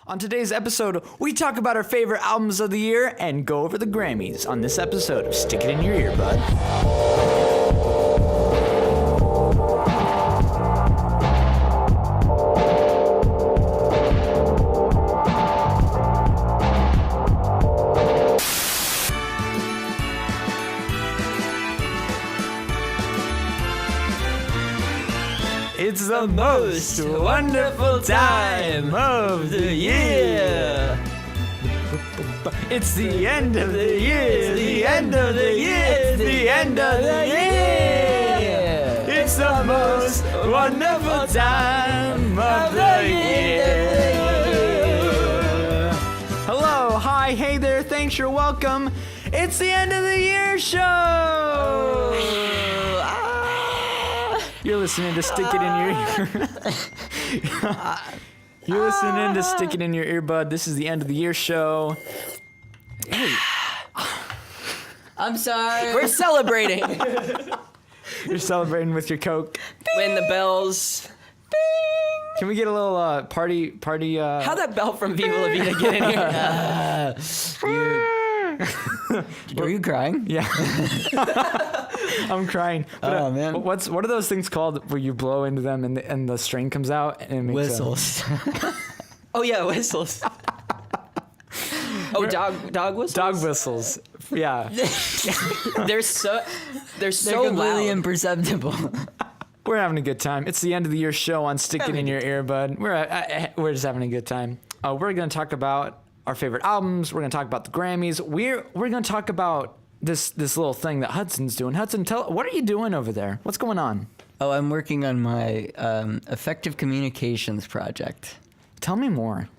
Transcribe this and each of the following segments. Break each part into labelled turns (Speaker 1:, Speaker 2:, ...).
Speaker 1: On today's episode, we talk about our favorite albums of the year and go over the Grammys on this episode of Stick It In Your Ear, Bud. It's the most wonderful time of the year. It's the end of the year, the end of the year, the end of the year. It's the most wonderful time of the year. Hello, hi, hey there, thanks, you're welcome. It's the end of the year show. You're listening to Stick It In Your Ear. You're listening to Stick It In Your Ear, Bud. This is the end of the year show. Hey.
Speaker 2: I'm sorry.
Speaker 3: We're celebrating.
Speaker 1: You're celebrating with your Coke.
Speaker 3: When the bells. Bing.
Speaker 1: Can we get a little party?
Speaker 3: How'd that bell from Viva La Vida get in here?
Speaker 2: Are you crying?
Speaker 1: Yeah. I'm crying. But,
Speaker 2: man.
Speaker 1: What are those things called where you blow into them and the string comes out and it makes
Speaker 2: Whistles.
Speaker 3: Oh yeah, whistles. Oh, dog whistles.
Speaker 1: Dog whistles. Yeah.
Speaker 3: They're so
Speaker 2: They're completely
Speaker 3: loud.
Speaker 2: imperceptible.
Speaker 1: We're having a good time. It's the end of the year show on Stick It In Your Ear, Bud. We're just having a good time. We're going to talk about our favorite albums. We're going to talk about the Grammys. We're going to talk about this little thing that Hudson's doing. Hudson, what are you doing over there? What's going on?
Speaker 2: Oh, I'm working on my effective communications project.
Speaker 1: Tell me more.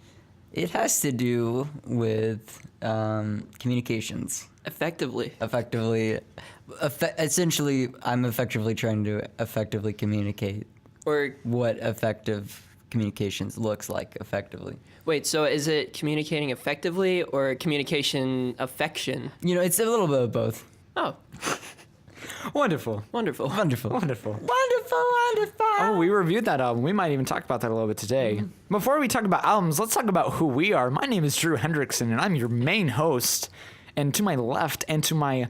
Speaker 2: It has to do with communications.
Speaker 3: Effectively.
Speaker 2: Essentially, I'm effectively trying to effectively communicate
Speaker 3: Or
Speaker 2: what effective communications looks like effectively.
Speaker 3: wait, so is it communicating effectively or communication affection?
Speaker 2: You know, it's a little bit of both.
Speaker 3: Oh,
Speaker 1: Wonderful.
Speaker 3: wonderful.
Speaker 2: Wonderful.
Speaker 1: Wonderful.
Speaker 2: Wonderful, wonderful.
Speaker 1: Oh, we reviewed that album. We might even talk about that a little bit today. Before we talk about albums, let's talk about who we are. My name is Drew Hendrickson, and I'm your main host. And to my left and to my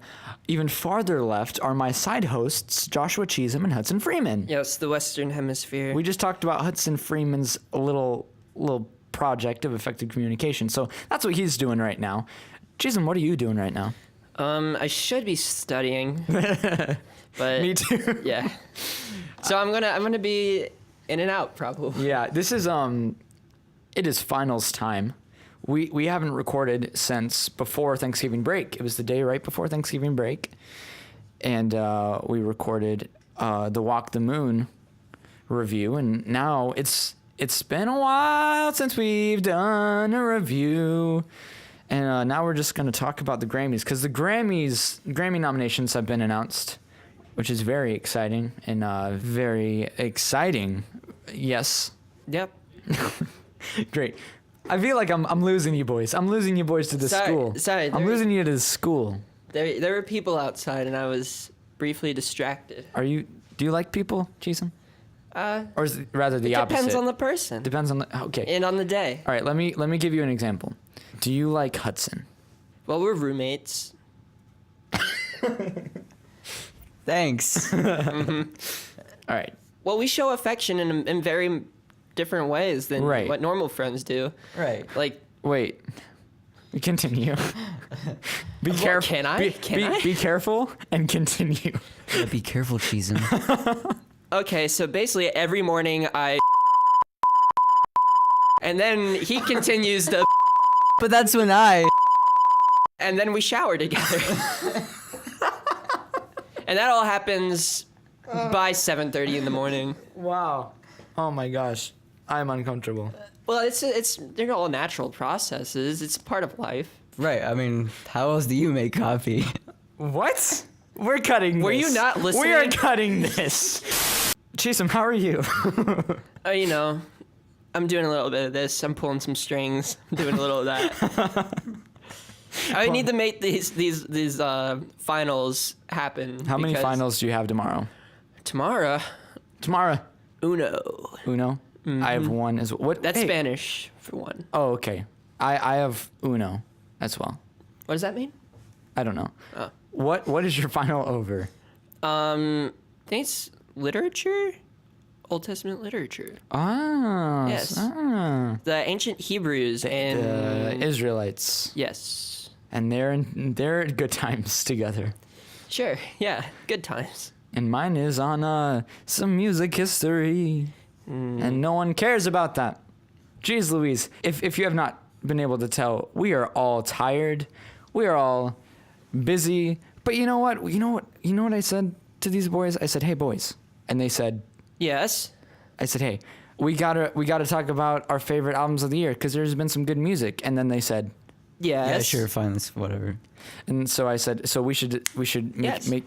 Speaker 1: even farther left are my side hosts, Joshua Cheez and Hudson Freeman.
Speaker 3: Yes, the Western Hemisphere.
Speaker 1: We just talked about Hudson Freeman's little project of effective communication. So that's what he's doing right now. Cheez, what are you doing right now?
Speaker 3: I should be studying, but
Speaker 1: Me too.
Speaker 3: yeah. So I'm gonna be in and out probably.
Speaker 1: Yeah, this is it is finals time. We haven't recorded since before Thanksgiving break. It was the day right before Thanksgiving break, and we recorded the Walk the Moon review, and now it's been a while since we've done a review, and now we're just going to talk about the Grammys, because the Grammy nominations have been announced, which is very exciting and very exciting. Yes.
Speaker 3: Yep.
Speaker 1: Great. I feel like I'm losing you boys. I'm losing you boys to the school.
Speaker 3: Sorry,
Speaker 1: I'm losing you to the school.
Speaker 3: There were people outside, and I was briefly distracted.
Speaker 1: Do you like people, Cheez? Or is it rather the
Speaker 3: It
Speaker 1: opposite?
Speaker 3: depends on the person.
Speaker 1: Depends on the okay.
Speaker 3: And on the day.
Speaker 1: All right, let me give you an example. Do you like Hudson?
Speaker 3: Well, we're roommates.
Speaker 2: Thanks.
Speaker 1: All right.
Speaker 3: Well, we show affection in very different ways than
Speaker 1: Right.
Speaker 3: what normal friends do.
Speaker 2: Right.
Speaker 3: Like,
Speaker 1: Wait. Continue. Be
Speaker 3: Well,
Speaker 1: careful.
Speaker 3: can I? Can I?
Speaker 1: Be careful and continue.
Speaker 2: Yeah, be careful, Cheez.
Speaker 3: okay, so basically every morning and then he continues to
Speaker 2: But that's when
Speaker 3: and then we shower together. And that all happens by 7:30 in the morning.
Speaker 1: Wow. Oh my gosh. I'm uncomfortable.
Speaker 3: Well, they're all natural processes. It's part of life.
Speaker 2: Right, I mean, how else do you make coffee?
Speaker 1: What? We're cutting this.
Speaker 3: Were you not listening?
Speaker 1: We are cutting this. Cheez, how are you?
Speaker 3: You know, I'm doing a little bit of this. I'm pulling some strings. I'm doing a little of that. I need to make these finals happen.
Speaker 1: How many finals do you have tomorrow?
Speaker 3: Tomorrow,
Speaker 1: Tomorrow.
Speaker 3: Uno.
Speaker 1: Uno? I have one as well. What?
Speaker 3: That's
Speaker 1: hey.
Speaker 3: Spanish for one.
Speaker 1: Oh, okay. I have uno as well.
Speaker 3: What does that mean?
Speaker 1: I don't know.
Speaker 3: Oh.
Speaker 1: What is your final over?
Speaker 3: I think it's literature, Old Testament literature.
Speaker 1: Ah.
Speaker 3: Yes.
Speaker 1: Ah.
Speaker 3: The ancient Hebrews and
Speaker 1: The Israelites.
Speaker 3: yes,
Speaker 1: And they're at good times together.
Speaker 3: sure, yeah, good times.
Speaker 1: And mine is on some music history. And no one cares about that. Jeez Louise, if you have not been able to tell, we are all tired. We are all busy. But you know what? You know what I said to these boys? I said, "Hey boys." And they said,
Speaker 3: Yes.
Speaker 1: I said, "Hey, we gotta talk about our favorite albums of the year because there's been some good music." And then they said,
Speaker 3: Yes.
Speaker 2: Yeah, sure, fine, that's whatever.
Speaker 1: and so I said, "So we should
Speaker 3: Yes.
Speaker 1: make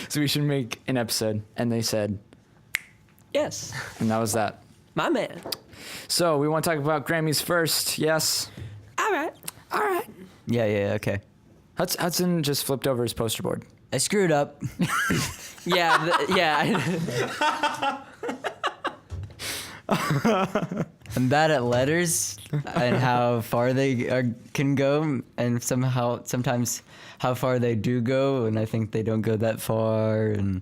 Speaker 1: so we should make an episode." And they said,
Speaker 3: Yes.
Speaker 1: and that was that.
Speaker 3: My man.
Speaker 1: So we want to talk about Grammys first. Yes.
Speaker 3: All right.
Speaker 1: All right.
Speaker 2: Yeah, okay.
Speaker 1: Hudson just flipped over his poster board.
Speaker 2: I screwed up.
Speaker 3: Yeah. Yeah.
Speaker 2: I'm bad at letters and how far they can go, and sometimes how far they do go, and I think they don't go that far. And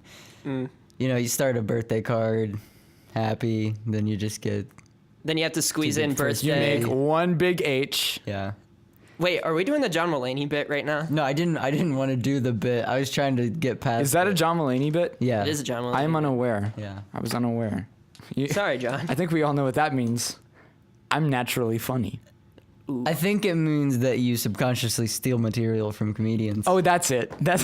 Speaker 2: you start a birthday card, happy, then you just get
Speaker 3: Then you have to squeeze
Speaker 2: To
Speaker 3: in
Speaker 2: get first,
Speaker 1: You
Speaker 3: birthday.
Speaker 1: make one big H.
Speaker 2: yeah.
Speaker 3: Wait, are we doing the John Mulaney bit right now?
Speaker 2: No, I didn't want to do the bit. I was trying to get past.
Speaker 1: Is that a
Speaker 2: it.
Speaker 1: John Mulaney bit?
Speaker 2: Yeah.
Speaker 3: It is a John Mulaney.
Speaker 1: I am unaware.
Speaker 2: Yeah.
Speaker 1: I was unaware.
Speaker 3: Sorry, John.
Speaker 1: I think we all know what that means. I'm naturally funny.
Speaker 2: I think it means that you subconsciously steal material from comedians.
Speaker 1: Oh, that's it. That's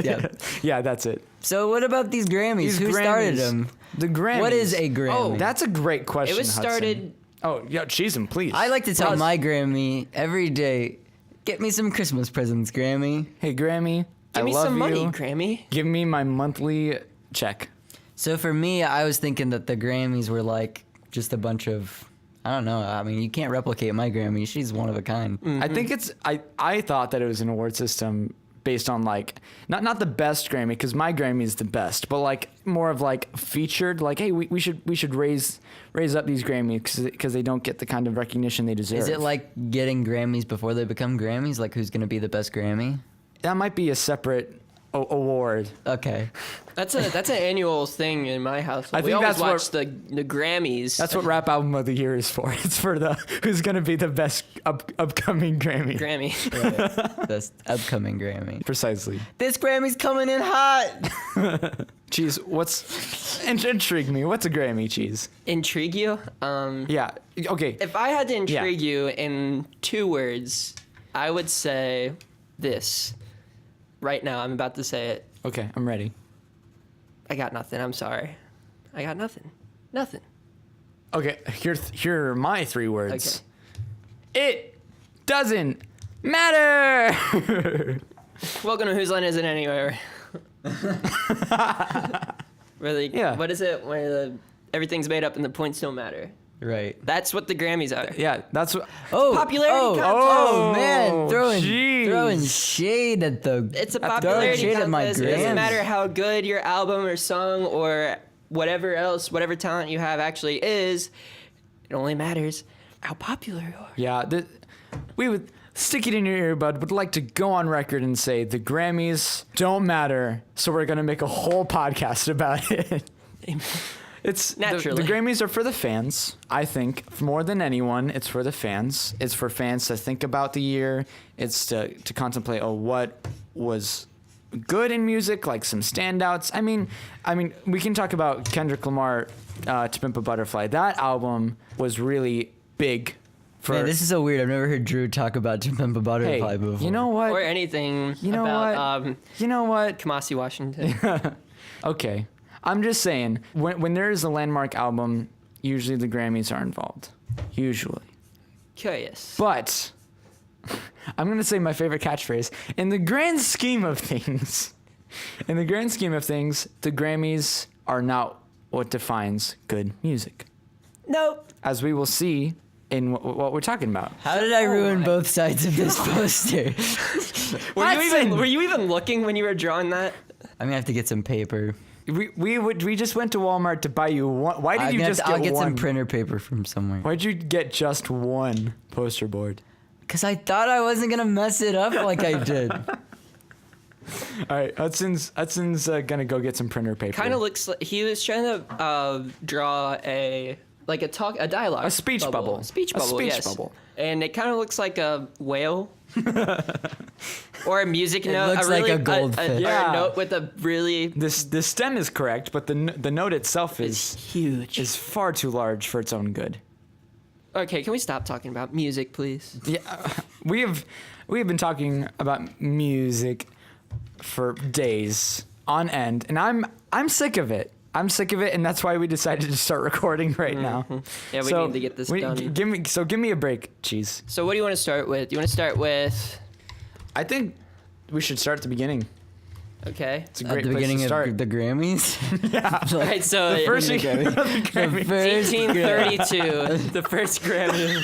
Speaker 2: Yeah.
Speaker 1: yeah, that's it.
Speaker 2: So what about these Grammys?
Speaker 1: These
Speaker 2: Who started
Speaker 1: Grammys.
Speaker 2: them?
Speaker 1: The Grammys.
Speaker 2: What is a Grammy?
Speaker 3: Oh,
Speaker 1: That's a great question.
Speaker 3: It was
Speaker 1: Hudson.
Speaker 3: started.
Speaker 1: Oh, yeah, cheese him, please.
Speaker 2: I like to tell
Speaker 3: Well,
Speaker 2: my Grammy every day, get me some Christmas presents, Grammy.
Speaker 1: Hey, Grammy. I
Speaker 3: Give me
Speaker 1: love
Speaker 3: some
Speaker 1: you.
Speaker 3: money, Grammy.
Speaker 1: Give me my monthly check.
Speaker 2: So for me, I was thinking that the Grammys were like just a bunch of, I don't know. I mean, you can't replicate my Grammy. She's one of a kind.
Speaker 1: I think it's. I thought that it was an award system based on like not the best Grammy because my Grammy is the best, but like more of like featured. Like, hey, we should raise up these Grammys because they don't get the kind of recognition they deserve.
Speaker 2: Is it like getting Grammys before they become Grammys? Like who's going to be the best Grammy?
Speaker 1: that might be a separate award?
Speaker 2: Okay.
Speaker 3: That's an annual thing in my house.
Speaker 1: I
Speaker 3: We
Speaker 1: think
Speaker 3: always
Speaker 1: that's
Speaker 3: watch the Grammys.
Speaker 1: That's what Rap Album of the Year is for. It's for the who's gonna be the best upcoming Grammy.
Speaker 3: Grammy.
Speaker 2: That's upcoming Grammy.
Speaker 1: Precisely.
Speaker 2: This Grammy's coming in hot.
Speaker 1: Cheese, what's intrigue me? What's a Grammy, Cheese?
Speaker 3: Intrigue you?
Speaker 1: Yeah. Okay.
Speaker 3: If I had to intrigue you in 2 words, I would say this. Right now, I'm about to say it.
Speaker 1: Okay, I'm ready.
Speaker 3: I got nothing. I'm sorry. I got nothing. Nothing.
Speaker 1: Okay, here are my 3 words. It doesn't matter.
Speaker 3: Welcome to Whose Line Is It Anywhere? Really?
Speaker 1: Yeah.
Speaker 3: What is it? Where everything's made up and the points don't matter.
Speaker 2: Right.
Speaker 3: That's what the Grammys are.
Speaker 1: Yeah, that's what.
Speaker 2: Oh,
Speaker 3: popularity contest.
Speaker 2: Oh man, throwing
Speaker 1: jeez.
Speaker 2: shade at the.
Speaker 3: It's a
Speaker 2: throwing
Speaker 3: popularity
Speaker 2: shade at my
Speaker 3: contest. It doesn't
Speaker 2: Grammys.
Speaker 3: matter how good your album or song or whatever else, whatever talent you have actually is. It only matters how popular you are.
Speaker 1: Yeah, we would stick it in your earbud. Would like to go on record and say the Grammys don't matter. So we're gonna make a whole podcast about it. It's
Speaker 3: Naturally.
Speaker 1: The Grammys are for the fans. I think more than anyone, it's for the fans. It's for fans to think about the year. It's to contemplate, what was good in music, like some standouts. I mean, we can talk about Kendrick Lamar, To Pimp a Butterfly. That album was really big. For
Speaker 2: Man, this is so weird. I've never heard Drew talk about To Pimp a Butterfly
Speaker 1: hey,
Speaker 2: before.
Speaker 1: you know what?
Speaker 3: Or anything
Speaker 1: You know
Speaker 3: about
Speaker 1: what? You know what?
Speaker 3: Kamasi Washington.
Speaker 1: Okay. I'm just saying, when there is a landmark album, usually the Grammys are involved. Usually.
Speaker 3: Curious.
Speaker 1: But I'm going to say my favorite catchphrase. In the grand scheme of things, the Grammys are not what defines good music.
Speaker 3: Nope.
Speaker 1: As we will see in what we're talking about.
Speaker 2: How did I ruin both sides of this poster?
Speaker 3: Were you even looking when you were drawing that?
Speaker 2: I'm gonna have to get some paper.
Speaker 1: We just went to Walmart to buy you one. Why did you just
Speaker 2: I'll
Speaker 1: get
Speaker 2: get
Speaker 1: one?
Speaker 2: some printer paper from somewhere.
Speaker 1: Why'd you get just one poster board?
Speaker 2: Because I thought I wasn't gonna mess it up like I did.
Speaker 1: All right, Hudson's gonna go get some printer paper.
Speaker 3: Kind of looks like he was trying to draw a dialogue,
Speaker 1: A speech bubble.
Speaker 3: A speech
Speaker 1: A
Speaker 3: bubble.
Speaker 1: speech
Speaker 3: yes.
Speaker 1: bubble.
Speaker 3: And it kind of looks like a whale. Or a music
Speaker 2: It
Speaker 3: note.
Speaker 2: looks like a goldfish.
Speaker 3: Or
Speaker 1: Yeah.
Speaker 3: a note with a really
Speaker 1: The stem is correct, but the note itself
Speaker 3: it's
Speaker 1: is
Speaker 3: huge.
Speaker 1: far too large for its own good.
Speaker 3: Okay, can we stop talking about music, please?
Speaker 1: Yeah, we have been talking about music for days on end, and I'm sick of it. I'm sick of it, and that's why we decided to start recording right now.
Speaker 3: Yeah, we need to get this done.
Speaker 1: Give me a break, Cheez.
Speaker 3: So what do you want to start with? You want to start with?
Speaker 1: I think we should start at the beginning.
Speaker 3: Okay.
Speaker 1: It's a
Speaker 2: At
Speaker 1: great
Speaker 2: the
Speaker 1: place
Speaker 2: beginning
Speaker 1: to start.
Speaker 2: of the Grammys.
Speaker 1: Yeah.
Speaker 3: All right. So
Speaker 1: The first week of the Grammy.
Speaker 3: 1832, the first Grammy.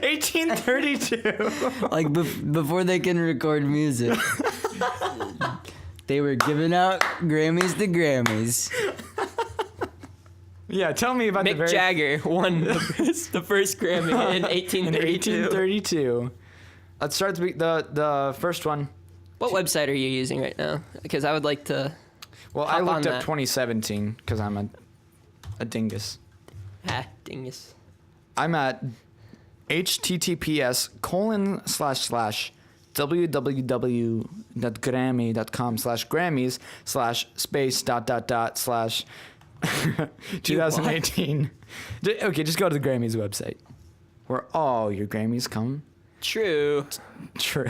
Speaker 1: 1832.
Speaker 2: Like before they can record music, they were giving out Grammys to Grammys.
Speaker 1: Yeah, tell me about
Speaker 3: Mick Jagger won the first Grammy in 1832.
Speaker 1: 1832. Let's start the first one.
Speaker 3: What website are you using right now? Because I would like to.
Speaker 1: Well, I
Speaker 3: Hop on
Speaker 1: looked up
Speaker 3: that.
Speaker 1: 2017 because I'm a dingus.
Speaker 3: Dingus.
Speaker 1: I'm at https://www.grammy.com/Grammys/space //2018. Okay, just go to the Grammys website where all your Grammys come
Speaker 3: True.
Speaker 1: true.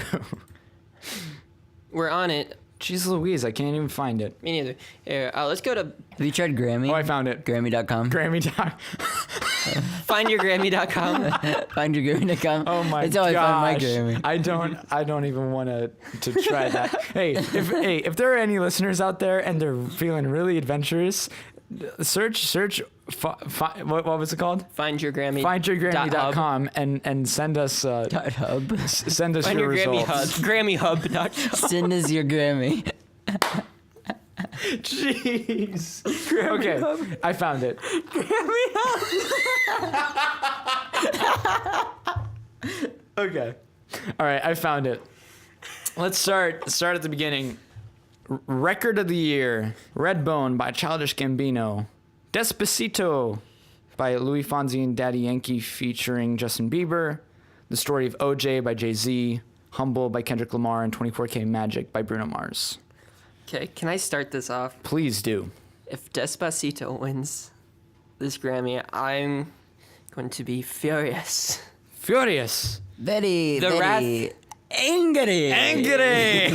Speaker 3: We're on it.
Speaker 1: Jeez Louise, I can't even find it.
Speaker 3: Me neither. Here, let's go to
Speaker 2: Have you tried Grammy?
Speaker 1: Oh, I found it.
Speaker 2: Grammy.com.
Speaker 1: Grammy doc.
Speaker 3: findyourgrammy.com.
Speaker 2: Findyourgrammy.com.
Speaker 1: Oh my
Speaker 2: That's how I found my
Speaker 1: gosh.
Speaker 2: Grammy.
Speaker 1: I don't even want to try that. If there are any listeners out there and they're feeling really adventurous, search what was it called?
Speaker 3: Findyourgrammy.
Speaker 1: Findyourgrammy.com and send us
Speaker 2: .hub.
Speaker 1: send us
Speaker 3: Find
Speaker 1: your
Speaker 3: your Grammy Hub.
Speaker 1: results.
Speaker 3: GrammyHub.com.
Speaker 2: Send us your Grammy.
Speaker 1: Jeez. Okay, I found it. Okay. All right, I found it. Let's start at the beginning. Record of the year: Redbone by Childish Gambino, Despacito by Louis Fonsi and Daddy Yankee featuring Justin Bieber, The Story of OJ by Jay-Z, Humble by Kendrick Lamar, and 24K Magic by Bruno Mars.
Speaker 3: Okay, can I start this off?
Speaker 1: Please do.
Speaker 3: If Despacito wins this Grammy, I'm going to be furious.
Speaker 1: Furious.
Speaker 2: Very,
Speaker 3: The
Speaker 2: very angry.
Speaker 1: Angry.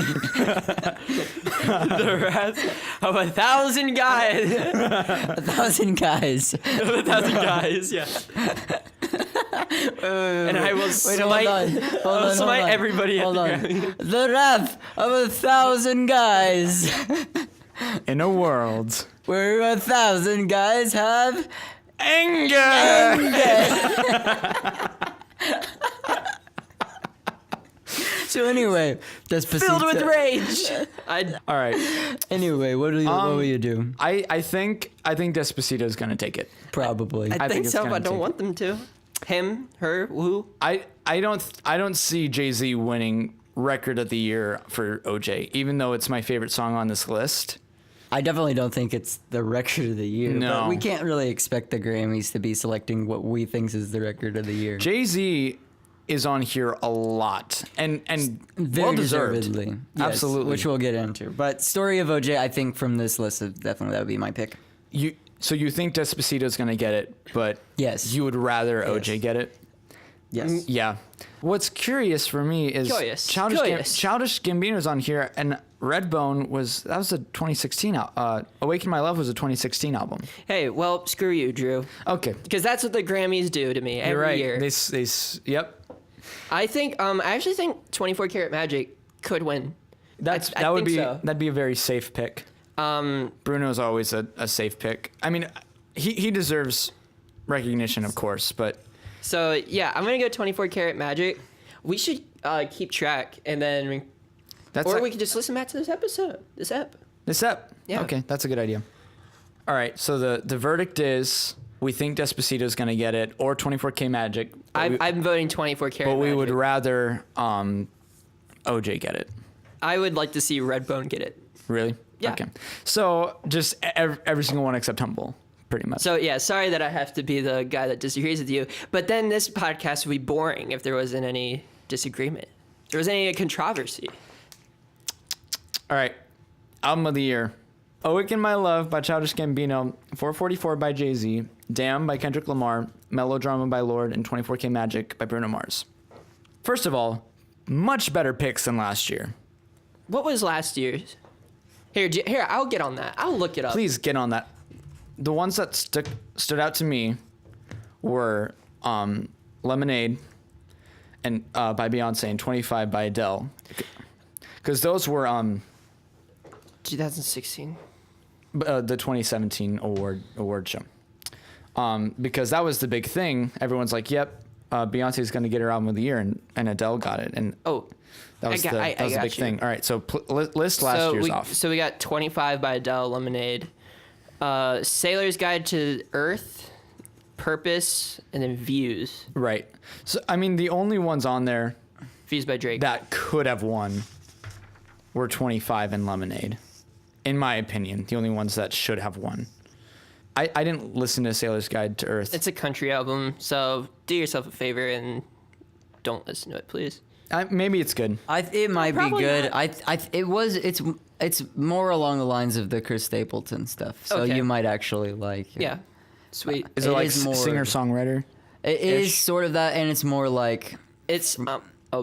Speaker 3: The wrath of 1,000 guys.
Speaker 2: 1,000 guys.
Speaker 3: 1,000 guys, yeah. And I will smite,
Speaker 2: Hold on.
Speaker 3: smite everybody
Speaker 2: Hold
Speaker 3: at
Speaker 2: on.
Speaker 3: the Grammy.
Speaker 2: The wrath of 1,000 guys.
Speaker 1: In a world.
Speaker 2: Where 1,000 guys have
Speaker 1: Anger.
Speaker 2: So anyway, Despacito.
Speaker 3: Filled with rage.
Speaker 1: All right.
Speaker 2: Anyway, what will you do?
Speaker 1: I think Despacito is gonna take it.
Speaker 2: Probably.
Speaker 3: I
Speaker 1: think
Speaker 3: think
Speaker 1: it's
Speaker 3: so,
Speaker 1: gonna
Speaker 3: but I don't
Speaker 1: take
Speaker 3: want them to. Him, her, who?
Speaker 1: I don't see Jay-Z winning record of the year for OJ, even though it's my favorite song on this list.
Speaker 2: I definitely don't think it's the record of the year.
Speaker 1: No.
Speaker 2: But we can't really expect the Grammys to be selecting what we think is the record of the year.
Speaker 1: Jay-Z is on here a lot and
Speaker 2: Very
Speaker 1: well deserved.
Speaker 2: deservedly. Yes,
Speaker 1: Absolutely.
Speaker 2: Which we'll get into. But Story of OJ, I think from this list, definitely that would be my pick.
Speaker 1: So you think Despacito's gonna get it, but
Speaker 2: Yes.
Speaker 1: you would rather OJ get it?
Speaker 2: Yes.
Speaker 1: Yeah. What's curious for me is
Speaker 3: Curious.
Speaker 1: Childish Gambino's on here, and Redbone was a 2016 Awaken My Love was a 2016 album.
Speaker 3: Hey, well, screw you, Drew.
Speaker 1: Okay.
Speaker 3: Because that's what the Grammys do to me every
Speaker 1: You're right.
Speaker 3: year.
Speaker 1: Yep.
Speaker 3: I actually think 24 Karat Magic could win.
Speaker 1: That'd
Speaker 3: think
Speaker 1: be
Speaker 3: so.
Speaker 1: that'd be a very safe pick. Bruno's always a safe pick. I mean, he deserves recognition, of course, but
Speaker 3: So yeah, I'm gonna go 24 Karat Magic. We should keep track, and then
Speaker 1: that's
Speaker 3: or
Speaker 1: like-
Speaker 3: we could just listen back to this episode. This ep.
Speaker 1: This up?
Speaker 3: Yeah.
Speaker 1: Okay, that's a good idea. All right, so the verdict is we think Despacito's going to get it or 24K Magic.
Speaker 3: I'm voting 24 karat.
Speaker 1: But we would
Speaker 3: Magic.
Speaker 1: rather OJ get it.
Speaker 3: I would like to see Redbone get it.
Speaker 1: Really?
Speaker 3: Yeah.
Speaker 1: Okay. So just every single one except Humble, pretty much.
Speaker 3: So yeah, sorry that I have to be the guy that disagrees with you. But then this podcast would be boring if there wasn't any disagreement. There wasn't any controversy.
Speaker 1: All right. Album of the year. Awaken My Love by Childish Gambino, 444 by Jay-Z, Damn by Kendrick Lamar, Melodrama by Lorde, and 24K Magic by Bruno Mars. First of all, much better picks than last year.
Speaker 3: What was last year's? Here, I'll get on that. I'll look it up.
Speaker 1: Please get on that. The ones that stood out to me were Lemonade and by Beyonce and 25 by Adele. Because those were
Speaker 3: 2016.
Speaker 1: the 2017 award show. Because that was the big thing. Everyone's like, "Yep, Beyonce's going to get her album of the year," and Adele got it. And
Speaker 3: Oh,
Speaker 1: that was the big
Speaker 3: you.
Speaker 1: thing. All right, so list last year's off.
Speaker 3: So we got 25 by Adele, Lemonade, Sailor's Guide to Earth, Purpose, and then Views.
Speaker 1: Right. So I mean, the only ones on there
Speaker 3: Views by Drake.
Speaker 1: that could have won were 25 and Lemonade. In my opinion, the only ones that should have won. I didn't listen to Sailor's Guide to Earth.
Speaker 3: It's a country album, so do yourself a favor and don't listen to it, please.
Speaker 1: Maybe it's good.
Speaker 2: It might be
Speaker 3: Probably
Speaker 2: good.
Speaker 3: not.
Speaker 2: It's more along the lines of the Chris Stapleton stuff. So
Speaker 3: Okay.
Speaker 2: you might actually like it.
Speaker 3: Yeah, sweet.
Speaker 1: Is it
Speaker 2: It
Speaker 1: like
Speaker 2: is more-
Speaker 1: singer-songwriter?
Speaker 2: It is sort of that, and it's more like
Speaker 3: It's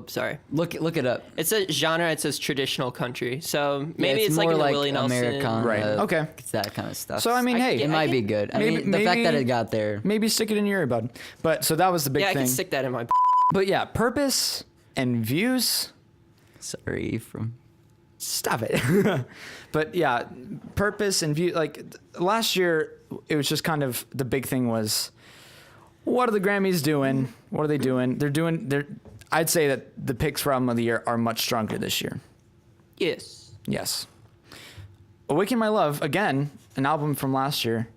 Speaker 3: sorry.
Speaker 2: look it up.
Speaker 3: It's a genre. It says traditional country, so maybe
Speaker 2: Yeah,
Speaker 3: it's like
Speaker 2: more
Speaker 3: in the
Speaker 2: like
Speaker 3: Willie Nelson.
Speaker 2: Americana.
Speaker 1: Right, okay.
Speaker 2: It's that kind of stuff.
Speaker 1: So I mean, hey,
Speaker 2: it might be good. I mean, the fact that it got there.
Speaker 1: Maybe stick it in your earbud. But so that was the big
Speaker 3: Yeah, I
Speaker 1: thing.
Speaker 3: can stick that in my.
Speaker 1: But yeah, Purpose and Views.
Speaker 2: Sorry, from
Speaker 1: Stop it. But yeah, Purpose and View. Like last year, it was just kind of the big thing was, what are the Grammys doing? What are they doing? I'd say that the picks for album of the year are much stronger this year.
Speaker 3: Yes.
Speaker 1: Yes. Awaken My Love, again, an album from last year,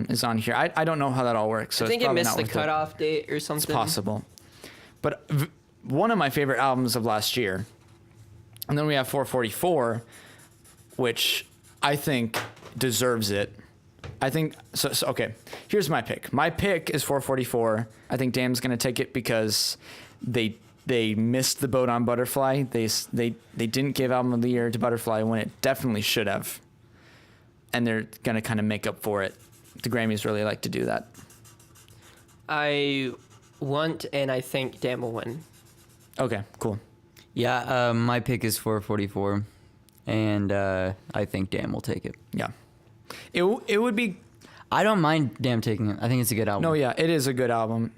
Speaker 1: is on here. I don't know how that all works. So
Speaker 3: I think
Speaker 1: it's
Speaker 3: it
Speaker 1: probably
Speaker 3: missed
Speaker 1: not
Speaker 3: the
Speaker 1: worth it.
Speaker 3: cutoff date or something.
Speaker 1: It's possible. But one of my favorite albums of last year, and then we have 444, which I think deserves it. I think, so okay, here's my pick. My pick is 444. I think Damn's going to take it because they missed the boat on Butterfly. They didn't give album of the year to Butterfly when it definitely should have. And they're going to kind of make up for it. The Grammys really like to do that.
Speaker 3: I want and I think Dan will win.
Speaker 1: Okay, cool.
Speaker 2: yeah. My pick is 444, and I think Dan will take it.
Speaker 1: Yeah. It would be.
Speaker 2: I don't mind Dan taking it. I think it's a good album.
Speaker 1: No, yeah, it is a good album.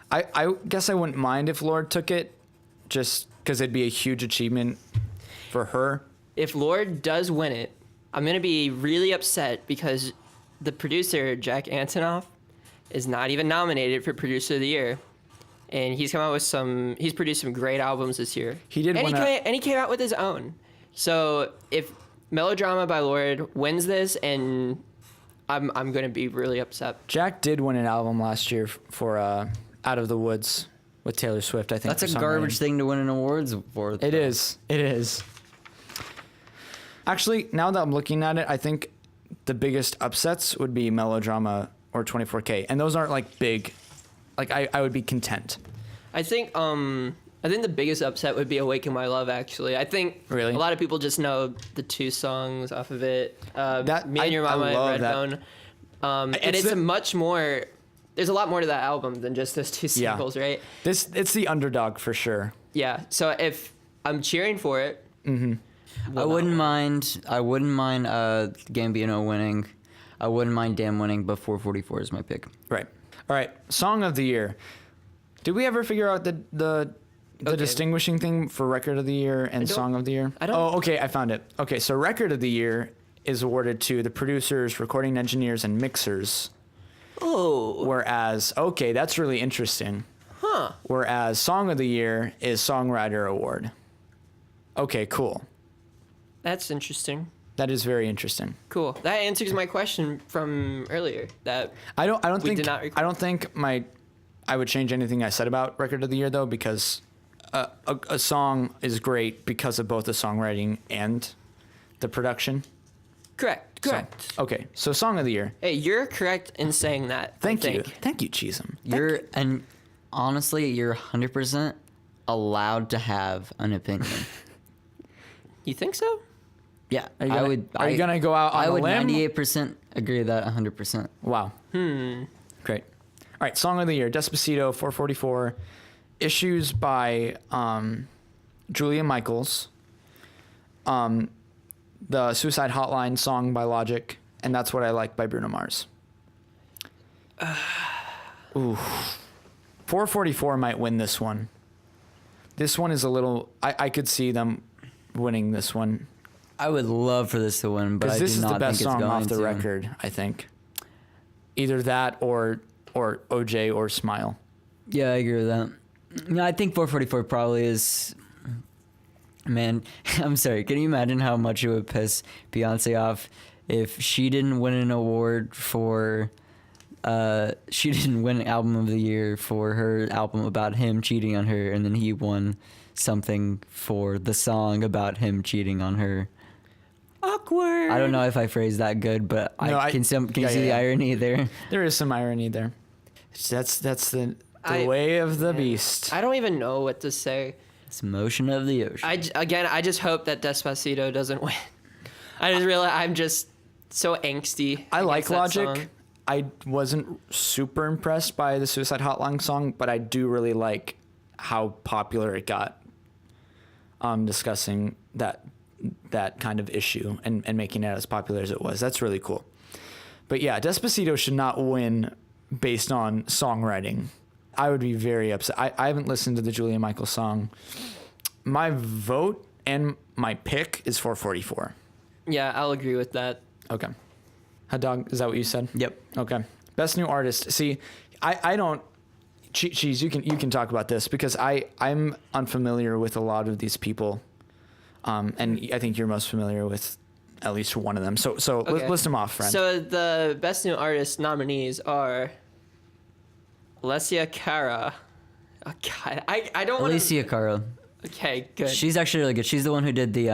Speaker 1: I guess I wouldn't mind if Lorde took it, just because it'd be a huge achievement for her.
Speaker 3: If Lorde does win it, I'm gonna be really upset because the producer Jack Antonoff is not even nominated for Producer of the Year, and he's come out with he's produced some great albums this year.
Speaker 1: He did
Speaker 3: and
Speaker 1: win
Speaker 3: he came out with his own. So if Melodrama by Lorde wins this, and I'm gonna be really upset.
Speaker 1: Jack did win an album last year for Out of the Woods with Taylor Swift, I think.
Speaker 2: That's
Speaker 1: for
Speaker 2: a garbage
Speaker 1: songwriting.
Speaker 2: thing to win an awards for.
Speaker 1: It is. It is. Actually, now that I'm looking at it, I think the biggest upsets would be Melodrama or 24K. And those aren't like big. Like I would be content.
Speaker 3: I think the biggest upset would be "Awaken My Love." Actually, I think
Speaker 1: Really?
Speaker 3: a lot of people just know the two songs off of it. Me and Your
Speaker 1: I
Speaker 3: Mama
Speaker 1: love
Speaker 3: and
Speaker 1: that.
Speaker 3: Redbone. And it's
Speaker 1: the-
Speaker 3: a much more. There's a lot more to that album than just those two
Speaker 1: Yeah.
Speaker 3: singles, right?
Speaker 1: It's the underdog for sure.
Speaker 3: Yeah. So if I'm cheering for it,
Speaker 2: I wouldn't mind Gambino winning. I wouldn't mind Dan winning, but 444 is my pick.
Speaker 1: Right. All right. Song of the year. Did we ever figure out the
Speaker 3: Okay.
Speaker 1: distinguishing thing for record of the year and
Speaker 3: don't-
Speaker 1: song of the year?
Speaker 3: I don't-
Speaker 1: Oh, okay. I found it. Okay. So record of the year is awarded to the producers, recording engineers, and mixers.
Speaker 3: Oh.
Speaker 1: Whereas, okay, that's really interesting.
Speaker 3: Huh.
Speaker 1: Whereas song of the year is songwriter award. Okay, cool.
Speaker 3: That's interesting.
Speaker 1: That is very interesting.
Speaker 3: Cool. That answers my question from earlier. That
Speaker 1: I don't
Speaker 3: we
Speaker 1: think
Speaker 3: did not record.
Speaker 1: I don't think I would change anything I said about Record of the Year though, because a song is great because of both the songwriting and the production.
Speaker 3: Correct. Correct.
Speaker 1: So, okay, so Song of the Year.
Speaker 3: Hey, you're correct in saying that.
Speaker 1: Thank
Speaker 3: I
Speaker 1: you.
Speaker 3: think.
Speaker 1: Thank you, Cheezem.
Speaker 2: And honestly, you're 100% allowed to have an opinion.
Speaker 3: You think so?
Speaker 2: Yeah,
Speaker 1: Are you gonna go out on
Speaker 2: I
Speaker 1: a
Speaker 2: would
Speaker 1: limb?
Speaker 2: 98% agree with that 100%.
Speaker 1: Wow. Great. All right, Song of the Year, Despacito, 444. Issues by Julia Michaels. The Suicide Hotline song by Logic, and That's What I Like by Bruno Mars. Ooh. 444 might win this one. This one is a little... I could see them winning this one.
Speaker 2: I would love for this to win, but I do
Speaker 1: Because this is
Speaker 2: not
Speaker 1: the best
Speaker 2: think it's
Speaker 1: song
Speaker 2: going
Speaker 1: off the
Speaker 2: to.
Speaker 1: record, I think. Either that or OJ or Smile.
Speaker 2: Yeah, I agree with that. No, I think 444 probably is... Man, I'm sorry. Can you imagine how much it would piss Beyonce off if she didn't win an award for... she didn't win Album of the Year for her album about him cheating on her, and then he won something for the song about him cheating on her.
Speaker 3: Awkward.
Speaker 2: I don't know if I phrased that good, but can you see the irony there?
Speaker 1: There is some irony there. That's the way of the beast.
Speaker 3: I don't even know what to say.
Speaker 2: It's motion of the ocean.
Speaker 3: I just hope that Despacito doesn't win. I just realize I'm just so angsty.
Speaker 1: I like
Speaker 3: against that
Speaker 1: Logic.
Speaker 3: song.
Speaker 1: I wasn't super impressed by the Suicide Hotline song, but I do really like how popular it got. Discussing that kind of issue and making it as popular as it was. That's really cool. But yeah, Despacito should not win based on songwriting. I would be very upset. I haven't listened to the Julia Michaels song. My vote and my pick is 444.
Speaker 3: Yeah, I'll agree with that.
Speaker 1: Okay. Hot dog, is that what you said?
Speaker 2: Yep.
Speaker 1: Okay. Best new artist. See, I don't... Cheez, you can talk about this because I'm unfamiliar with a lot of these people. And I think you're most familiar with at least one of them. So
Speaker 3: Okay.
Speaker 1: list them off, friend.
Speaker 3: So the best new artist nominees are Alessia Cara. Oh God, I don't want
Speaker 2: Alicia Cara.
Speaker 3: Okay, good.
Speaker 2: She's actually really good. She's the one who did the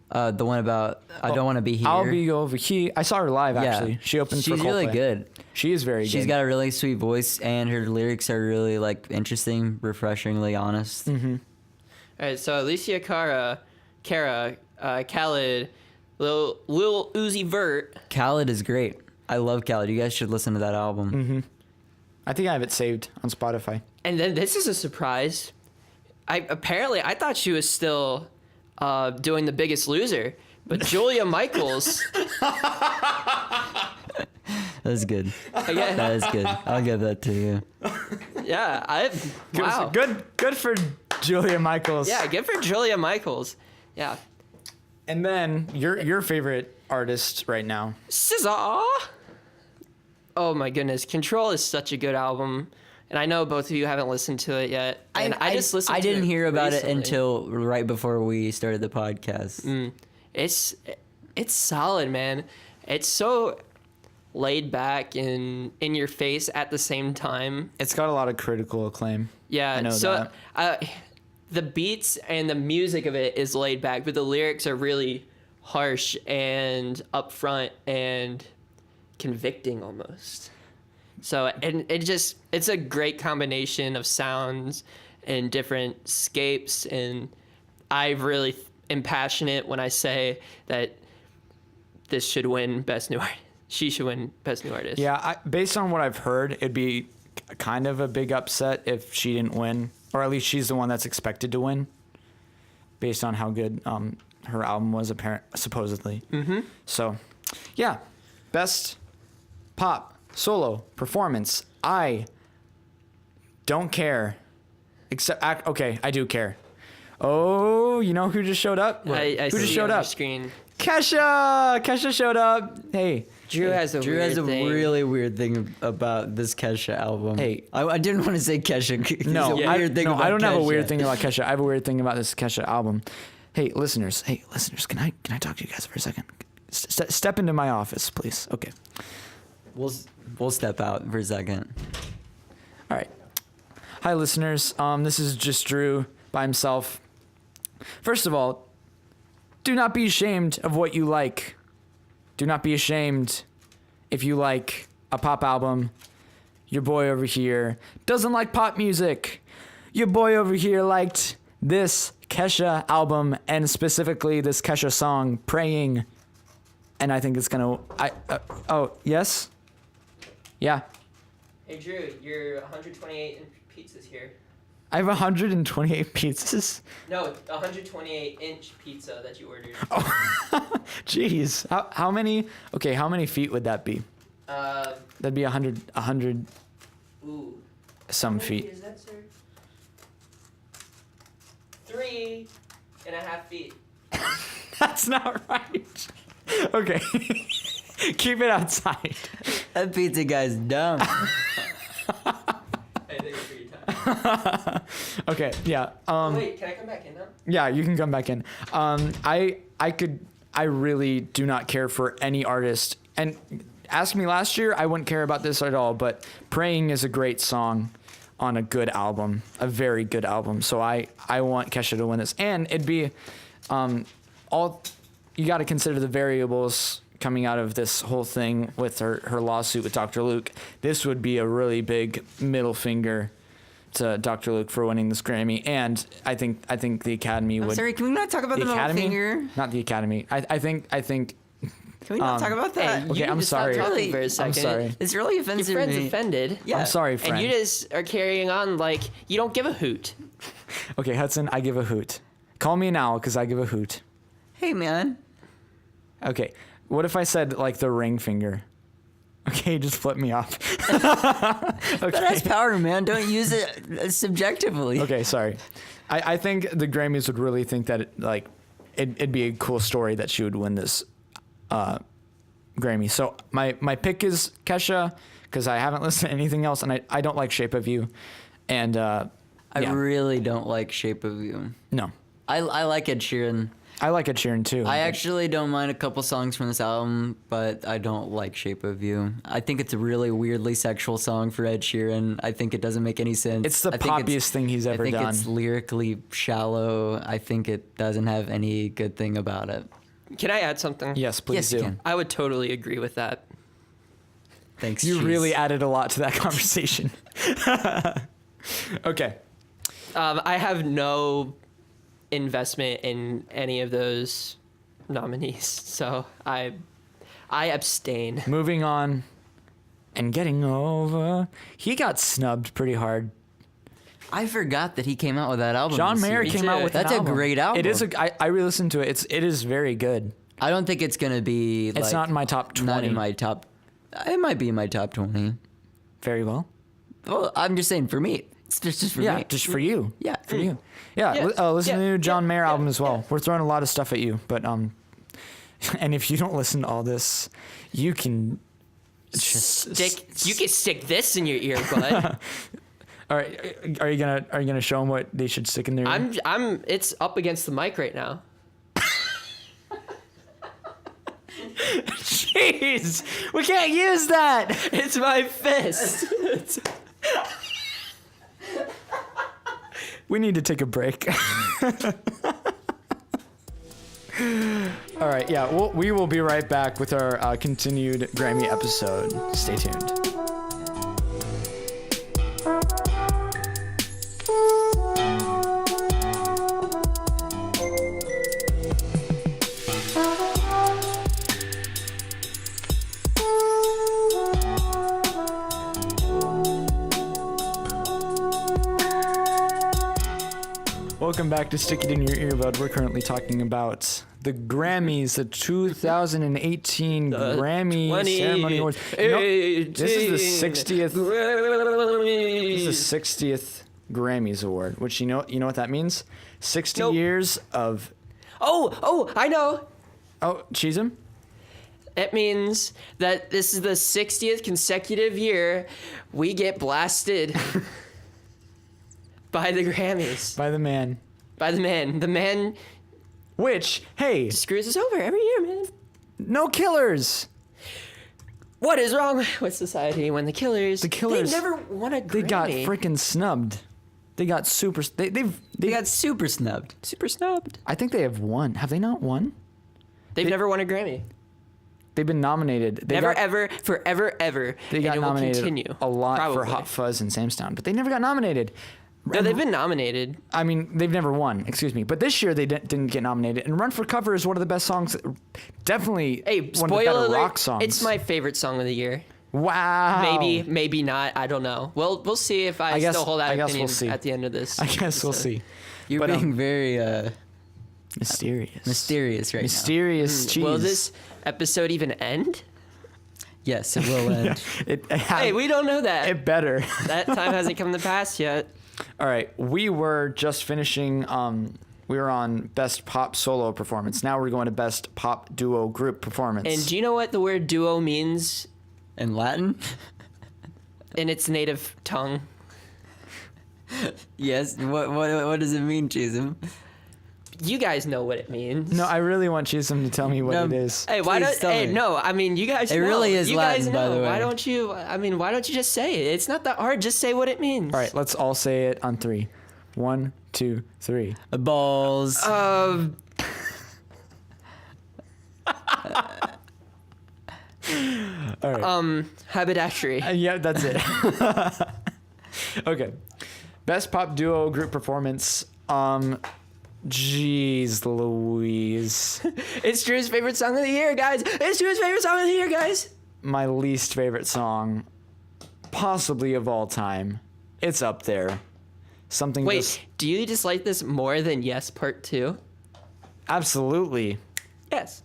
Speaker 2: one about I don't want to be here.
Speaker 1: I'll be over here. I saw her live, actually.
Speaker 2: Yeah.
Speaker 1: She opened for
Speaker 2: She's really
Speaker 1: Coldplay.
Speaker 2: good.
Speaker 1: She is very good.
Speaker 2: She's got a really sweet voice, and her lyrics are really like interesting, refreshingly honest.
Speaker 1: Mm-hmm.
Speaker 3: All right, so Alicia Cara, Khaled, Lil Uzi Vert.
Speaker 2: Khaled is great. I love Khaled. You guys should listen to that album.
Speaker 1: Mm-hmm. I think I have it saved on Spotify.
Speaker 3: And then this is a surprise. I thought she was still doing The Biggest Loser, but Julia Michaels.
Speaker 2: That's good.
Speaker 3: Again,
Speaker 2: That is good. I'll give that to you.
Speaker 3: yeah, wow.
Speaker 1: Good for Julia Michaels.
Speaker 3: Yeah, good for Julia Michaels. Yeah.
Speaker 1: And then your favorite artist right now.
Speaker 3: SZA. Oh my goodness, Control is such a good album, and I know both of you haven't listened to it yet. And I just listened.
Speaker 2: I didn't hear about
Speaker 3: recently.
Speaker 2: it until right before we started the podcast.
Speaker 3: It's solid, man. It's so laid back and in your face at the same time.
Speaker 1: It's got a lot of critical acclaim.
Speaker 3: Yeah,
Speaker 1: I know
Speaker 3: so
Speaker 1: that.
Speaker 3: The beats and the music of it is laid back, but the lyrics are really harsh and upfront and convicting almost. So, and it's a great combination of sounds and different scapes, and I really am passionate when I say that this should win Best New Artist. She should win Best New Artist.
Speaker 1: Yeah, based on what I've heard, it'd be kind of a big upset if she didn't win, or at least she's the one that's expected to win, based on how good her album was supposedly. Mm-hmm. So, yeah, best pop solo performance. I don't care, except okay, I do care. Oh, you know who just showed up?
Speaker 3: I
Speaker 1: who
Speaker 3: see
Speaker 1: just showed
Speaker 3: on your
Speaker 1: up?
Speaker 3: screen.
Speaker 1: Kesha showed up. Hey.
Speaker 3: Drew has a
Speaker 2: Drew
Speaker 3: weird
Speaker 2: has a
Speaker 3: thing.
Speaker 2: really weird thing about this Kesha album.
Speaker 1: Hey.
Speaker 2: I didn't want to say Kesha.
Speaker 1: No,
Speaker 2: There's a weird thing about
Speaker 1: I don't have a
Speaker 2: Kesha.
Speaker 1: weird thing about Kesha. I have a weird thing about this Kesha album. Hey, listeners, can I talk to you guys for a second? Step into my office, please. Okay.
Speaker 2: We'll step out for a second.
Speaker 1: All right. Hi, listeners. This is just Drew by himself. First of all, do not be ashamed of what you like. Do not be ashamed if you like a pop album. Your boy over here doesn't like pop music. Your boy over here liked this Kesha album, and specifically this Kesha song, Praying. And I think it's gonna, oh, yes? Yeah.
Speaker 3: Hey Drew, your 128 pizzas here.
Speaker 1: I have 128 pizzas.
Speaker 3: No, 128-inch pizza that you ordered.
Speaker 1: Oh, jeez. How many? Okay, how many feet would that be? That'd be 100.
Speaker 3: Ooh.
Speaker 1: Some
Speaker 3: How many
Speaker 1: feet.
Speaker 3: is that, sir? 3.5 feet.
Speaker 1: That's not right. Okay. Keep it outside.
Speaker 2: That pizza guy's dumb.
Speaker 3: I think it's pretty time.
Speaker 1: Okay, yeah.
Speaker 3: Wait, can I come back in now?
Speaker 1: Yeah, you can come back in. I really do not care for any artist. And ask me last year, I wouldn't care about this at all, but Praying is a great song on a good album, a very good album. So I want Kesha to win this. And it'd be you got to consider the variables coming out of this whole thing with her lawsuit with Dr. Luke. This would be a really big middle finger to Dr. Luke for winning this Grammy, and I think the Academy would.
Speaker 2: Sorry, can we not talk about the middle
Speaker 1: Academy?
Speaker 2: finger?
Speaker 1: Not the Academy. I think.
Speaker 2: Can we not talk about that?
Speaker 3: Hey,
Speaker 1: Okay,
Speaker 3: you
Speaker 1: I'm
Speaker 3: need to stop
Speaker 1: sorry.
Speaker 3: talking for a
Speaker 1: I'm
Speaker 3: second.
Speaker 1: sorry.
Speaker 2: It's really
Speaker 3: Your
Speaker 2: offensive.
Speaker 3: friend's
Speaker 2: to me.
Speaker 3: offended.
Speaker 2: Yeah.
Speaker 1: I'm sorry, friend.
Speaker 3: And you just are carrying on like you don't give a hoot.
Speaker 1: Okay, Hudson, I give a hoot. Call me an owl because I give a hoot.
Speaker 2: Hey, man.
Speaker 1: Okay, what if I said like the ring finger? Okay, just flip me off.
Speaker 2: That has power, man. Don't use it subjectively.
Speaker 1: Okay, sorry. I think the Grammys would really think that it'd be a cool story that she would win this Grammy. So my pick is Kesha because I haven't listened to anything else, and I don't like Shape of You. And
Speaker 2: I really don't like Shape of You.
Speaker 1: No.
Speaker 2: I like Ed Sheeran.
Speaker 1: I like Ed Sheeran too.
Speaker 2: I actually don't mind a couple songs from this album, but I don't like Shape of You. I think it's a really weirdly sexual song for Ed Sheeran. I think it doesn't make any sense.
Speaker 1: It's the poppiest thing he's ever
Speaker 2: I think
Speaker 1: done.
Speaker 2: it's lyrically shallow. I think it doesn't have any good thing about it.
Speaker 3: Can I add something?
Speaker 1: Yes, please
Speaker 2: Yes,
Speaker 1: do.
Speaker 2: you can.
Speaker 3: I would totally agree with that.
Speaker 2: Thanks,
Speaker 1: You
Speaker 2: Cheez.
Speaker 1: really added a lot to that conversation. Okay.
Speaker 3: I have no investment in any of those nominees, so I abstain.
Speaker 1: Moving on and getting over. He got snubbed pretty hard.
Speaker 2: I forgot that he came out with that album.
Speaker 1: John
Speaker 2: this
Speaker 1: Mayer
Speaker 2: year.
Speaker 1: came out with
Speaker 2: That's
Speaker 1: an
Speaker 2: a
Speaker 1: album.
Speaker 2: great album.
Speaker 1: It is I re-listened to it. It is very good.
Speaker 2: I don't think it's gonna be.
Speaker 1: It's not in my top 20.
Speaker 2: Not in my top. It might be in my top 20.
Speaker 1: Very well.
Speaker 2: Well, I'm just saying for me. It's just for
Speaker 1: Yeah,
Speaker 2: me.
Speaker 1: just for you.
Speaker 2: Yeah.
Speaker 1: For you. Yeah,
Speaker 3: Yeah,
Speaker 1: listen to the new John Mayer album as well.
Speaker 3: yeah.
Speaker 1: We're throwing a lot of stuff at you, but and if you don't listen to all this, you can just
Speaker 3: You can stick this in your ear, bud.
Speaker 1: All right, are you gonna show them what they should stick in their ear?
Speaker 3: It's up against the mic right now.
Speaker 1: Jeez, we can't use that.
Speaker 3: It's my fist.
Speaker 1: We need to take a break. All right, yeah, we will be right back with our continued Grammy episode. Stay tuned. Welcome back to Stick It In Your Earbud. We're currently talking about the Grammys, the 2018 Grammy Ceremony Awards. You know, this is the 60th. This is the 60th Grammys Award, which you know what that means? 60
Speaker 3: Nope.
Speaker 1: years of.
Speaker 3: Oh, I know.
Speaker 1: Oh, cheese him.
Speaker 3: It means that this is the 60th consecutive year we get blasted by the Grammys.
Speaker 1: By the man.
Speaker 3: By the man. The man
Speaker 1: which, hey,
Speaker 3: Screws us over every year, man.
Speaker 1: no Killers.
Speaker 3: What is wrong with society when the Killers
Speaker 1: The Killers,
Speaker 3: they never won a Grammy.
Speaker 1: They got freaking snubbed. They got super. They
Speaker 2: got super snubbed.
Speaker 3: super snubbed.
Speaker 1: I think they have won. Have they not won?
Speaker 3: They've never won a Grammy.
Speaker 1: They've been nominated. They
Speaker 3: Never,
Speaker 1: got,
Speaker 3: ever, forever, ever.
Speaker 1: They
Speaker 3: and
Speaker 1: got
Speaker 3: it will
Speaker 1: nominated
Speaker 3: continue,
Speaker 1: a lot for
Speaker 3: probably.
Speaker 1: Hot Fuzz and Samstown, but they never got nominated.
Speaker 3: No, they've been nominated.
Speaker 1: I mean, they've never won. Excuse me, but this year they didn't get nominated. And Run for Cover is one of the best songs. Definitely
Speaker 3: Hey,
Speaker 1: one of the
Speaker 3: spoiler
Speaker 1: better
Speaker 3: alert,
Speaker 1: rock songs.
Speaker 3: it's my favorite song of the year.
Speaker 1: Wow.
Speaker 3: Maybe, maybe not. I don't know. We'll see if I
Speaker 1: guess-
Speaker 3: still hold that
Speaker 1: I guess
Speaker 3: opinion
Speaker 1: we'll see.
Speaker 3: at the end of this.
Speaker 1: I guess we'll see.
Speaker 2: You're
Speaker 1: But,
Speaker 2: being very
Speaker 1: Mysterious.
Speaker 2: mysterious right
Speaker 1: Mysterious Cheez.
Speaker 3: Will this episode even end?
Speaker 2: now. Yes, it will end.
Speaker 3: Hey, we don't know that.
Speaker 1: It better.
Speaker 3: That time hasn't come to pass yet.
Speaker 1: All right, we were just finishing. We were on Best Pop Solo Performance. Now we're going to Best Pop Duo Group Performance.
Speaker 3: And do you know what the word duo means
Speaker 2: In Latin?
Speaker 3: in its native tongue?
Speaker 2: Yes. What does it mean, Cheez?
Speaker 3: You guys know what it means.
Speaker 1: No, I really want Chisholm to tell me what
Speaker 2: No.
Speaker 1: it is.
Speaker 3: Hey, why
Speaker 2: Please
Speaker 3: don't?
Speaker 2: tell
Speaker 3: Hey,
Speaker 2: me.
Speaker 3: no. I mean, you guys.
Speaker 2: It
Speaker 3: know.
Speaker 2: really is
Speaker 3: you
Speaker 2: Latin,
Speaker 3: guys
Speaker 2: by
Speaker 3: know.
Speaker 2: the way.
Speaker 3: Why don't you? I mean, why don't you just say it? It's not that hard. Just say what it means.
Speaker 1: All right, let's all say it on 3. 1, 2, 3.
Speaker 2: Balls.
Speaker 3: Uh,
Speaker 1: All right.
Speaker 3: haberdashery.
Speaker 1: Yeah, that's it. Okay. Best Pop Duo Group Performance. Jeez Louise.
Speaker 3: It's Drew's favorite song of the year, guys. It's Drew's favorite song of the year, guys.
Speaker 1: My least favorite song, possibly of all time. It's up there. Something
Speaker 3: Wait,
Speaker 1: just
Speaker 3: do you dislike this more than Yes Part 2?
Speaker 1: absolutely,
Speaker 3: Yes.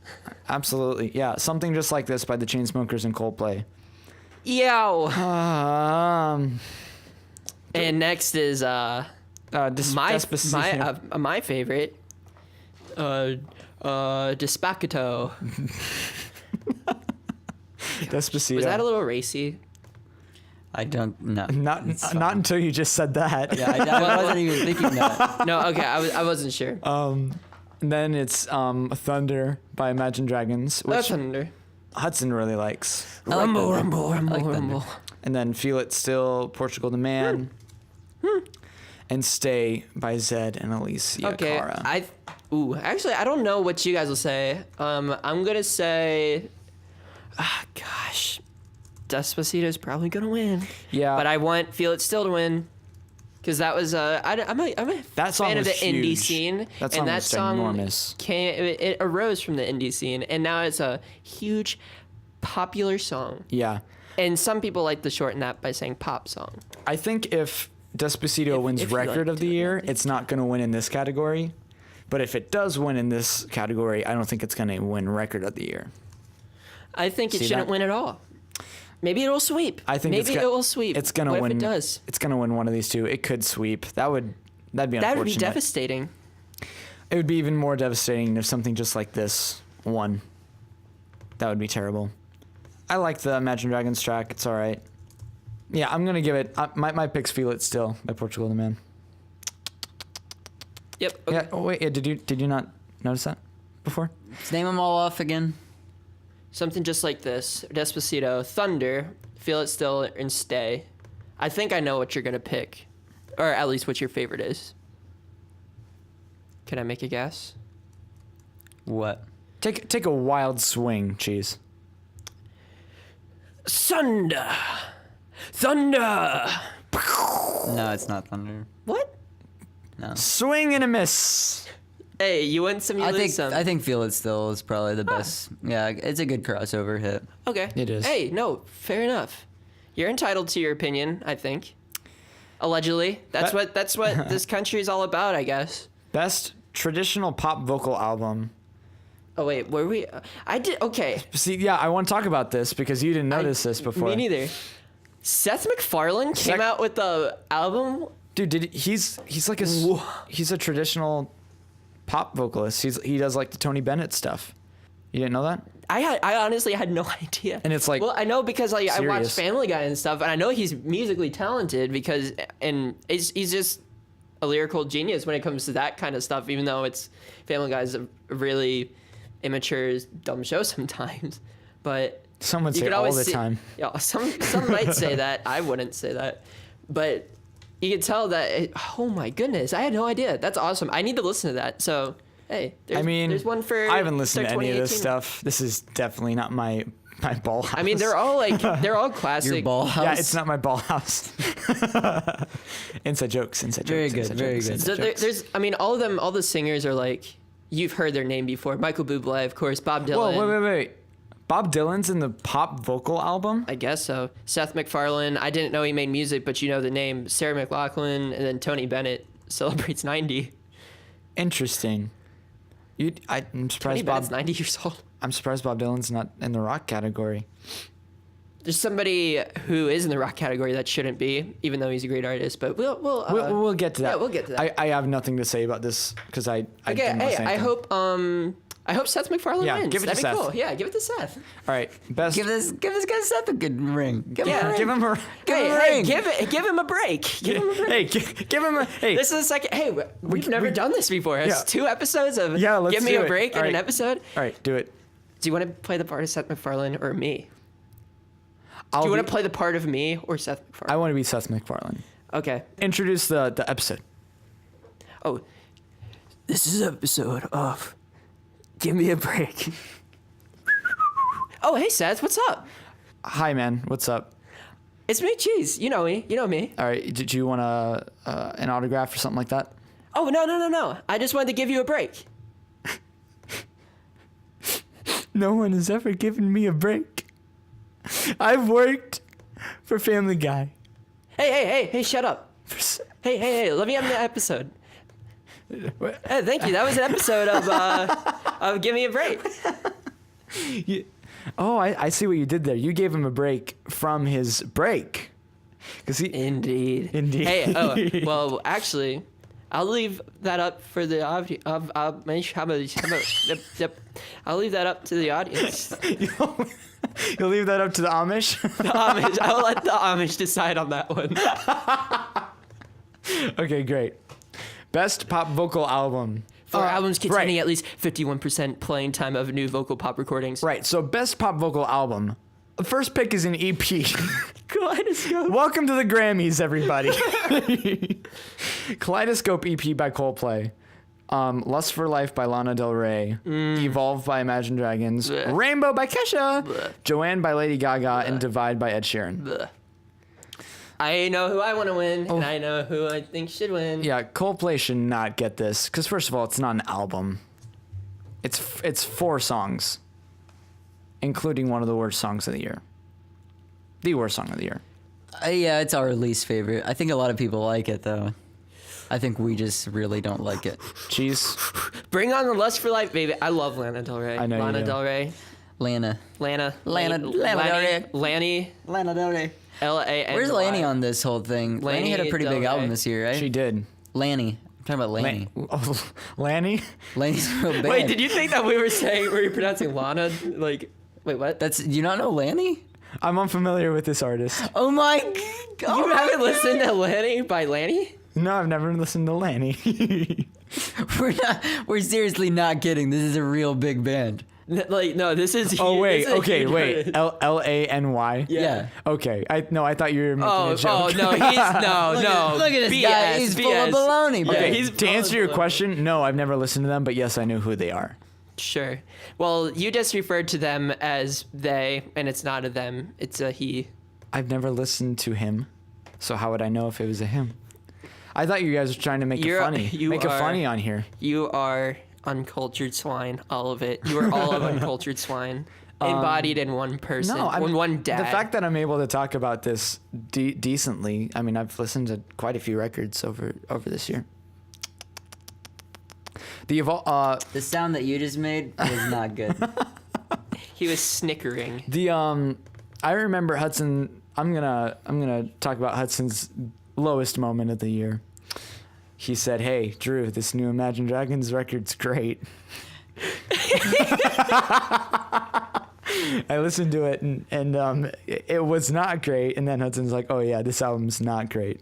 Speaker 1: absolutely, yeah. Something just like this by the Chainsmokers and Coldplay.
Speaker 3: Yo.
Speaker 1: Um,
Speaker 3: And next is
Speaker 1: Despacito.
Speaker 3: my favorite. Despacito.
Speaker 1: Despacito.
Speaker 3: Was that a little racy?
Speaker 2: I don't know.
Speaker 1: Not
Speaker 2: It's
Speaker 1: not
Speaker 2: fine.
Speaker 1: until you just said that.
Speaker 2: Yeah, I wasn't even thinking that.
Speaker 3: No, okay, I wasn't sure.
Speaker 1: And then it's Thunder by Imagine Dragons,
Speaker 3: That's
Speaker 1: which
Speaker 3: Thunder.
Speaker 1: Hudson really likes.
Speaker 2: I like
Speaker 3: Rumble,
Speaker 2: Thunder.
Speaker 3: rumble,
Speaker 2: I
Speaker 3: rumble,
Speaker 2: like Thunder.
Speaker 3: rumble.
Speaker 1: And then Feel It Still, Portugal the Man. And Stay by Zed and Alicia
Speaker 3: Okay,
Speaker 1: Cara.
Speaker 3: actually, I don't know what you guys will say. I'm gonna say, gosh, Despacito's probably gonna win.
Speaker 1: Yeah.
Speaker 3: But I want Feel It Still to win, because that was I'm a
Speaker 1: That song
Speaker 3: fan of
Speaker 1: was
Speaker 3: the indie
Speaker 1: huge.
Speaker 3: scene,
Speaker 1: That song
Speaker 3: and that
Speaker 1: was
Speaker 3: song
Speaker 1: ginormous.
Speaker 3: it arose from the indie scene, and now it's a huge popular song.
Speaker 1: Yeah.
Speaker 3: And some people like to shorten that by saying pop song.
Speaker 1: I think if Despacito wins
Speaker 3: if you
Speaker 1: Record
Speaker 3: like
Speaker 1: of the
Speaker 3: to,
Speaker 1: Year,
Speaker 3: maybe.
Speaker 1: it's not going to win in this category. But if it does win in this category, I don't think it's going to win Record of the Year.
Speaker 3: I think it
Speaker 1: See
Speaker 3: shouldn't
Speaker 1: that?
Speaker 3: win at all. Maybe it'll sweep.
Speaker 1: I think
Speaker 3: maybe
Speaker 1: it's
Speaker 3: it will sweep.
Speaker 1: It's going to
Speaker 3: What
Speaker 1: win.
Speaker 3: if it does?
Speaker 1: It's going to win one of these two. It could sweep. That'd be unfortunate.
Speaker 3: That would be devastating.
Speaker 1: It would be even more devastating if something just like this won. That would be terrible. I like the Imagine Dragons track. It's all right. Yeah, I'm going to give it... my pick's Feel It Still by Portugal the Man.
Speaker 3: Yep. Okay.
Speaker 1: Yeah. Oh, wait. Yeah, did you not notice that before?
Speaker 2: Let's name them all off again.
Speaker 3: Something just like this. Despacito, Thunder, Feel It Still, and Stay. I think I know what you're gonna pick, or at least what your favorite is. Can I make a guess?
Speaker 2: What?
Speaker 1: Take a wild swing, Cheese.
Speaker 3: Thunder, Thunder.
Speaker 2: No, it's not Thunder.
Speaker 3: What?
Speaker 2: No.
Speaker 1: Swing and a miss.
Speaker 3: Hey, you win some, you lose some.
Speaker 2: I think Feel It Still is probably the best. Yeah, it's a good crossover hit.
Speaker 3: Okay.
Speaker 1: It is.
Speaker 3: Hey, no, fair enough. You're entitled to your opinion, I think. Allegedly, that's what this country is all about, I guess.
Speaker 1: Best traditional pop vocal album.
Speaker 3: Oh wait, were we? I did. Okay.
Speaker 1: See, yeah, I want to talk about this because you didn't notice this before.
Speaker 3: Me neither. Seth MacFarlane came out with the album.
Speaker 1: Dude, he's like he's a traditional pop vocalist. He does like the Tony Bennett stuff. You didn't know that?
Speaker 3: I honestly had no idea.
Speaker 1: And it's like,
Speaker 3: well, I know because like I watched
Speaker 1: serious.
Speaker 3: Family Guy and stuff, and I know he's musically talented because he's just a lyrical genius when it comes to that kind of stuff, even though Family Guy is a really immature, dumb show sometimes. But
Speaker 1: Some would
Speaker 3: you
Speaker 1: say
Speaker 3: could
Speaker 1: all
Speaker 3: always
Speaker 1: the
Speaker 3: see-
Speaker 1: time.
Speaker 3: Yeah, some might say that. I wouldn't say that. But you could tell that, oh my goodness, I had no idea. That's awesome. I need to listen to that. So, hey, there's one for
Speaker 1: I haven't listened to
Speaker 3: start
Speaker 1: any of this
Speaker 3: 2018.
Speaker 1: stuff. This is definitely not my ball house.
Speaker 3: I mean, they're all classic.
Speaker 2: Your ball house.
Speaker 1: Yeah, it's not my ball house. Inside jokes.
Speaker 2: Very good, very good.
Speaker 3: So there's, I mean, all of them, all the singers are like, you've heard their name before. Michael Bublé, of course, Bob Dylan.
Speaker 1: Whoa, wait. Bob Dylan's in the pop vocal album?
Speaker 3: I guess so. Seth MacFarlane, I didn't know he made music, but you know the name. Sarah McLachlan, and then Tony Bennett celebrates 90.
Speaker 1: Interesting. I'm
Speaker 3: Tony
Speaker 1: surprised
Speaker 3: Bennett's
Speaker 1: Bob
Speaker 3: 90 years old.
Speaker 1: I'm surprised Bob Dylan's not in the rock category.
Speaker 3: There's somebody who is in the rock category that shouldn't be, even though he's a great artist. But we'll
Speaker 1: get to that.
Speaker 3: Yeah, we'll get to that.
Speaker 1: I have nothing to say about this because I
Speaker 3: Okay,
Speaker 1: didn't
Speaker 3: hey,
Speaker 1: listen to
Speaker 3: I
Speaker 1: anything.
Speaker 3: hope Seth MacFarlane
Speaker 1: Yeah,
Speaker 3: wins.
Speaker 1: give it to
Speaker 3: That'd be
Speaker 1: Seth.
Speaker 3: cool. Yeah, give it to Seth.
Speaker 1: All right, best.
Speaker 2: Give this guy Seth a good ring. Give him a ring.
Speaker 1: Give him a.
Speaker 2: Give him a
Speaker 3: Hey,
Speaker 2: ring.
Speaker 3: give him a break. Give him a break.
Speaker 1: Hey, give him a. Hey,
Speaker 3: This is the second. Hey, we've never done this before. It's
Speaker 1: Yeah.
Speaker 3: 2 episodes of
Speaker 1: let's
Speaker 3: give me
Speaker 1: do
Speaker 3: a
Speaker 1: it.
Speaker 3: break
Speaker 1: All
Speaker 3: in an
Speaker 1: right.
Speaker 3: episode.
Speaker 1: All right, do it.
Speaker 3: Do you want to play the part of Seth MacFarlane or me? Do you want to play the part of me or Seth
Speaker 1: I
Speaker 3: MacFarlane?
Speaker 1: want to be Seth MacFarlane.
Speaker 3: Okay.
Speaker 1: Introduce the episode.
Speaker 3: Oh, this is an episode of Give Me a Break. Oh, hey Seth, what's up?
Speaker 1: Hi, man. What's up?
Speaker 3: It's me, Cheez. You know me. You know me.
Speaker 1: All right. Did you want an autograph or something like that?
Speaker 3: Oh, no. I just wanted to give you a break.
Speaker 1: No one has ever given me a break. I've worked for Family Guy.
Speaker 3: Hey, shut up. Hey, let me end the episode. Hey, thank you. That was an episode of Give Me a Break.
Speaker 1: Oh, I see what you did there. You gave him a break from his break.
Speaker 3: Indeed. Hey, well, actually, I'll leave that up for the audience. I'll leave that up to the audience.
Speaker 1: You'll leave that up to the Amish?
Speaker 3: The Amish. I'll let the Amish decide on that one.
Speaker 1: Okay, great. Best pop vocal album.
Speaker 3: For albums containing
Speaker 1: right.
Speaker 3: at least 51% playing time of new vocal pop recordings.
Speaker 1: Right, so best pop vocal album. The first pick is an EP.
Speaker 3: Kaleidoscope.
Speaker 1: Welcome to the Grammys, everybody. Kaleidoscope EP by Coldplay. Lust for Life by Lana Del Rey. Evolve by Imagine Dragons.
Speaker 3: Blech.
Speaker 1: Rainbow by Kesha.
Speaker 3: Blech.
Speaker 1: Joanne by Lady Gaga. And Divide by Ed Sheeran.
Speaker 3: Blech. I know who I want to win, and I know who I think should win.
Speaker 1: Yeah, Coldplay should not get this. Because first of all, it's not an album. It's 4 songs. Including one of the worst songs of the year. The worst song of the year.
Speaker 2: Yeah, it's our least favorite. I think a lot of people like it, though. I think we just really don't like it.
Speaker 1: Cheese.
Speaker 3: Bring on the Lust for Life, baby. I love Lana Del Rey.
Speaker 1: I know you
Speaker 3: Lana
Speaker 1: do.
Speaker 3: Del Rey.
Speaker 2: Lana Del Rey.
Speaker 3: Lanny.
Speaker 2: Lana Del Rey.
Speaker 3: L-A-N-Y.
Speaker 2: Where's Lanny on this whole thing? Lanny had a pretty
Speaker 3: Del
Speaker 2: big
Speaker 3: Rey.
Speaker 2: album this year, right?
Speaker 1: She did.
Speaker 2: Lanny. I'm talking about Lanny.
Speaker 1: Oh, Lanny?
Speaker 2: Lanny's real bad.
Speaker 3: Wait, did you think that we were you pronouncing Lana? Like, wait, what?
Speaker 2: Do you not know Lanny?
Speaker 1: I'm unfamiliar with this artist.
Speaker 2: Oh my god.
Speaker 3: You haven't listened to Lanny by Lanny?
Speaker 1: No, I've never listened to Lanny.
Speaker 2: We're seriously not kidding. This is a real big band.
Speaker 3: Like, no, this is.
Speaker 1: Oh wait,
Speaker 3: this is a
Speaker 1: okay,
Speaker 3: huge
Speaker 1: wait.
Speaker 3: artist.
Speaker 1: L-A-N-Y?
Speaker 2: Yeah.
Speaker 1: Okay. I thought you were making
Speaker 3: Oh,
Speaker 1: a joke.
Speaker 3: no, he's no.
Speaker 2: Look at this
Speaker 3: BS,
Speaker 2: guy. He's full of
Speaker 3: BS.
Speaker 2: baloney, bro.
Speaker 3: Yeah,
Speaker 1: Okay,
Speaker 3: he's
Speaker 1: to answer your
Speaker 3: full of-
Speaker 1: question, no, I've never listened to them, but yes, I know who they are.
Speaker 3: Sure. Well, you just referred to them as they, and it's not a them. It's a he.
Speaker 1: I've never listened to him, so how would I know if it was a him? I thought you guys were trying to make it funny. Make it funny on here.
Speaker 3: You are uncultured swine, all of it. You are all of uncultured swine, embodied in one person, one dad.
Speaker 1: The fact that I'm able to talk about this decently, I mean, I've listened to quite a few records over this year.
Speaker 2: The sound that you just made was not good.
Speaker 3: He was snickering.
Speaker 1: I remember Hudson. I'm gonna talk about Hudson's lowest moment of the year. He said, "Hey, Drew, this new Imagine Dragons record's great." I listened to it and it was not great. And then Hudson's like, "Oh yeah, this album's not great."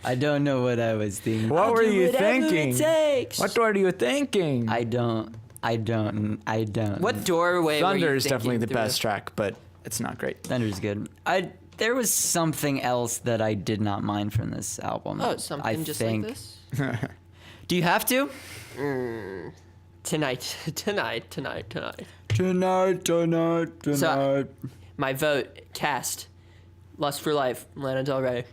Speaker 2: I don't know what I was thinking.
Speaker 1: What were you
Speaker 3: whatever it
Speaker 1: thinking?
Speaker 3: takes.
Speaker 1: What were you thinking?
Speaker 2: I don't.
Speaker 3: What doorway?
Speaker 1: Thunder
Speaker 3: were you
Speaker 1: is definitely the
Speaker 3: thinking through?
Speaker 1: best track, but it's not great.
Speaker 2: Thunder's good. There was something else that I did not mind from this album.
Speaker 3: Oh, something
Speaker 2: I
Speaker 3: just
Speaker 2: think.
Speaker 3: like this.
Speaker 2: Do you have to?
Speaker 3: Tonight.
Speaker 2: Tonight.
Speaker 3: My vote cast. Lust for Life. Lana Del Rey.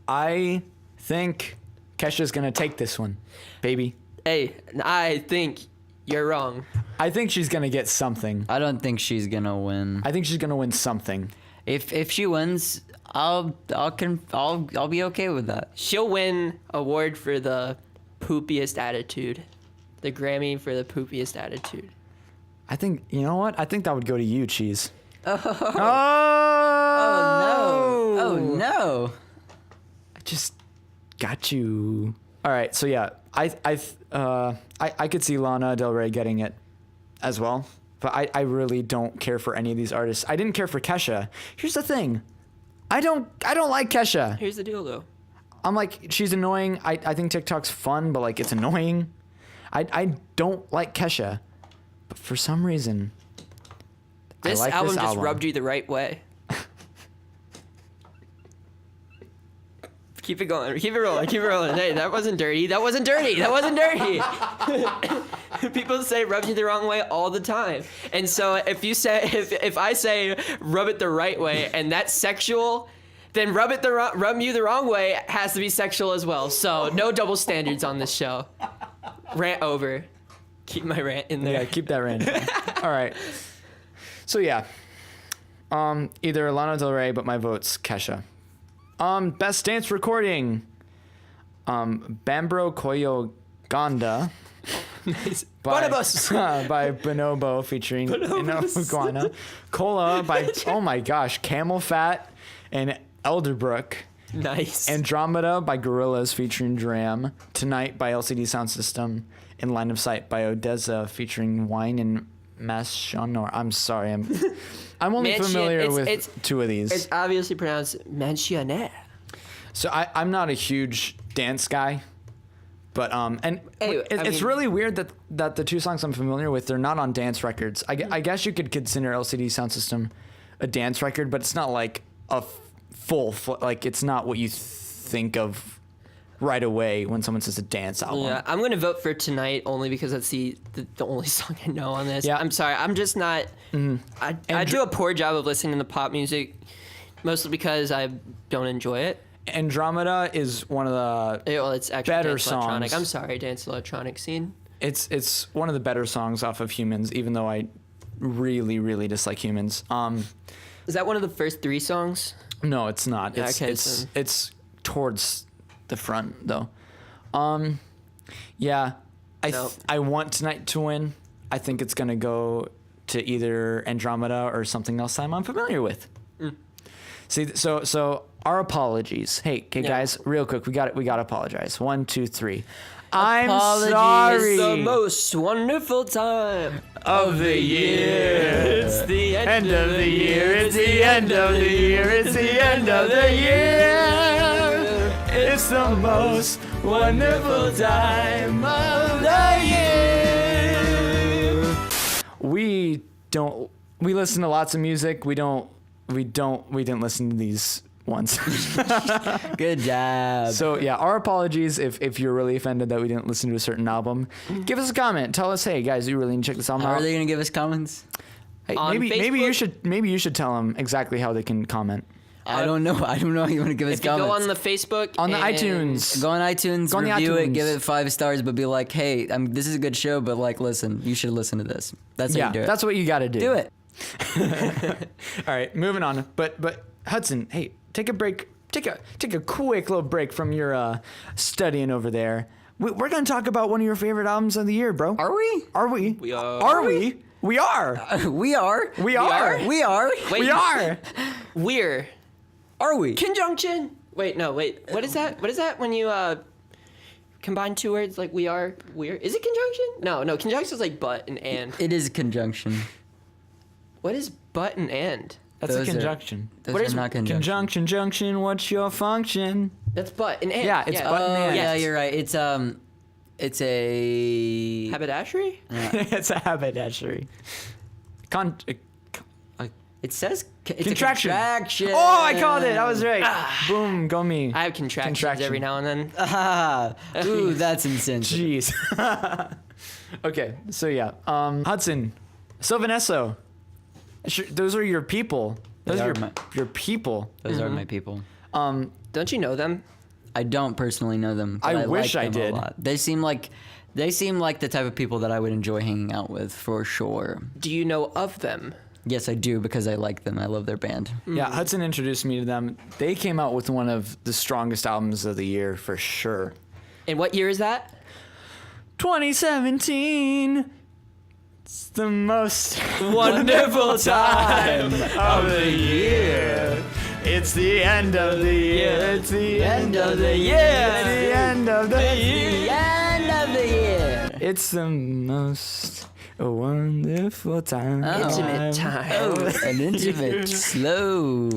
Speaker 1: I think Kesha's gonna take this one, baby.
Speaker 3: Hey, I think you're wrong.
Speaker 1: I think she's gonna get something.
Speaker 2: I don't think she's gonna win.
Speaker 1: I think she's gonna win something.
Speaker 2: If she wins, I'll be okay with that.
Speaker 3: She'll win award for the poopiest attitude. The Grammy for the poopiest attitude.
Speaker 1: I think, you know what? I think that would go to you, Cheez.
Speaker 2: Oh
Speaker 1: Oh,
Speaker 2: no! Oh no!
Speaker 1: I just got you. All right, so yeah, I could see Lana Del Rey getting it as well, but I really don't care for any of these artists. I didn't care for Kesha. Here's the thing, I don't like Kesha.
Speaker 3: Here's the deal, though.
Speaker 1: I'm like, she's annoying. I think TikTok's fun, but like it's annoying. I don't like Kesha, but for some reason,
Speaker 3: This
Speaker 1: I like
Speaker 3: album
Speaker 1: this
Speaker 3: just
Speaker 1: album.
Speaker 3: rubbed you the right way. Keep it going. Keep it rolling. Keep it rolling. Hey, that wasn't dirty. That wasn't dirty. That wasn't dirty. People say rub you the wrong way all the time. And so if I say rub it the right way and that's sexual, then rub you the wrong way has to be sexual as well. So no double standards on this show. Rant over. Keep my rant in there.
Speaker 1: Yeah, keep that random. All right. So yeah, either Lana Del Rey, but my vote's Kesha. Best dance recording. Bambro Koyo Ganda.
Speaker 3: Bonobos.
Speaker 1: By Bonobo featuring Iguana. Cola by, oh my gosh, Camel Fat and Elderbrook.
Speaker 3: Nice.
Speaker 1: Andromeda by Gorillaz featuring Dram. Tonight by LCD Sound System. And Line of Sight by Odessa featuring Wine and Mashonor. I'm sorry, I'm only familiar with two of these.
Speaker 3: It's obviously pronounced Manchionnaire.
Speaker 1: So I'm not a huge dance guy, but it's
Speaker 3: mean-
Speaker 1: really weird that the two songs I'm familiar with, they're not on dance records. I guess you could consider LCD Sound System a dance record, but it's not like a full like it's not what you think of right away when someone says a dance album.
Speaker 3: Yeah, I'm gonna vote for Tonight only because that's the only song I know on this.
Speaker 1: Yeah.
Speaker 3: I'm sorry, I'm just not. I do a poor job of listening to pop music, mostly because I don't enjoy it.
Speaker 1: Andromeda is one of the
Speaker 3: It's actually
Speaker 1: better
Speaker 3: dance electronic.
Speaker 1: songs.
Speaker 3: I'm sorry, dance electronic scene.
Speaker 1: It's one of the better songs off of Humans, even though I really, really dislike Humans.
Speaker 3: Is that one of the first three songs?
Speaker 1: No, it's not.
Speaker 3: Yeah,
Speaker 1: It's
Speaker 3: okay,
Speaker 1: it's towards the front though. Yeah,
Speaker 3: No.
Speaker 1: I want Tonight to win. I think it's gonna go to either Andromeda or something else I'm unfamiliar with. See, so our apologies. Hey,
Speaker 3: Yeah.
Speaker 1: guys, real quick, we got to apologize. 1, 2, 3. I'm
Speaker 2: Apologies.
Speaker 1: sorry.
Speaker 3: It's the most wonderful time
Speaker 1: of the year.
Speaker 3: It's the
Speaker 1: End of the year. It's the end of the year. It's the end of the year. It's the most wonderful time of the year. We listen to lots of music. We didn't listen to these ones.
Speaker 2: Good job.
Speaker 1: So yeah, our apologies if you're really offended that we didn't listen to a certain album. Give us a comment. Tell us, hey guys, you really need to check this album
Speaker 2: How
Speaker 1: out.
Speaker 2: are they gonna give us comments?
Speaker 1: Hey,
Speaker 3: On
Speaker 1: maybe you
Speaker 3: Facebook?
Speaker 1: should tell them exactly how they can comment.
Speaker 2: I don't know how you want to give us
Speaker 3: If you
Speaker 2: comments.
Speaker 3: go on the Facebook,
Speaker 1: On the
Speaker 3: and-
Speaker 1: iTunes.
Speaker 2: Go on iTunes,
Speaker 1: Go on the
Speaker 2: review it,
Speaker 1: iTunes.
Speaker 2: give it 5 stars, but be like, hey, this is a good show, but like, listen, you should listen to this. That's how
Speaker 1: Yeah,
Speaker 2: you do it.
Speaker 1: that's what you got to do.
Speaker 2: do it.
Speaker 1: All right, moving on. But Hudson, hey, take a break. Take a quick little break from your studying over there. We're gonna talk about one of your favorite albums of the year, bro.
Speaker 2: Are we?
Speaker 1: Are we?
Speaker 3: We are.
Speaker 1: Are we? We are.
Speaker 2: We are.
Speaker 1: We are.
Speaker 2: We are.
Speaker 3: Wait,
Speaker 1: We are.
Speaker 3: We're
Speaker 2: Are we?
Speaker 3: conjunction. Wait, no, wait. What is that? What is that when you combine two words like we are? We're. Is it conjunction? No. Conjunction is like but and.
Speaker 2: It is conjunction.
Speaker 3: What is but and and?
Speaker 1: That's
Speaker 2: Those
Speaker 1: a
Speaker 2: are-
Speaker 1: conjunction.
Speaker 2: Those
Speaker 3: What
Speaker 2: are
Speaker 3: is
Speaker 2: not conjunction.
Speaker 1: Conjunction, junction, what's your function?
Speaker 3: That's but and and.
Speaker 1: Yeah, it's but and and.
Speaker 2: Yeah,
Speaker 3: Yes.
Speaker 2: you're right. It's a
Speaker 3: Haberdashery?
Speaker 1: It's a haberdashery.
Speaker 2: It says it's
Speaker 1: Contraction.
Speaker 2: A contraction.
Speaker 1: Oh, I called it. I was right. Boom, go me.
Speaker 3: I have contractions
Speaker 1: Contraction.
Speaker 3: every now and then.
Speaker 2: Ah, ooh, that's insensitive.
Speaker 1: Jeez. Okay, so yeah. Hudson, Sylvanesso. Those are your people. Those
Speaker 2: They
Speaker 1: are
Speaker 2: are
Speaker 1: your people.
Speaker 2: Those are my people.
Speaker 3: Don't you know them?
Speaker 2: I don't personally know them. But
Speaker 1: I wish
Speaker 2: like
Speaker 1: I
Speaker 2: them a
Speaker 1: did.
Speaker 2: lot. They seem like the type of people that I would enjoy hanging out with for sure.
Speaker 3: Do you know of them?
Speaker 2: Yes, I do because I like them. I love their band.
Speaker 1: Yeah, Hudson introduced me to them. They came out with one of the strongest albums of the year for sure.
Speaker 3: And what year is that?
Speaker 1: 2017. It's the most wonderful time of the year. It's the end of the year. It's the end of the year. It's the end of the year.
Speaker 2: End of the year.
Speaker 1: It's the most wonderful time.
Speaker 3: Intimate time.
Speaker 2: Oh, an intimate, slow,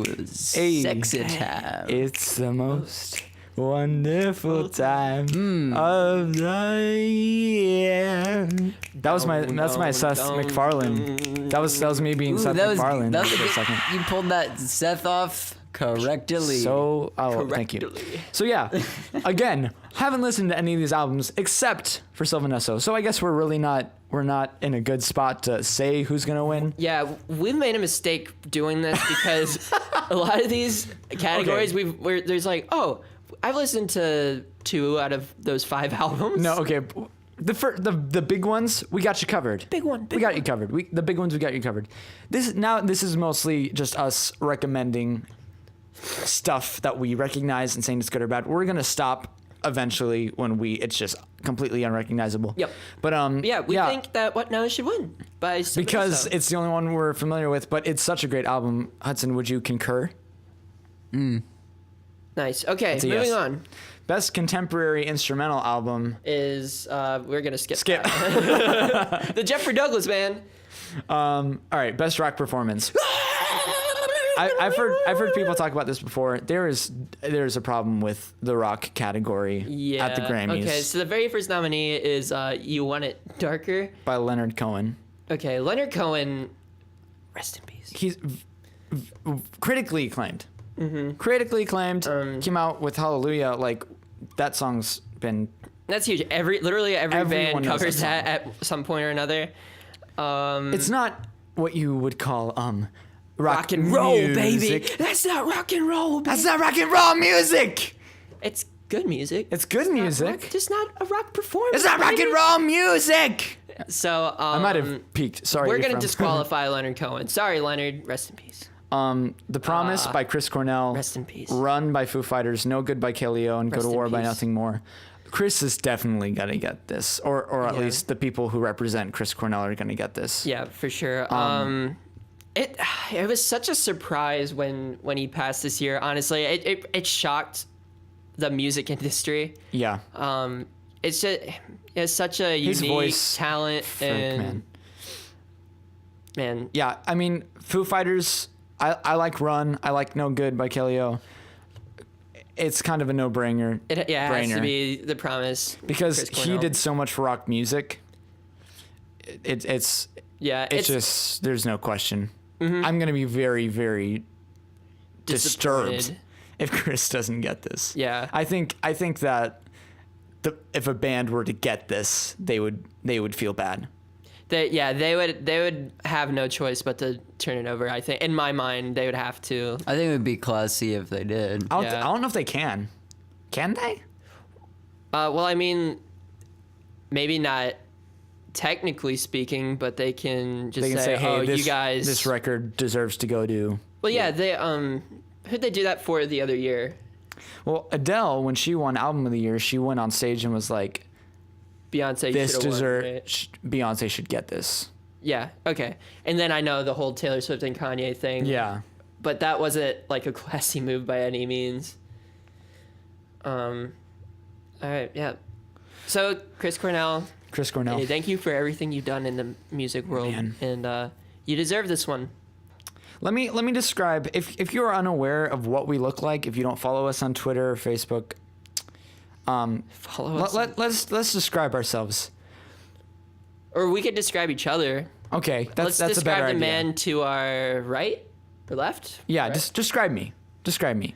Speaker 1: Hey.
Speaker 2: sexy time.
Speaker 1: It's the most wonderful time of the year. That was my Seth MacFarlane. That was me being
Speaker 2: Ooh,
Speaker 1: Seth MacFarlane
Speaker 2: that was
Speaker 1: for a second.
Speaker 2: You pulled that Seth off correctly.
Speaker 1: So, thank you.
Speaker 3: Correctly.
Speaker 1: So yeah, again, haven't listened to any of these albums except for Sylvanesso. So I guess we're not in a good spot to say who's gonna win.
Speaker 3: Yeah, we've made a mistake doing this because a lot of these categories there's like, oh, I've listened to 2 out of those 5 albums.
Speaker 1: No, okay. The big ones, we got you covered.
Speaker 3: Big one.
Speaker 1: We got you covered. The big ones, we got you covered. This is mostly just us recommending stuff that we recognize and saying it's good or bad. We're gonna stop eventually when it's just completely unrecognizable.
Speaker 3: Yep.
Speaker 1: But
Speaker 3: Yeah, we think that What Now should win by Sylvanesso.
Speaker 1: because it's the only one we're familiar with. But it's such a great album. Hudson, would you concur?
Speaker 3: Nice. Okay,
Speaker 1: That's a
Speaker 3: moving
Speaker 1: yes.
Speaker 3: on.
Speaker 1: Best contemporary instrumental album.
Speaker 3: Is we're gonna skip
Speaker 1: Skip.
Speaker 3: that. The Jeffrey Douglas Band.
Speaker 1: All right. Best rock performance. I've heard people talk about this before. There is a problem with the rock category
Speaker 3: Yeah.
Speaker 1: at the Grammys
Speaker 3: Okay, so the very first nominee is You Want It Darker.
Speaker 1: by Leonard Cohen.
Speaker 3: Okay, Leonard Cohen. Rest in peace.
Speaker 1: He's critically acclaimed. Critically acclaimed. Came out with Hallelujah. Like that song's been.
Speaker 3: That's huge. Literally every
Speaker 1: Everyone
Speaker 3: band
Speaker 1: knows
Speaker 3: covers
Speaker 1: that
Speaker 3: that at some point or another.
Speaker 1: It's not what you would call
Speaker 3: Rock and roll, baby.
Speaker 1: music.
Speaker 3: That's not rock and roll, baby.
Speaker 1: That's not rock and roll music.
Speaker 3: It's good music.
Speaker 1: It's good music.
Speaker 3: Just not a rock performance.
Speaker 1: It's not rock
Speaker 3: baby.
Speaker 1: and roll music.
Speaker 3: So
Speaker 1: I might have peaked. Sorry.
Speaker 3: We're gonna
Speaker 1: Ephraim.
Speaker 3: disqualify Leonard Cohen. Sorry, Leonard. Rest in peace.
Speaker 1: The Promise by Chris Cornell.
Speaker 3: Rest in peace.
Speaker 1: Run by Foo Fighters. No Good by KLEO. And Go
Speaker 3: Rest
Speaker 1: to
Speaker 3: in
Speaker 1: War by
Speaker 3: peace.
Speaker 1: Nothing More. Chris is definitely gonna get this, or at
Speaker 3: Yeah.
Speaker 1: least the people who represent Chris Cornell are gonna get this.
Speaker 3: Yeah, for sure. It was such a surprise when he passed this year. Honestly, it shocked the music industry.
Speaker 1: Yeah.
Speaker 3: It's just such a
Speaker 1: His
Speaker 3: unique
Speaker 1: voice,
Speaker 3: talent
Speaker 1: frick,
Speaker 3: and man.
Speaker 1: Yeah, I mean, Foo Fighters, I like Run. I like No Good by KLEO. It's kind of a no-brainer.
Speaker 3: It has to
Speaker 1: brainer.
Speaker 3: be The Promise
Speaker 1: Because
Speaker 3: Chris
Speaker 1: he
Speaker 3: Cornell.
Speaker 1: did so much for rock music. It's just, there's no question. I'm going to be very, very disturbed
Speaker 3: Disappointed.
Speaker 1: if Chris doesn't get this.
Speaker 3: Yeah.
Speaker 1: I think that if a band were to get this, they would feel bad.
Speaker 3: They would have no choice but to turn it over. I think in my mind they would have to.
Speaker 2: I think it would be classy if they did.
Speaker 1: I
Speaker 3: Yeah.
Speaker 1: don't know if they can. Can they?
Speaker 3: Well, I mean, maybe not technically speaking, but they can just
Speaker 1: They can say, "Hey,
Speaker 3: "Oh,
Speaker 1: this,
Speaker 3: you guys."
Speaker 1: this record deserves to go to."
Speaker 3: Well, yeah, they who'd they do that for the other year?
Speaker 1: Well, Adele, when she won Album of the Year, she went on stage and was like,
Speaker 3: Beyonce.
Speaker 1: "This
Speaker 3: should've won,
Speaker 1: deserve
Speaker 3: right?
Speaker 1: Beyonce should get this."
Speaker 3: Yeah. Okay. And then I know the whole Taylor Swift and Kanye thing.
Speaker 1: Yeah.
Speaker 3: But that wasn't like a classy move by any means. All right. Yeah. So Chris Cornell.
Speaker 1: Chris Cornell.
Speaker 3: Hey, thank you for everything you've done in the music world,
Speaker 1: Man.
Speaker 3: and You deserve this one.
Speaker 1: Let me describe, if you are unaware of what we look like, if you don't follow us on Twitter or Facebook,
Speaker 3: Follow us.
Speaker 1: let's describe ourselves.
Speaker 3: Or we could describe each other.
Speaker 1: Okay,
Speaker 3: Let's
Speaker 1: that's a better
Speaker 3: describe the
Speaker 1: idea.
Speaker 3: man to our right or left.
Speaker 1: Yeah,
Speaker 3: Right.
Speaker 1: just describe me. Describe me.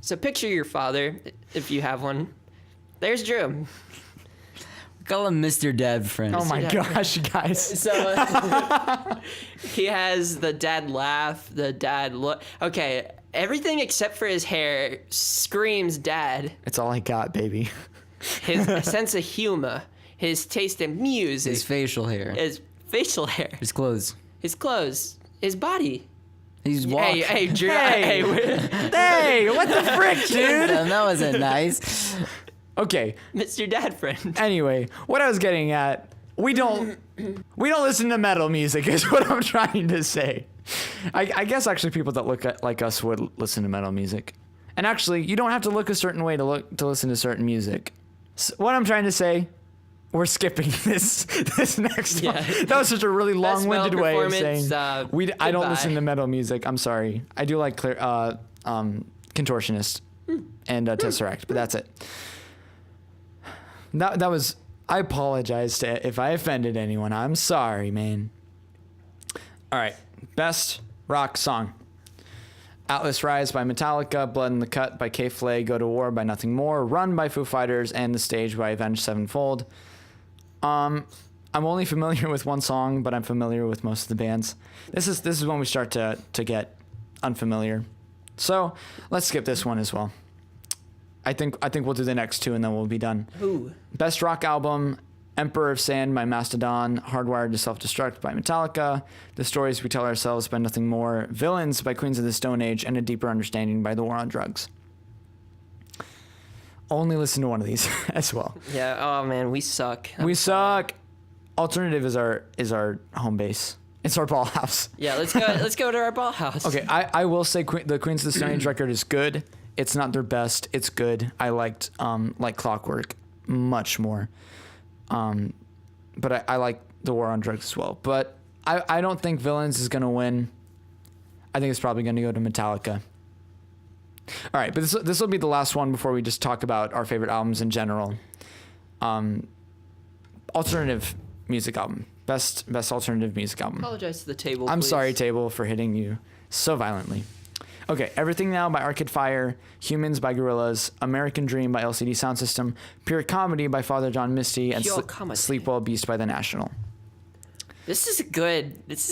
Speaker 3: So picture your father, if you have one. There's Drew.
Speaker 2: Call him Mr. Dad Friend.
Speaker 1: Oh my gosh, guys.
Speaker 3: So he has the dad laugh, the dad look. Okay, everything except for his hair screams dad.
Speaker 1: It's all I got, baby.
Speaker 3: His sense of humor, his taste in music,
Speaker 2: His facial hair.
Speaker 3: his facial hair,
Speaker 2: His clothes.
Speaker 3: his clothes, his body.
Speaker 2: He's walking.
Speaker 3: Hey, Drew.
Speaker 1: Hey. Hey, what the frick, dude?
Speaker 2: That wasn't nice.
Speaker 1: Okay.
Speaker 3: Mr. Dad Friend.
Speaker 1: Anyway, what I was getting at, we don't listen to metal music is what I'm trying to say. I guess actually people that look like us would listen to metal music. And actually, you don't have to look a certain way to listen to certain music. So what I'm trying to say, we're skipping this next one. That was such a really
Speaker 3: Best
Speaker 1: long-winded
Speaker 3: metal
Speaker 1: way of
Speaker 3: performance,
Speaker 1: saying I don't
Speaker 3: goodbye.
Speaker 1: listen to metal music. I'm sorry. I do like Contortionist and Tesseract, but that's it. That was. I apologize if I offended anyone. I'm sorry, man. All right, best rock song. Atlas Rise by Metallica, Blood in the Cut by K-Flay, Go to War by Nothing More, Run by Foo Fighters, and The Stage by Avenged Sevenfold. I'm only familiar with one song, but I'm familiar with most of the bands. This is when we start to get unfamiliar. So let's skip this one as well. I think we'll do the next two and then we'll be done.
Speaker 3: Ooh.
Speaker 1: Best rock album, Emperor of Sand by Mastodon, Hardwired to Self-Destruct by Metallica, The Stories We Tell Ourselves by Nothing More, Villains by Queens of the Stone Age, and A Deeper Understanding by The War on Drugs. Only listen to one of these as well.
Speaker 3: Yeah. Oh man, we suck.
Speaker 1: We suck. Alternative is our home base. It's our ball house.
Speaker 3: Yeah. Let's go to our ball house.
Speaker 1: Okay, I will say the Queens of the Stone Age record is good. It's not their best. It's good. I liked like Clockwork much more. But I like The War on Drugs as well. But I don't think Villains is going to win. I think it's probably going to go to Metallica. All right, but this will be the last one before we just talk about our favorite albums in general. Alternative music album. Best alternative music album.
Speaker 3: Apologize to the table.
Speaker 1: I'm
Speaker 3: please.
Speaker 1: sorry, table, for hitting you so violently. Okay, Everything Now by Arcade Fire, Humans by Gorillaz, American Dream by LCD Soundsystem, Pure Comedy by Father John Misty, and
Speaker 3: Pure Comedy.
Speaker 1: Sleep Well Beast by The National.
Speaker 3: This is good.
Speaker 1: Yeah.
Speaker 3: This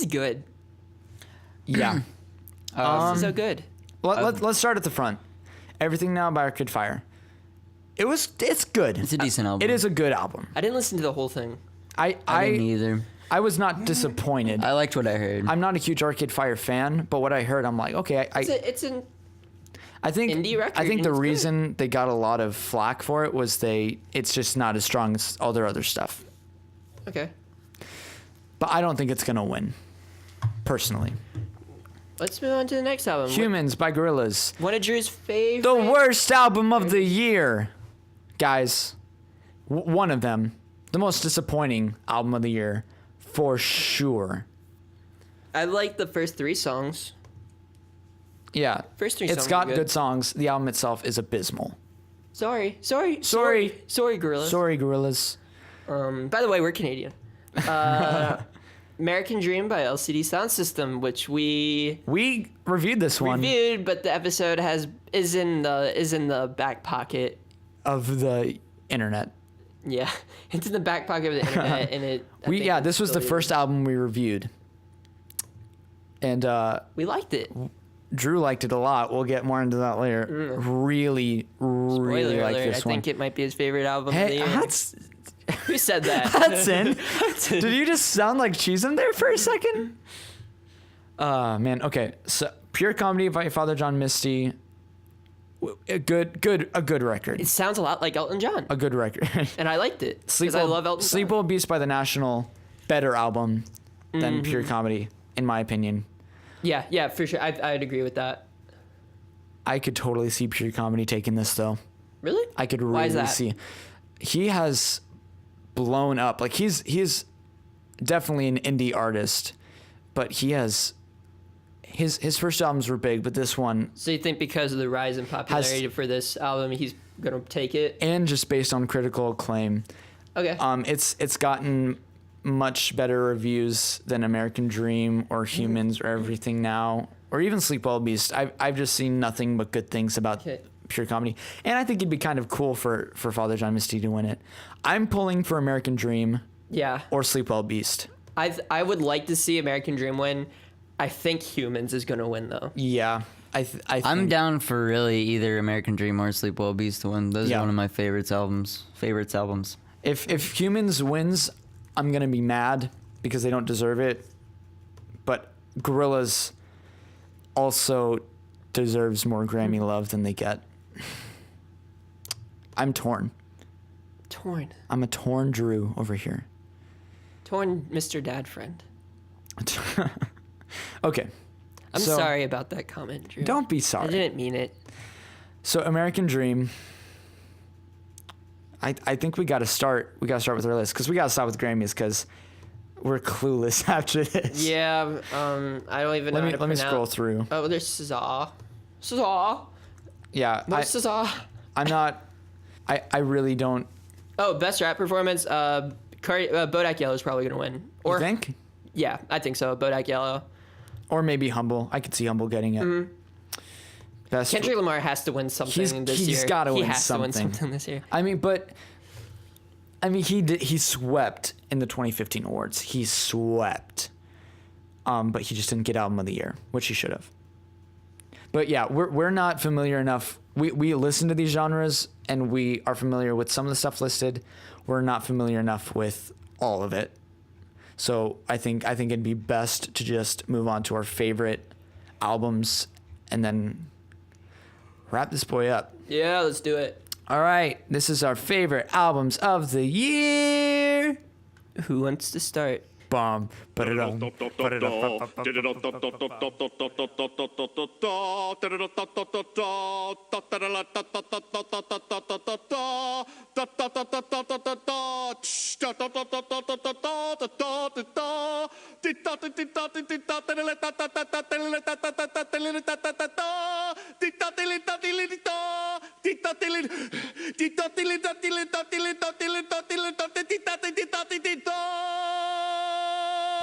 Speaker 3: is so good.
Speaker 1: Let's start at the front. Everything Now by Arcade Fire. It's good.
Speaker 2: It's a decent album.
Speaker 1: It is a good album.
Speaker 3: I didn't listen to the whole thing.
Speaker 2: I didn't either.
Speaker 1: I was not disappointed.
Speaker 2: I liked what I heard.
Speaker 1: I'm not a huge Arcade Fire fan, but what I heard, I'm like, okay,
Speaker 3: It's an
Speaker 1: I think
Speaker 3: indie record,
Speaker 1: I think
Speaker 3: and
Speaker 1: the
Speaker 3: it's good.
Speaker 1: reason they got a lot of flack for it was it's just not as strong as all their other stuff.
Speaker 3: okay.
Speaker 1: But I don't think it's gonna win, personally.
Speaker 3: Let's move on to the next album.
Speaker 1: Humans by Gorillaz,
Speaker 3: One of Drew's favorite.
Speaker 1: the worst album of the year, guys. One of them, the most disappointing album of the year, for sure.
Speaker 3: I like the first three songs.
Speaker 1: Yeah,
Speaker 3: First three
Speaker 1: it's
Speaker 3: songs
Speaker 1: got
Speaker 3: are
Speaker 1: good songs. The album itself is abysmal.
Speaker 3: Sorry,
Speaker 1: Sorry.
Speaker 3: Gorillaz.
Speaker 1: Sorry, Gorillaz.
Speaker 3: By the way, we're Canadian. American Dream by LCD Soundsystem, which we
Speaker 1: We reviewed this one
Speaker 3: reviewed, but the episode is in the back pocket.
Speaker 1: of the internet.
Speaker 3: Yeah, it's in the back pocket of the internet, and I think it's
Speaker 1: This was the
Speaker 3: deleted.
Speaker 1: first album we reviewed, and
Speaker 3: We liked it.
Speaker 1: Drew liked it a lot. We'll get more into that later. Really
Speaker 3: Spoiler
Speaker 1: like
Speaker 3: alert,
Speaker 1: this
Speaker 3: I
Speaker 1: one.
Speaker 3: think it might be his favorite album of the
Speaker 1: Hey,
Speaker 3: year. Who said that?
Speaker 1: Hudson, did you just sound like Cheez in there for a second? Man. Okay. So, Pure Comedy by Father John Misty. A good record.
Speaker 3: It sounds a lot like Elton John,
Speaker 1: A good record.
Speaker 3: and I liked it because I love Elton
Speaker 1: Sleep
Speaker 3: John.
Speaker 1: Well Beast by The National. Better album than Pure Comedy, in my opinion.
Speaker 3: Yeah, for sure. I'd agree with that.
Speaker 1: I could totally see Pure Comedy taking this though.
Speaker 3: Really?
Speaker 1: I could
Speaker 3: Why is
Speaker 1: really
Speaker 3: that?
Speaker 1: see. He has blown up. Like he's definitely an indie artist, but he has his first albums were big, but this one,
Speaker 3: So you think because of the rise in popularity for this album, he's gonna take it?
Speaker 1: and just based on critical acclaim,
Speaker 3: Okay.
Speaker 1: it's gotten much better reviews than American Dream or Humans or Everything Now or even Sleep Well Beast. I've just seen nothing but good things about
Speaker 3: Okay.
Speaker 1: Pure Comedy, and I think it'd be kind of cool for Father John Misty to win it. I'm pulling for American Dream
Speaker 3: Yeah.
Speaker 1: or Sleep Well Beast.
Speaker 3: I would like to see American Dream win. I think Humans is gonna win though.
Speaker 1: Yeah, I
Speaker 2: I'm
Speaker 1: think-
Speaker 2: down for really either American Dream or Sleep Well Beast to win. Those
Speaker 1: Yeah.
Speaker 2: are one of my favorites albums.
Speaker 1: If Humans wins, I'm gonna be mad because they don't deserve it. But Gorillaz also deserves more Grammy love than they get. I'm torn.
Speaker 3: Torn.
Speaker 1: I'm a torn Drew over here.
Speaker 3: Torn Mr. Dad Friend.
Speaker 1: Okay.
Speaker 3: I'm
Speaker 1: So-
Speaker 3: sorry about that comment, Drew.
Speaker 1: Don't be
Speaker 3: I
Speaker 1: sorry.
Speaker 3: didn't mean it.
Speaker 1: So American Dream. I think we got to start. We got to start with our list because we got to start with Grammys because we're clueless after this.
Speaker 3: Yeah. I don't even know how to
Speaker 1: Let me
Speaker 3: pronounce.
Speaker 1: scroll through.
Speaker 3: Oh, there's Cesar. Cesar.
Speaker 1: Yeah,
Speaker 3: No, Cesar.
Speaker 1: I'm not. I really don't.
Speaker 3: Oh, best rap performance. Bodak Yellow is probably gonna win. Or
Speaker 1: You think?
Speaker 3: yeah, I think so. Bodak Yellow.
Speaker 1: Or maybe Humble. I could see Humble getting it. Best.
Speaker 3: Kendrick Lamar has to win something this year.
Speaker 1: He's got to
Speaker 3: He
Speaker 1: win
Speaker 3: has
Speaker 1: something.
Speaker 3: to win something this year.
Speaker 1: I mean, he swept in the 2015 awards. He swept. But he just didn't get Album of the Year, which he should have. But yeah, we're not familiar enough. We listen to these genres and we are familiar with some of the stuff listed. We're not familiar enough with all of it. So I think it'd be best to just move on to our favorite albums and then wrap this boy up.
Speaker 3: Yeah, let's do it.
Speaker 1: All right, this is our favorite albums of the year.
Speaker 3: Who wants to start?
Speaker 1: Bomb. Ba-da-dum.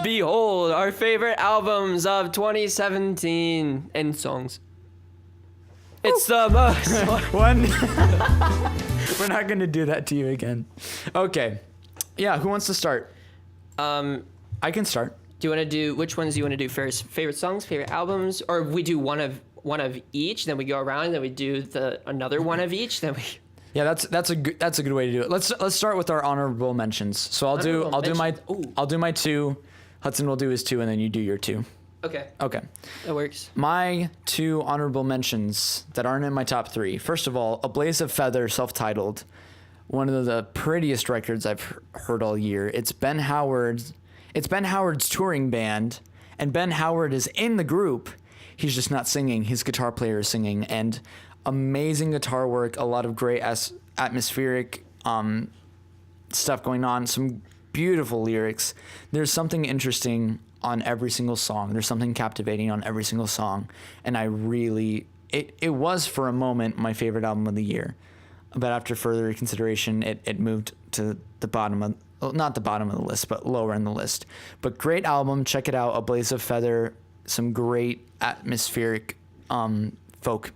Speaker 3: Behold, our favorite albums of 2017 and songs. It's the most.
Speaker 1: One. We're not going to do that to you again. Okay. Yeah, who wants to start? I can start.
Speaker 3: Do you want to do which ones do you want to do first? Favorite songs, favorite albums, or we do one of each, then we go around, and then we do another one of each, then we.
Speaker 1: Yeah, that's a good way to do it. Let's start with our honorable mentions. So I'll do my two. Hudson will do his two, and then you do your two.
Speaker 3: Okay,
Speaker 1: Okay.
Speaker 3: that works.
Speaker 1: My two honorable mentions that aren't in my top three. First of all, A Blaze of Feather, self-titled, one of the prettiest records I've heard all year. It's Ben Howard's touring band, and Ben Howard is in the group. He's just not singing. His guitar player is singing, and amazing guitar work. A lot of great atmospheric stuff going on. Some beautiful lyrics. There's something interesting on every single song. There's something captivating on every single song. And I really, it was for a moment my favorite album of the year. But after further consideration, it moved to the bottom of, well, not the bottom of the list, but lower in the list. But great album. Check it out. A Blaze of Feather. Some great atmospheric folk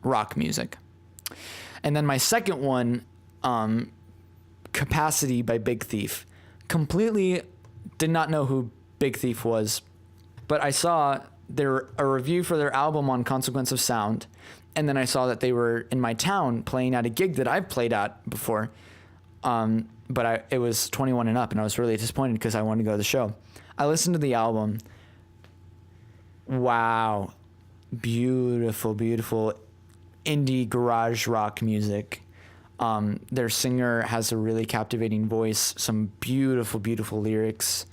Speaker 1: rock music. And then my second one, Capacity by Big Thief. Completely did not know who Big Thief was, but I saw a review for their album on Consequence of Sound, and then I saw that they were in my town playing at a gig that I've played at before, but it was 21 and up, and I was really disappointed because I wanted to go to the show. I listened to the album. Wow. Beautiful, beautiful indie garage rock music. Their singer has a really captivating voice, some beautiful, beautiful lyrics.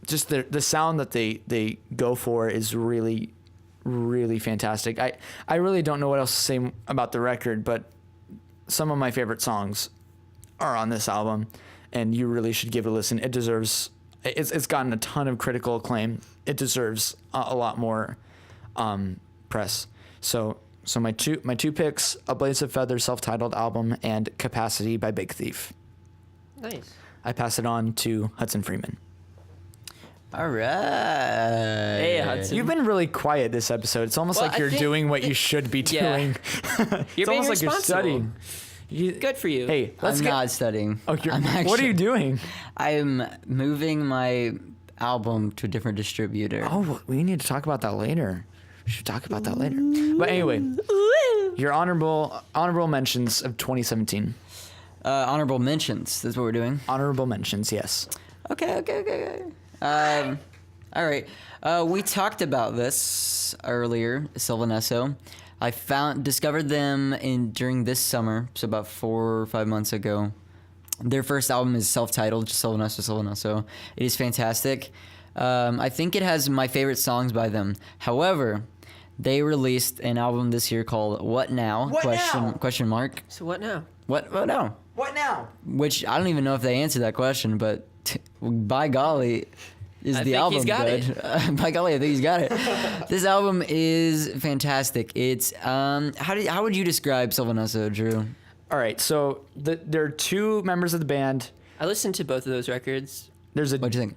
Speaker 1: Just the sound that they go for is really, really fantastic. I really don't know what else to say about the record, but some of my favorite songs are on this album. and you really should give it a listen. It deserves. It's gotten a ton of critical acclaim. It deserves a lot more press. So my two picks: A Blaze of Feathers self-titled album and Capacity by Big Thief.
Speaker 3: Nice.
Speaker 1: I pass it on to Hudson Freeman.
Speaker 2: All right.
Speaker 3: Hey, Hudson.
Speaker 1: You've been really quiet this episode. It's almost
Speaker 3: Well,
Speaker 1: like
Speaker 3: I
Speaker 1: you're
Speaker 3: think
Speaker 1: doing what you should be
Speaker 3: Yeah.
Speaker 1: doing.
Speaker 3: You're
Speaker 1: It's
Speaker 3: being
Speaker 1: almost like you're
Speaker 3: responsible.
Speaker 1: studying.
Speaker 3: Good for you.
Speaker 1: Hey, let's
Speaker 2: I'm
Speaker 1: get.
Speaker 2: not studying.
Speaker 1: Oh, what are you doing?
Speaker 2: I'm moving my album to a different distributor.
Speaker 1: Oh, we need to talk about that later. We should talk about that later. But anyway, your honorable mentions of 2017.
Speaker 2: Honorable mentions. That's what we're doing.
Speaker 1: Honorable mentions, yes.
Speaker 2: Okay. All right. We talked about this earlier, Sylvanesso. I discovered them during this summer, so about 4 or 5 months ago. Their first album is self-titled, just Sylvanesso. It is fantastic. I think it has my favorite songs by them. However, they released an album this year called What Now? Question mark.
Speaker 3: So what now?
Speaker 2: What now?
Speaker 1: What now?
Speaker 2: Which I don't even know if they answered that question, but by golly, is
Speaker 3: I
Speaker 2: the
Speaker 3: think
Speaker 2: album
Speaker 3: he's got
Speaker 2: good? By golly, I think he's got it. This album is fantastic. It's how would you describe Sylvanesso, Drew?
Speaker 1: All right, so there are two members of the band.
Speaker 3: I listened to both of those records.
Speaker 2: What'd you think?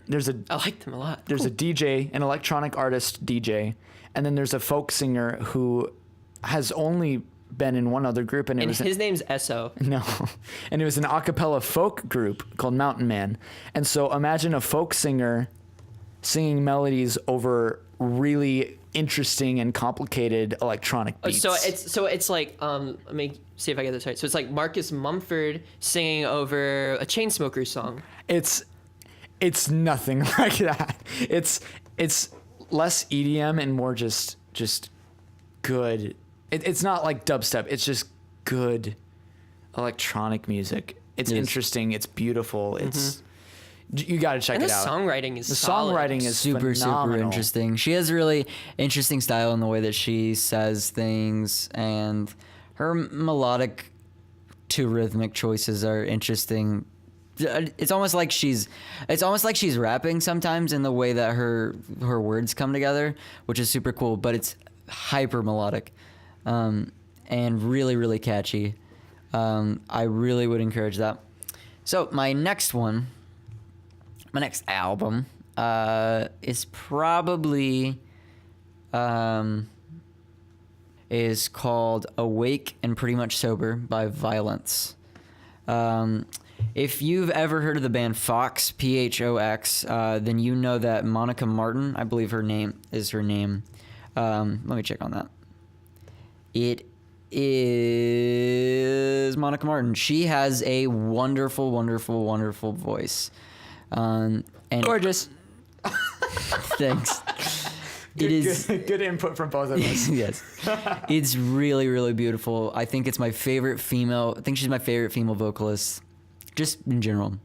Speaker 3: I liked them a lot.
Speaker 1: There's a DJ, an electronic artist DJ, and then there's a folk singer who has only been in one other group, and
Speaker 3: And his name's Esso.
Speaker 1: no, and it was an a cappella folk group called Mountain Man. And so imagine a folk singer singing melodies over really interesting and complicated electronic beats.
Speaker 3: So it's like let me see if I get this right. So it's like Marcus Mumford singing over a Chainsmokers song.
Speaker 1: It's nothing like that. It's less EDM and more just good. It's not like dubstep. It's just good electronic music. It's
Speaker 2: Yes.
Speaker 1: interesting. It's beautiful. It's you got to check
Speaker 3: And
Speaker 1: it
Speaker 3: the
Speaker 1: out.
Speaker 3: songwriting is
Speaker 1: The
Speaker 3: solid.
Speaker 1: songwriting is
Speaker 2: Super
Speaker 1: phenomenal.
Speaker 2: interesting. She has really interesting style in the way that she says things, and her melodic to rhythmic choices are interesting. It's almost like she's rapping sometimes in the way that her words come together, which is super cool. But it's hyper melodic, and really really catchy. I really would encourage that. So my next album is probably is called Awake and Pretty Much Sober by Violence. If you've ever heard of the band Fox, Phox, then you know that Monica Martin, I believe her name. Let me check on that. It is Monica Martin. She has a wonderful, wonderful, wonderful voice. And
Speaker 1: Gorgeous.
Speaker 2: thanks. It is
Speaker 1: good input from both of us.
Speaker 2: yes. It's really, really beautiful. I think it's my favorite female. I think she's my favorite female vocalist, just in general.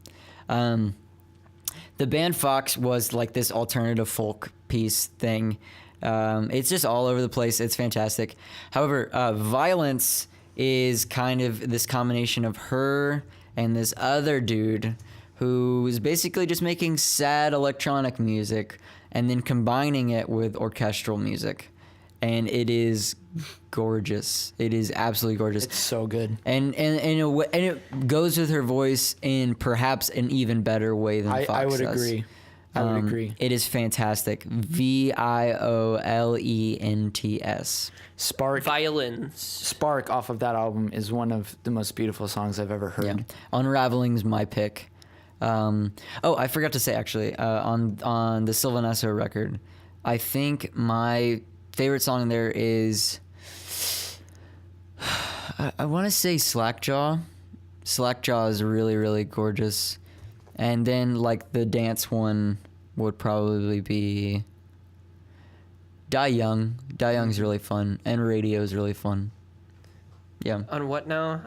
Speaker 2: The band Fox was like this alternative folk piece thing. It's just all over the place. It's fantastic. However, Violence is kind of this combination of her and this other dude who is basically just making sad electronic music and then combining it with orchestral music. And it is gorgeous. It is absolutely gorgeous.
Speaker 1: It's so good.
Speaker 2: And it goes with her voice in perhaps an even better way than Fox
Speaker 1: I would
Speaker 2: does.
Speaker 1: agree. I would agree.
Speaker 2: It is fantastic. Violents.
Speaker 1: Spark off of that album is one of the most beautiful songs I've ever heard.
Speaker 2: Yeah. Unraveling's my pick. I forgot to say actually, on the Sylvanesso record, I think my favorite song in there is I want to say Slackjaw. Slackjaw is really, really gorgeous. And then like the dance one would probably be Die Young. Die Young's really fun, and Radio's really fun. Yeah.
Speaker 3: On what now?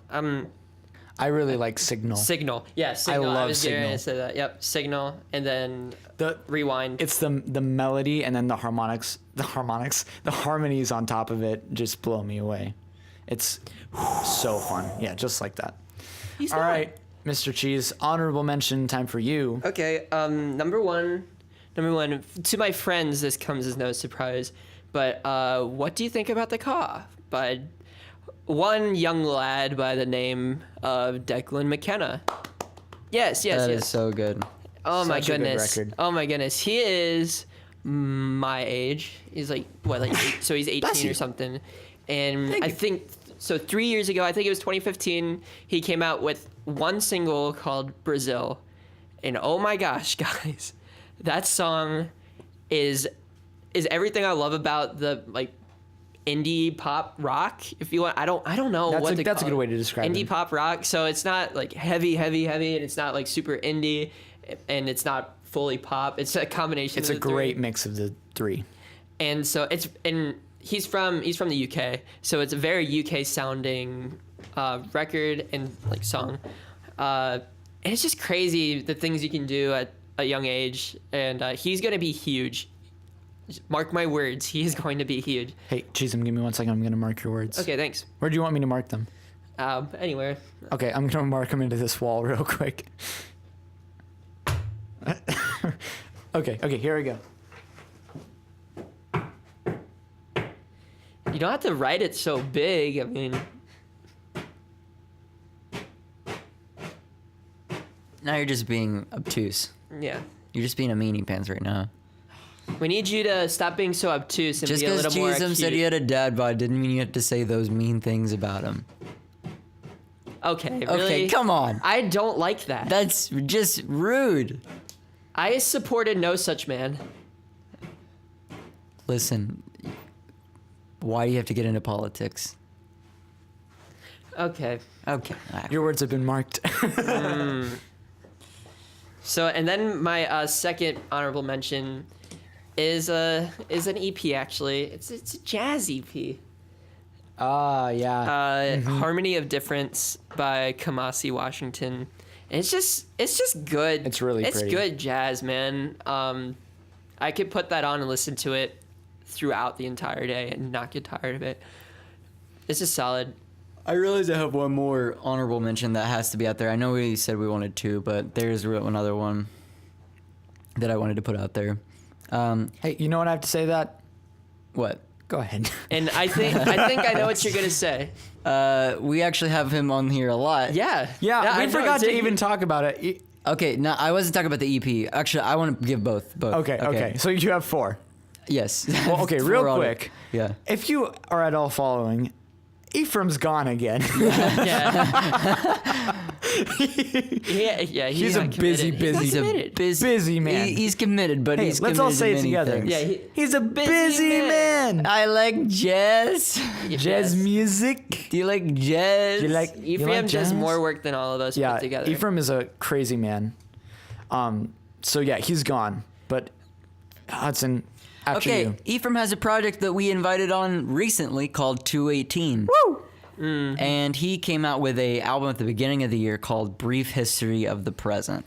Speaker 1: I really like Signal.
Speaker 3: Signal. Yeah, Signal.
Speaker 1: love
Speaker 3: I was getting ready
Speaker 1: Signal.
Speaker 3: to say that. Yep, Signal, and then
Speaker 1: The
Speaker 3: Rewind.
Speaker 1: It's the melody and then the harmonies on top of it just blow me away. It's so fun. Yeah, just like that.
Speaker 3: He's
Speaker 1: All
Speaker 3: not.
Speaker 1: right, Mr. Cheez, honorable mention time for you.
Speaker 3: Okay, number one, to my friends, this comes as no surprise, but what do you think about The Caw by one young lad by the name of Declan McKenna? Yes.
Speaker 2: That is so good.
Speaker 3: Oh my
Speaker 1: Such a good
Speaker 3: goodness.
Speaker 1: record.
Speaker 3: Oh my goodness. He is my age. He's like so he's 18 or something. And I think so 3 years ago, I think it was 2015, he came out with one single called Brazil. And oh my gosh, guys. That song is everything I love about the like indie pop rock. If you want, I don't know
Speaker 1: That's
Speaker 3: what to
Speaker 1: that's a
Speaker 3: call
Speaker 1: good
Speaker 3: it.
Speaker 1: way to describe
Speaker 3: Indie
Speaker 1: it.
Speaker 3: pop rock. So it's not like heavy, and it's not like super indie, and it's not fully pop. It's a combination.
Speaker 1: It's
Speaker 3: of
Speaker 1: a
Speaker 3: the three.
Speaker 1: great mix of the three.
Speaker 3: And so he's from the UK, so it's a very UK sounding record and like song. And it's just crazy the things you can do at a young age, and he's gonna be huge. Mark my words, he is going to be huge.
Speaker 1: Hey, Cheez, give me 1 second. I'm going to mark your words.
Speaker 3: Okay, thanks.
Speaker 1: Where do you want me to mark them?
Speaker 3: Anywhere.
Speaker 1: Okay, I'm going to mark them into this wall real quick. Okay, here we go.
Speaker 3: You don't have to write it so big. I mean,
Speaker 2: Now you're just being obtuse.
Speaker 3: yeah.
Speaker 2: You're just being a meanie pants right now.
Speaker 3: We need you to stop being so obtuse and
Speaker 2: Just
Speaker 3: be a
Speaker 2: because
Speaker 3: little more
Speaker 2: Cheez said
Speaker 3: acute.
Speaker 2: he had a dad bod didn't mean you had to say those mean things about him.
Speaker 3: Okay, really?
Speaker 2: Okay, come on.
Speaker 3: I don't like that.
Speaker 2: That's just rude.
Speaker 3: I supported no such man.
Speaker 2: Listen, why do you have to get into politics?
Speaker 3: Okay.
Speaker 2: Okay.
Speaker 1: Your words have been marked.
Speaker 3: So, and then my second honorable mention is an EP actually. It's a jazz EP.
Speaker 1: Yeah.
Speaker 3: Harmony of Difference by Kamasi Washington. And it's just good.
Speaker 1: It's really
Speaker 3: it's
Speaker 1: pretty.
Speaker 3: good jazz, man. I could put that on and listen to it throughout the entire day and not get tired of it. It's just solid.
Speaker 2: I realize I have one more honorable mention that has to be out there. I know we said we wanted two, but there's another one that I wanted to put out there.
Speaker 1: Hey, you know what I have to say to that?
Speaker 2: What?
Speaker 1: Go ahead.
Speaker 3: And I think I know what you're gonna say.
Speaker 2: We actually have him on here a lot.
Speaker 3: Yeah.
Speaker 1: Yeah,
Speaker 3: I
Speaker 1: we
Speaker 3: know,
Speaker 1: forgot to
Speaker 3: didn't
Speaker 1: even
Speaker 3: you?
Speaker 1: talk about it.
Speaker 2: Okay, no, I wasn't talking about the EP. Actually, I want to give both.
Speaker 1: Okay. So you have 4.
Speaker 2: Yes.
Speaker 1: Well, okay,
Speaker 2: Four
Speaker 1: real
Speaker 2: on it.
Speaker 1: quick.
Speaker 2: Yeah.
Speaker 1: If you are at all following, Ephraim's gone again.
Speaker 3: Yeah.
Speaker 1: He's a busy
Speaker 2: He's a
Speaker 3: committed.
Speaker 1: busy man.
Speaker 2: He's committed, but
Speaker 1: Hey,
Speaker 2: he's
Speaker 1: let's
Speaker 2: committed
Speaker 1: all say
Speaker 2: to
Speaker 1: it
Speaker 2: many
Speaker 1: together.
Speaker 2: things.
Speaker 3: Yeah,
Speaker 1: He's a busy man.
Speaker 2: I like jazz.
Speaker 1: Jazz music.
Speaker 2: Do you like jazz?
Speaker 1: You like
Speaker 3: Ephraim does
Speaker 1: jazz?
Speaker 3: more work than all of us
Speaker 1: Yeah,
Speaker 3: put together.
Speaker 1: Ephraim is a crazy man. So yeah, he's gone. But Hudson, after
Speaker 2: Okay,
Speaker 1: you.
Speaker 2: Ephraim has a project that we invited on recently called 218.
Speaker 1: Woo!
Speaker 2: And he came out with a album at the beginning of the year called Brief History of the Present.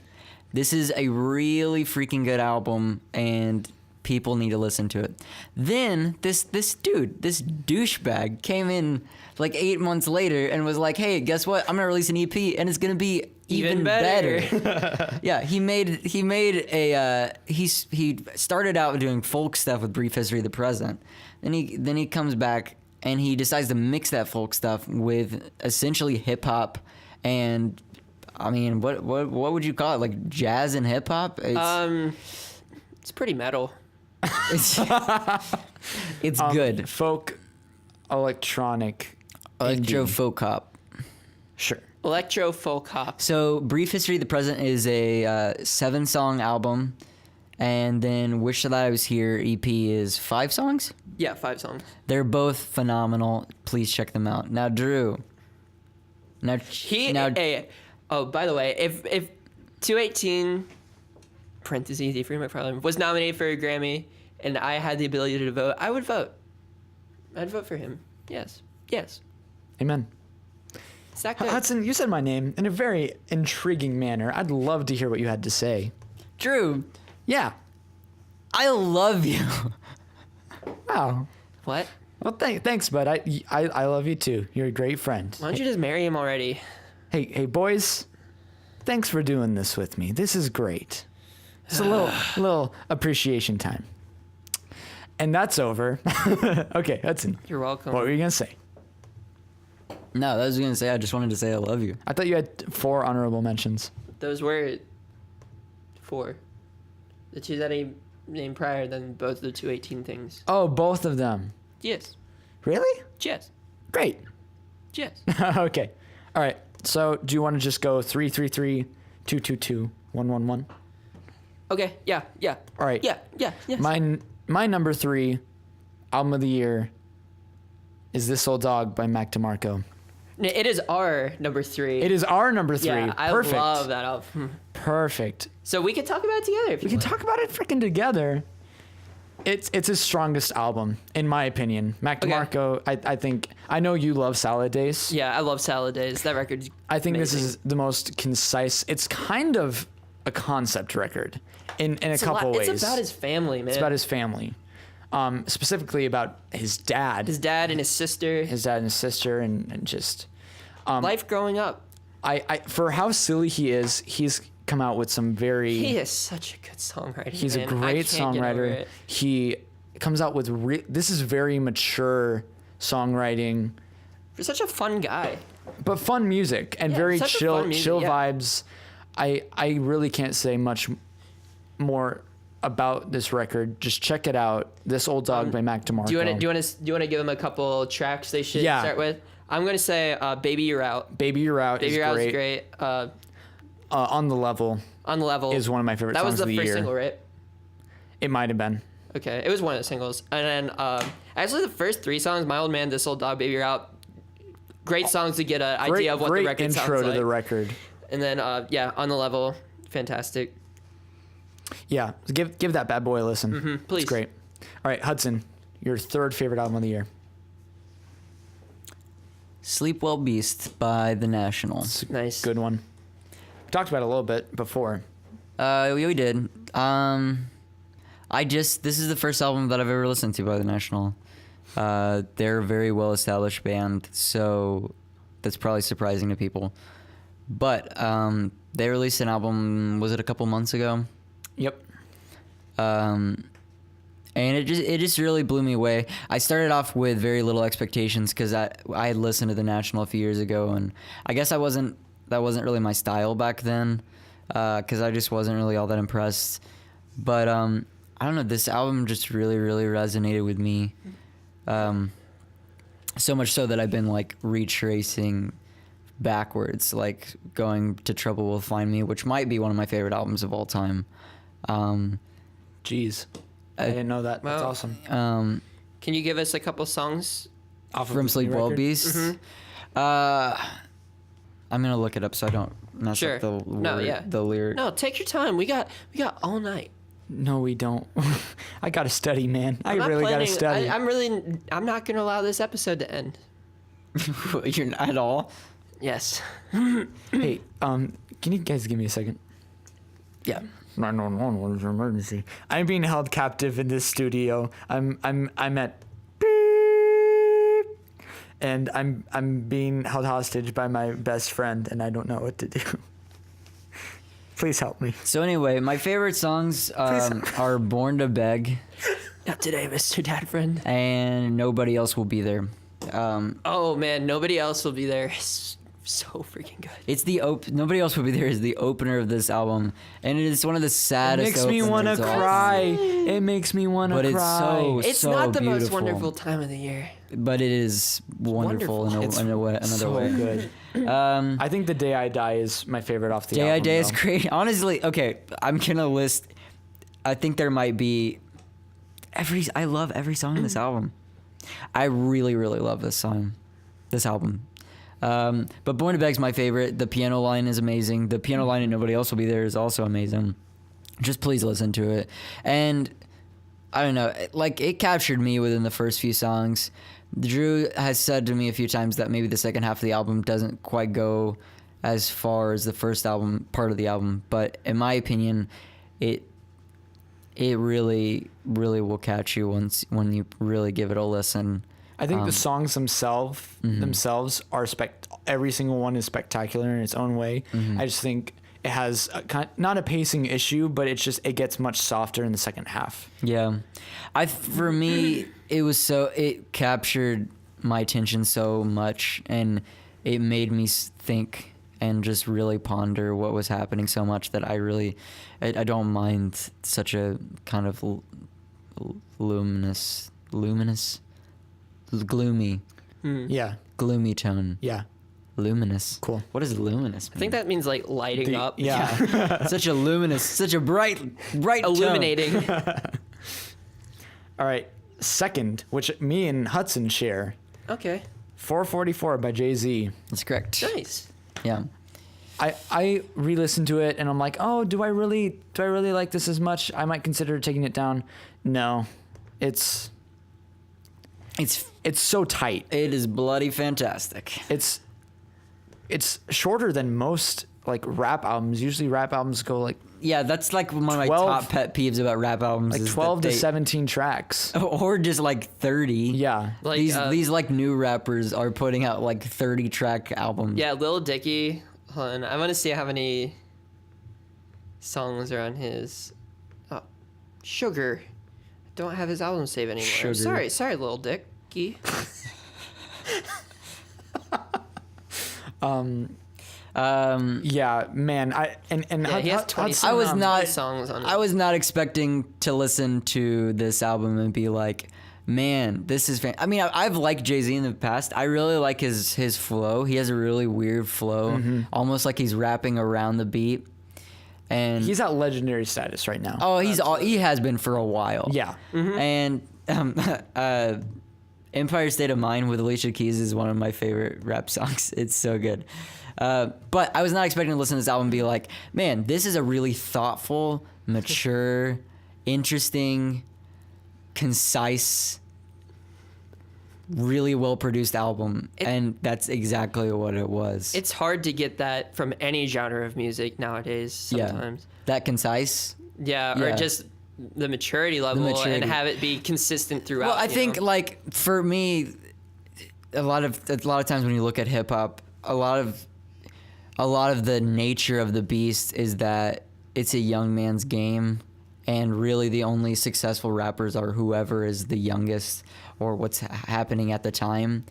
Speaker 2: This is a really freaking good album, and people need to listen to it. Then this douchebag came in like 8 months later and was like, "Hey, guess what? I'm gonna release an EP, and it's gonna be even better." Yeah, he started out doing folk stuff with Brief History of the Present. Then he comes back and he decides to mix that folk stuff with essentially hip hop and I mean, what would you call it? Like jazz and hip hop?
Speaker 3: It's pretty metal.
Speaker 2: It's good.
Speaker 1: Folk, electronic,
Speaker 2: Electro
Speaker 1: indie.
Speaker 2: folk hop.
Speaker 1: Sure.
Speaker 3: Electro folk hop.
Speaker 2: So, Brief History of the Present is a 7-song album, and then Wish That I Was Here EP is 5 songs.
Speaker 3: Yeah, 5 songs.
Speaker 2: They're both phenomenal. Please check them out. Now, Drew. Now,
Speaker 3: Oh, by the way, if 218 parentheses Ephraim McFarland was nominated for a Grammy and I had the ability to vote, I would vote. I'd vote for him. Yes.
Speaker 1: Amen.
Speaker 3: Is that good?
Speaker 1: Hudson, you said my name in a very intriguing manner. I'd love to hear what you had to say.
Speaker 2: Drew,
Speaker 1: Yeah.
Speaker 2: I love you.
Speaker 1: Wow.
Speaker 3: What?
Speaker 1: Well, thanks, bud. I love you too. You're a great friend.
Speaker 3: Why don't you just marry him already?
Speaker 1: Hey, boys. thanks for doing this with me. This is great. It's a little appreciation time. And that's over. Okay, Hudson.
Speaker 3: You're welcome.
Speaker 1: What were you going to say?
Speaker 2: No, I was gonna say I just wanted to say I love you.
Speaker 1: I thought you had 4 honorable mentions.
Speaker 3: Those were 4. The 2 that I named prior, then both the 218 things.
Speaker 1: Oh, both of them.
Speaker 3: Yes.
Speaker 1: Really?
Speaker 3: Yes.
Speaker 1: Great.
Speaker 3: Yes.
Speaker 1: Okay. All right. So do you want to just go 333, 222, 111?
Speaker 3: Okay. Yeah. Yeah.
Speaker 1: All right.
Speaker 3: Yeah. Yeah. Yes.
Speaker 1: My number 3 album of the year is This Old Dog by Mac DeMarco.
Speaker 3: It is our number 3.
Speaker 1: It is our number 3.
Speaker 3: Yeah, I
Speaker 1: Perfect.
Speaker 3: love that album.
Speaker 1: Perfect.
Speaker 3: So we can talk about it together if you
Speaker 1: We can
Speaker 3: want.
Speaker 1: talk about it freaking together. It's his strongest album, in my opinion. Mac
Speaker 3: Okay.
Speaker 1: DeMarco, I think, I know you love Salad Days.
Speaker 3: Yeah, I love Salad Days. That record's
Speaker 1: I think
Speaker 3: amazing.
Speaker 1: this is the most concise. It's kind of a concept record in a couple ways.
Speaker 3: It's about his family, man.
Speaker 1: It's about his family. Specifically about his dad.
Speaker 3: His dad and his sister.
Speaker 1: His dad and his sister and just
Speaker 3: Life growing up.
Speaker 1: I for how silly he is, he's come out with some very
Speaker 3: He is such a good songwriter.
Speaker 1: he's
Speaker 3: man.
Speaker 1: a great
Speaker 3: I can't get over
Speaker 1: songwriter.
Speaker 3: it.
Speaker 1: He comes out with this is very mature songwriting,
Speaker 3: For such a fun guy.
Speaker 1: but fun music and
Speaker 3: Yeah,
Speaker 1: very
Speaker 3: such a
Speaker 1: chill
Speaker 3: fun music,
Speaker 1: chill
Speaker 3: yeah.
Speaker 1: vibes. I really can't say much more about this record. Just check it out. This Old Dog by Mac DeMarco.
Speaker 3: Do you want to give them a couple tracks they should
Speaker 1: Yeah.
Speaker 3: start with? I'm gonna say "Baby You're Out."
Speaker 1: Baby You're Out
Speaker 3: "Baby
Speaker 1: is
Speaker 3: You're Out"
Speaker 1: great.
Speaker 3: is great.
Speaker 1: On the Level
Speaker 3: "On the Level"
Speaker 1: is one of my favorite
Speaker 3: That
Speaker 1: songs
Speaker 3: was the
Speaker 1: of the
Speaker 3: first
Speaker 1: year.
Speaker 3: single, right?
Speaker 1: It might have been.
Speaker 3: Okay, it was one of the singles. And then actually the first 3 songs, "My Old Man," "This Old Dog," "Baby You're Out," great songs to get an idea of what the record
Speaker 1: intro
Speaker 3: sounds
Speaker 1: to
Speaker 3: like.
Speaker 1: the record.
Speaker 3: And then "On the Level," fantastic.
Speaker 1: Yeah, give that bad boy a listen.
Speaker 3: Please.
Speaker 1: It's great. All right, Hudson, your 3rd favorite album of the year.
Speaker 2: Sleep Well Beast by The National.
Speaker 1: It's a
Speaker 3: Nice.
Speaker 1: good one. We talked about it a little bit before.
Speaker 2: We did. This is the first album that I've ever listened to by The National. They're a very well established band, so that's probably surprising to people. But they released an album, was it a couple months ago?
Speaker 1: Yep.
Speaker 2: And it just really blew me away. I started off with very little expectations because I had listened to The National a few years ago, and I guess that wasn't really my style back then because I just wasn't really all that impressed. But I don't know, this album just really, really resonated with me. So much so that I've been like retracing backwards, like going to Trouble Will Find Me, which might be one of my favorite albums of all time.
Speaker 1: Jeez. I didn't know that. That's
Speaker 3: Wow.
Speaker 1: awesome.
Speaker 3: Can you give us a couple songs?
Speaker 1: Off of
Speaker 2: From
Speaker 1: the
Speaker 2: Sleep
Speaker 1: new
Speaker 2: Well
Speaker 1: record?
Speaker 2: Beast. I'm gonna look it up so I don't mess
Speaker 3: Sure.
Speaker 2: up the word,
Speaker 3: No, yeah.
Speaker 2: the lyric.
Speaker 3: No, take your time. We got all night.
Speaker 1: No, we don't. I gotta study, man. I
Speaker 3: I'm not
Speaker 1: really gotta
Speaker 3: planning-
Speaker 1: study.
Speaker 3: I'm not gonna allow this episode to end.
Speaker 2: You're not at all.
Speaker 3: Yes.
Speaker 1: Hey, can you guys give me a second?
Speaker 3: Yeah.
Speaker 1: 911, what is your emergency? I'm being held captive in this studio. I'm at beep, and I'm being held hostage by my best friend, and I don't know what to do. Please help me.
Speaker 2: So anyway, my favorite songs are "Born to Beg"
Speaker 3: Not today, Mr. Dad Friend.
Speaker 2: and "Nobody Else Will Be There."
Speaker 3: Oh man, nobody else will be there. It's so freaking good.
Speaker 2: It's the "Nobody Else Will Be There" is the opener of this album, and it is one of the
Speaker 1: It
Speaker 2: saddest.
Speaker 1: makes me want to
Speaker 2: openers of all
Speaker 1: cry.
Speaker 2: time.
Speaker 1: It makes me want to
Speaker 2: But
Speaker 1: cry.
Speaker 2: it's
Speaker 3: It's
Speaker 2: so
Speaker 3: not the
Speaker 2: beautiful.
Speaker 3: most wonderful time of the year.
Speaker 2: But it is wonderful in
Speaker 3: wonderful.
Speaker 2: another
Speaker 1: so
Speaker 2: way.
Speaker 1: good. I think "The Day I Die" is my favorite off the
Speaker 2: Day I
Speaker 1: album.
Speaker 2: Day is
Speaker 1: though.
Speaker 2: great. Honestly, okay, I'm gonna list. I think there might be I love every song in this album. I really, really love this album. But "Born to Beg's my favorite. The piano line is amazing. The piano line in "Nobody Else Will Be There" is also amazing. Just please listen to it. And I don't know, like it captured me within the first few songs. Drew has said to me a few times that maybe the second half of the album doesn't quite go as far as the first part of the album, but in my opinion, it really, really will catch you when you really give it a listen.
Speaker 1: I think the songs themselves are every single one is spectacular in its own way. I just think it has not a pacing issue, but it gets much softer in the second half.
Speaker 2: Yeah. For me, it captured my attention so much, and it made me think and just really ponder what was happening so much that I don't mind such a kind of gloomy
Speaker 1: Yeah.
Speaker 2: gloomy tone.
Speaker 1: Yeah.
Speaker 2: Luminous.
Speaker 1: Cool.
Speaker 2: What does luminous mean?
Speaker 3: I think that means like lighting up.
Speaker 1: Yeah.
Speaker 2: Such a bright tone.
Speaker 3: Illuminating.
Speaker 1: All right. Second, which me and Hudson share,
Speaker 3: Okay.
Speaker 1: 444 by Jay-Z.
Speaker 2: That's correct.
Speaker 3: Nice.
Speaker 2: Yeah.
Speaker 1: I re-listened to it and I'm like, oh, do I really like this as much? I might consider taking it down. No, it's so tight.
Speaker 2: It is bloody fantastic.
Speaker 1: It's shorter than most like rap albums. Usually rap albums go like
Speaker 2: Yeah, that's like one of my
Speaker 1: 12
Speaker 2: top pet peeves about rap albums.
Speaker 1: like
Speaker 2: is
Speaker 1: 12
Speaker 2: that
Speaker 1: to 17 tracks.
Speaker 2: or just like 30.
Speaker 1: Yeah.
Speaker 3: Like,
Speaker 2: these like new rappers are putting out like 30 track albums.
Speaker 3: Yeah, Lil Dicky. Hold on. I want to see how many songs are on his. Oh, Sugar. I don't have his album save anymore.
Speaker 2: Sugar.
Speaker 3: Sorry, Lil Dicky.
Speaker 1: Yeah, man.
Speaker 3: Yeah, he has 20
Speaker 2: I was not
Speaker 3: songs on it.
Speaker 2: I was not expecting to listen to this album and be like, man, this is I mean, I've liked Jay-Z in the past. I really like his flow. He has a really weird flow, almost like he's rapping around the beat. And
Speaker 1: He's at legendary status right now.
Speaker 2: oh, he has been for a while.
Speaker 1: Yeah.
Speaker 2: And Empire State of Mind with Alicia Keys is one of my favorite rap songs. It's so good. But I was not expecting to listen to this album and be like, man, this is a really thoughtful, mature, interesting, concise, really well-produced album. And that's exactly what it was.
Speaker 3: It's hard to get that from any genre of music nowadays. Sometimes.
Speaker 2: That concise.
Speaker 3: Yeah, or
Speaker 2: Yeah.
Speaker 3: just the maturity level
Speaker 2: maturity.
Speaker 3: and have it be consistent throughout.
Speaker 2: Well, I
Speaker 3: you
Speaker 2: think
Speaker 3: know?
Speaker 2: like for me, a lot of times when you look at hip hop, a lot of the nature of the beast is that it's a young man's game, and really the only successful rappers are whoever is the youngest or what's happening at the time.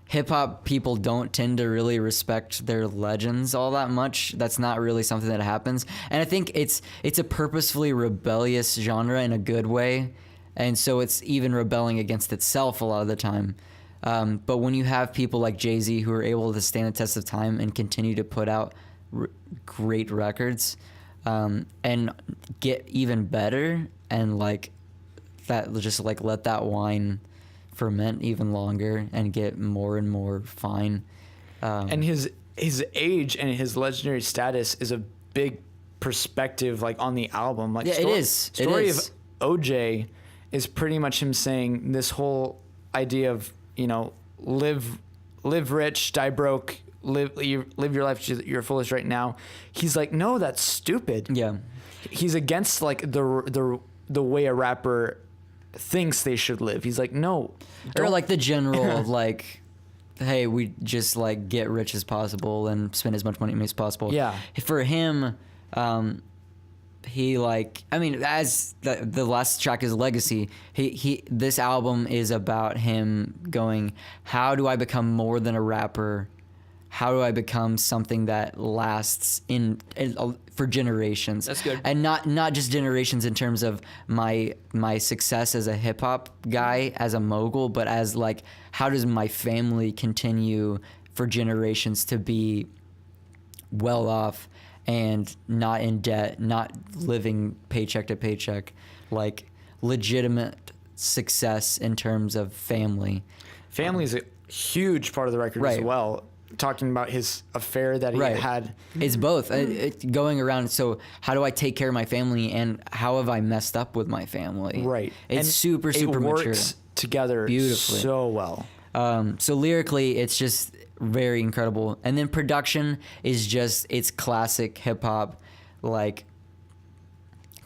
Speaker 2: Hip hop people don't tend to really respect their legends all that much. That's not really something that happens. And I think it's a purposefully rebellious genre in a good way. And so it's even rebelling against itself a lot of the time. But when you have people like Jay-Z who are able to stand the test of time and continue to put out great records, and get even better, and like that, just like let that wine ferment even longer and get more and more fine.
Speaker 1: And his age and his legendary status is a big perspective, like on the album. Like
Speaker 2: Yeah, it is.
Speaker 1: Story
Speaker 2: It is.
Speaker 1: of OJ is pretty much him saying this whole idea of, you know, live rich, die broke, live your life to your fullest right now. He's like, no, that's stupid.
Speaker 2: Yeah.
Speaker 1: He's against like the way a rapper thinks they should live. He's like, no.
Speaker 2: Or like the general like, hey, we just like get rich as possible and spend as much money as possible.
Speaker 1: Yeah.
Speaker 2: For him, he like, I mean, as the last track is Legacy, this album is about him going, how do I become more than a rapper? How do I become something that lasts for generations?
Speaker 3: That's good.
Speaker 2: And not just generations in terms of my success as a hip hop guy, as a mogul, but as like, how does my family continue for generations to be well off and not in debt, not living paycheck to paycheck, like legitimate success in terms of family.
Speaker 1: Family is a huge part of the record as
Speaker 2: Right.
Speaker 1: well. Talking about his affair that he had.
Speaker 2: It's both. It's going around. So how do I take care of my family, and how have I messed up with my family?
Speaker 1: Right.
Speaker 2: It's
Speaker 1: And
Speaker 2: super
Speaker 1: it works
Speaker 2: mature.
Speaker 1: together
Speaker 2: Beautifully.
Speaker 1: so well.
Speaker 2: So lyrically, it's just very incredible. And then production is just, it's classic hip hop, like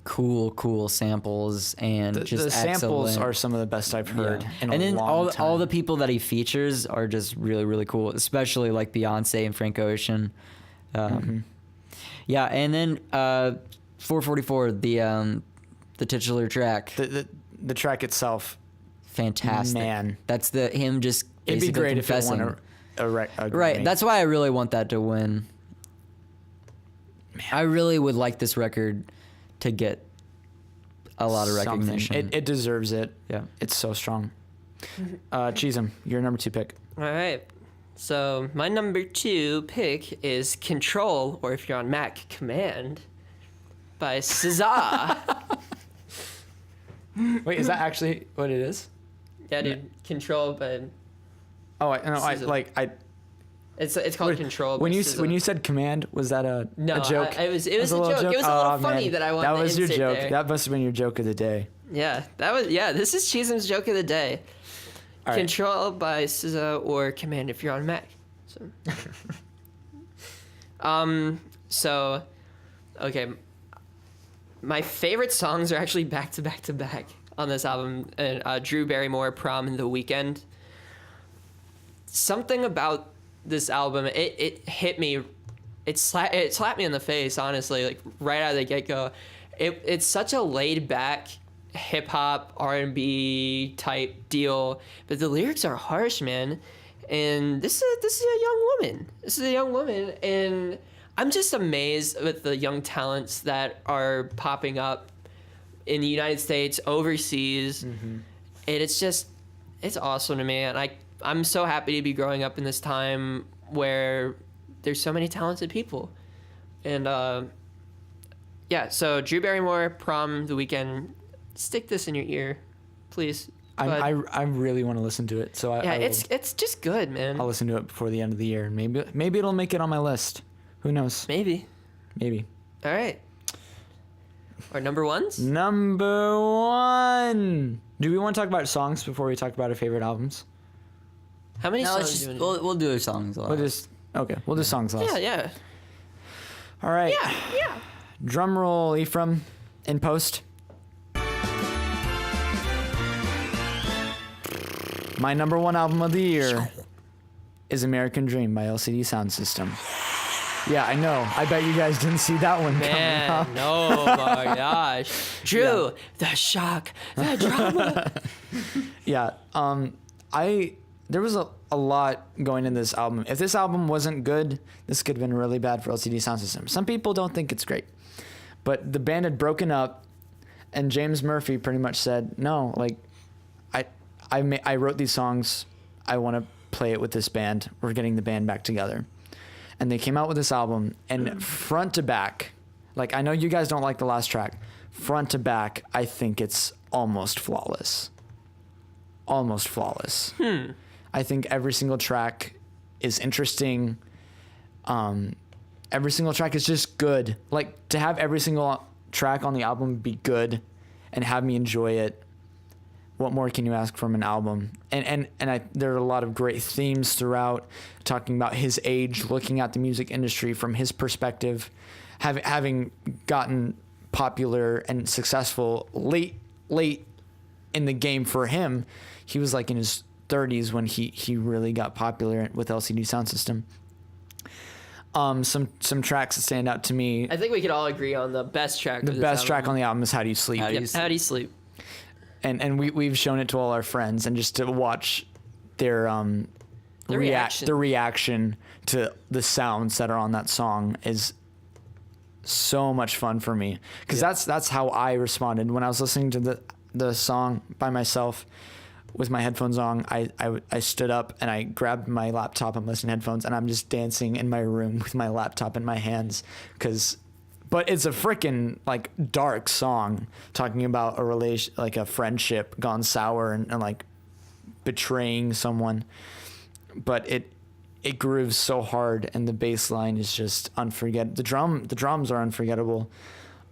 Speaker 2: cool samples and
Speaker 1: The
Speaker 2: just
Speaker 1: samples
Speaker 2: excellent.
Speaker 1: are some of the best I've heard in
Speaker 2: And
Speaker 1: a
Speaker 2: then
Speaker 1: long time.
Speaker 2: all the people that he features are just really cool, especially like Beyonce and Frank Ocean. Yeah, and then 444, the titular track,
Speaker 1: The track itself,
Speaker 2: fantastic.
Speaker 1: man.
Speaker 2: That's him just
Speaker 1: it'd be
Speaker 2: basically
Speaker 1: great
Speaker 2: confessing.
Speaker 1: if it won a
Speaker 2: Right,
Speaker 1: Grammy.
Speaker 2: that's why I really want that to win. I really would like this record to get a lot of
Speaker 1: Something.
Speaker 2: recognition.
Speaker 1: It deserves it.
Speaker 2: Yeah.
Speaker 1: It's so strong. Cheez, your number 2 pick.
Speaker 3: All right. So my number 2 pick is Control, or if you're on Mac, Command, by SZA.
Speaker 1: Wait, is that actually what it is?
Speaker 3: Yeah, dude. Control, but
Speaker 1: Oh, I
Speaker 3: SZA. It's called Control.
Speaker 1: When
Speaker 3: by
Speaker 1: you
Speaker 3: SZA.
Speaker 1: when you said command, was that a joke?
Speaker 3: It was a
Speaker 1: That's
Speaker 3: joke. It was a little funny that I wanted
Speaker 1: That
Speaker 3: to
Speaker 1: was your
Speaker 3: insert
Speaker 1: joke.
Speaker 3: there.
Speaker 1: That must have been your joke of the day.
Speaker 3: This is Cheezum's joke of the day.
Speaker 1: All right.
Speaker 3: Control by SZA or Command if you're on Mac. So, okay. My favorite songs are actually back to back to back on this album. And Drew Barrymore, Prom, and The Weeknd. Something about this album, it hit me. It slapped me in the face, honestly, like right out of the get-go. It's such a laid-back hip-hop, R&B type deal, but the lyrics are harsh, man. And this is a young woman. This is a young woman, and I'm just amazed with the young talents that are popping up in the United States, overseas, and it's awesome to me. And I'm so happy to be growing up in this time where there's so many talented people. And so Drew Barrymore, Prom, The Weeknd, stick this in your ear, please.
Speaker 1: I really want to listen to it, so
Speaker 3: it's just good, man.
Speaker 1: I'll listen to it before the end of the year. Maybe it'll make it on my list. Who knows?
Speaker 3: Maybe. All right. Our number ones?
Speaker 1: Number 1. Do we want to talk about songs before we talk about our favorite albums?
Speaker 3: How many
Speaker 2: No,
Speaker 3: songs
Speaker 2: let's
Speaker 3: do
Speaker 2: just
Speaker 3: you want
Speaker 2: we'll do songs.
Speaker 1: We'll do songs last.
Speaker 3: to do? Yeah.
Speaker 1: All right.
Speaker 3: Yeah.
Speaker 1: Drum roll, Ephraim, in post. My number 1 album of the year is American Dream by LCD Sound System. Yeah, I know. I bet you guys didn't see that one coming
Speaker 3: Man,
Speaker 1: up.
Speaker 3: oh my gosh. Drew, the shock, the drama.
Speaker 1: Yeah, there was a lot going in this album. If this album wasn't good, this could have been really bad for LCD Sound System. Some people don't think it's great. But the band had broken up, and James Murphy pretty much said, no, like, I wrote these songs. I want to play it with this band. We're getting the band back together. And they came out with this album, and front to back, like, I know you guys don't like the last track. Front to back, I think it's almost flawless. Almost flawless. I think every single track is interesting. Every single track is just good. Like, to have every single track on the album be good and have me enjoy it, what more can you ask from an album? And there are a lot of great themes throughout, talking about his age, looking at the music industry from his perspective, having gotten popular and successful late in the game for him. He was like in his 30s when he really got popular with LCD Sound System. Some tracks that stand out to me.
Speaker 3: I think we could all agree on the best track.
Speaker 1: The best track on the album is How Do You Sleep?
Speaker 3: How do you sleep?
Speaker 1: And we've shown it to all our friends, and just to watch their reaction to the sounds that are on that song is so much fun for me, because that's how I responded when I was listening to the song by myself with my headphones on. I stood up and I grabbed my laptop and listened to headphones, and I'm just dancing in my room with my laptop in my hands, but it's a freaking like dark song talking about a relation, like a friendship gone sour and like betraying someone. But it grooves so hard, and the bass line is just unforgettable. The drums are unforgettable.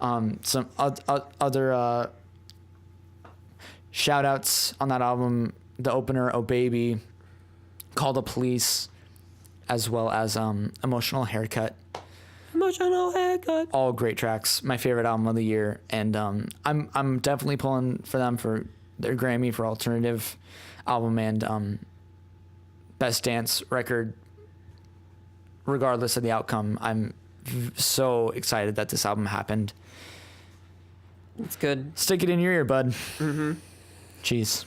Speaker 1: Some other shout outs on that album: the opener, Oh Baby, Call the Police, as well as Emotional Haircut.
Speaker 3: Emotional Haircut.
Speaker 1: All great tracks. My favorite album of the year, and I'm definitely pulling for them for their Grammy for alternative album and best dance record. regardless of the outcome, I'm so excited that this album happened.
Speaker 3: It's good.
Speaker 1: Stick it in your ear, bud. Cheez,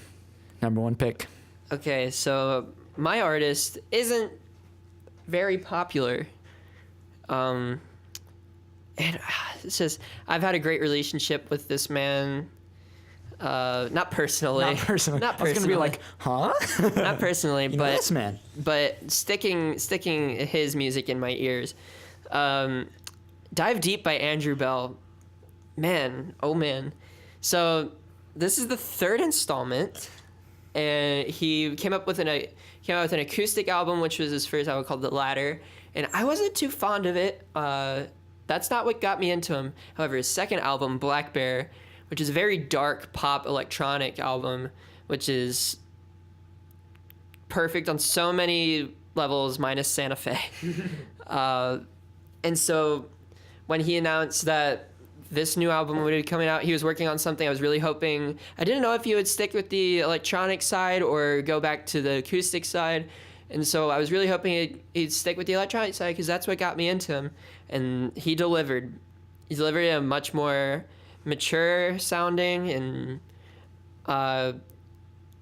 Speaker 1: number 1 pick.
Speaker 3: Okay, so my artist isn't very popular. And it's just, I've had a great relationship with this man. Not personally.
Speaker 1: Not personally.
Speaker 3: Not
Speaker 1: I was gonna be like, huh?
Speaker 3: Not personally,
Speaker 1: You know
Speaker 3: but
Speaker 1: this man.
Speaker 3: but sticking his music in my ears. Dive Deep by Andrew Bell. Man, oh man. So this is the 3rd installment, and he came out with an acoustic album, which was his first album, called The Ladder, and I wasn't too fond of it. That's not what got me into him. However, his second album, Black Bear, which is a very dark pop electronic album, which is perfect on so many levels, minus Santa Fe. And so when he announced that this new album would be coming out, he was working on something I was really hoping. I didn't know if he would stick with the electronic side or go back to the acoustic side. And so I was really hoping he'd stick with the electronic side, because that's what got me into him. And he delivered. He delivered a much more mature sounding and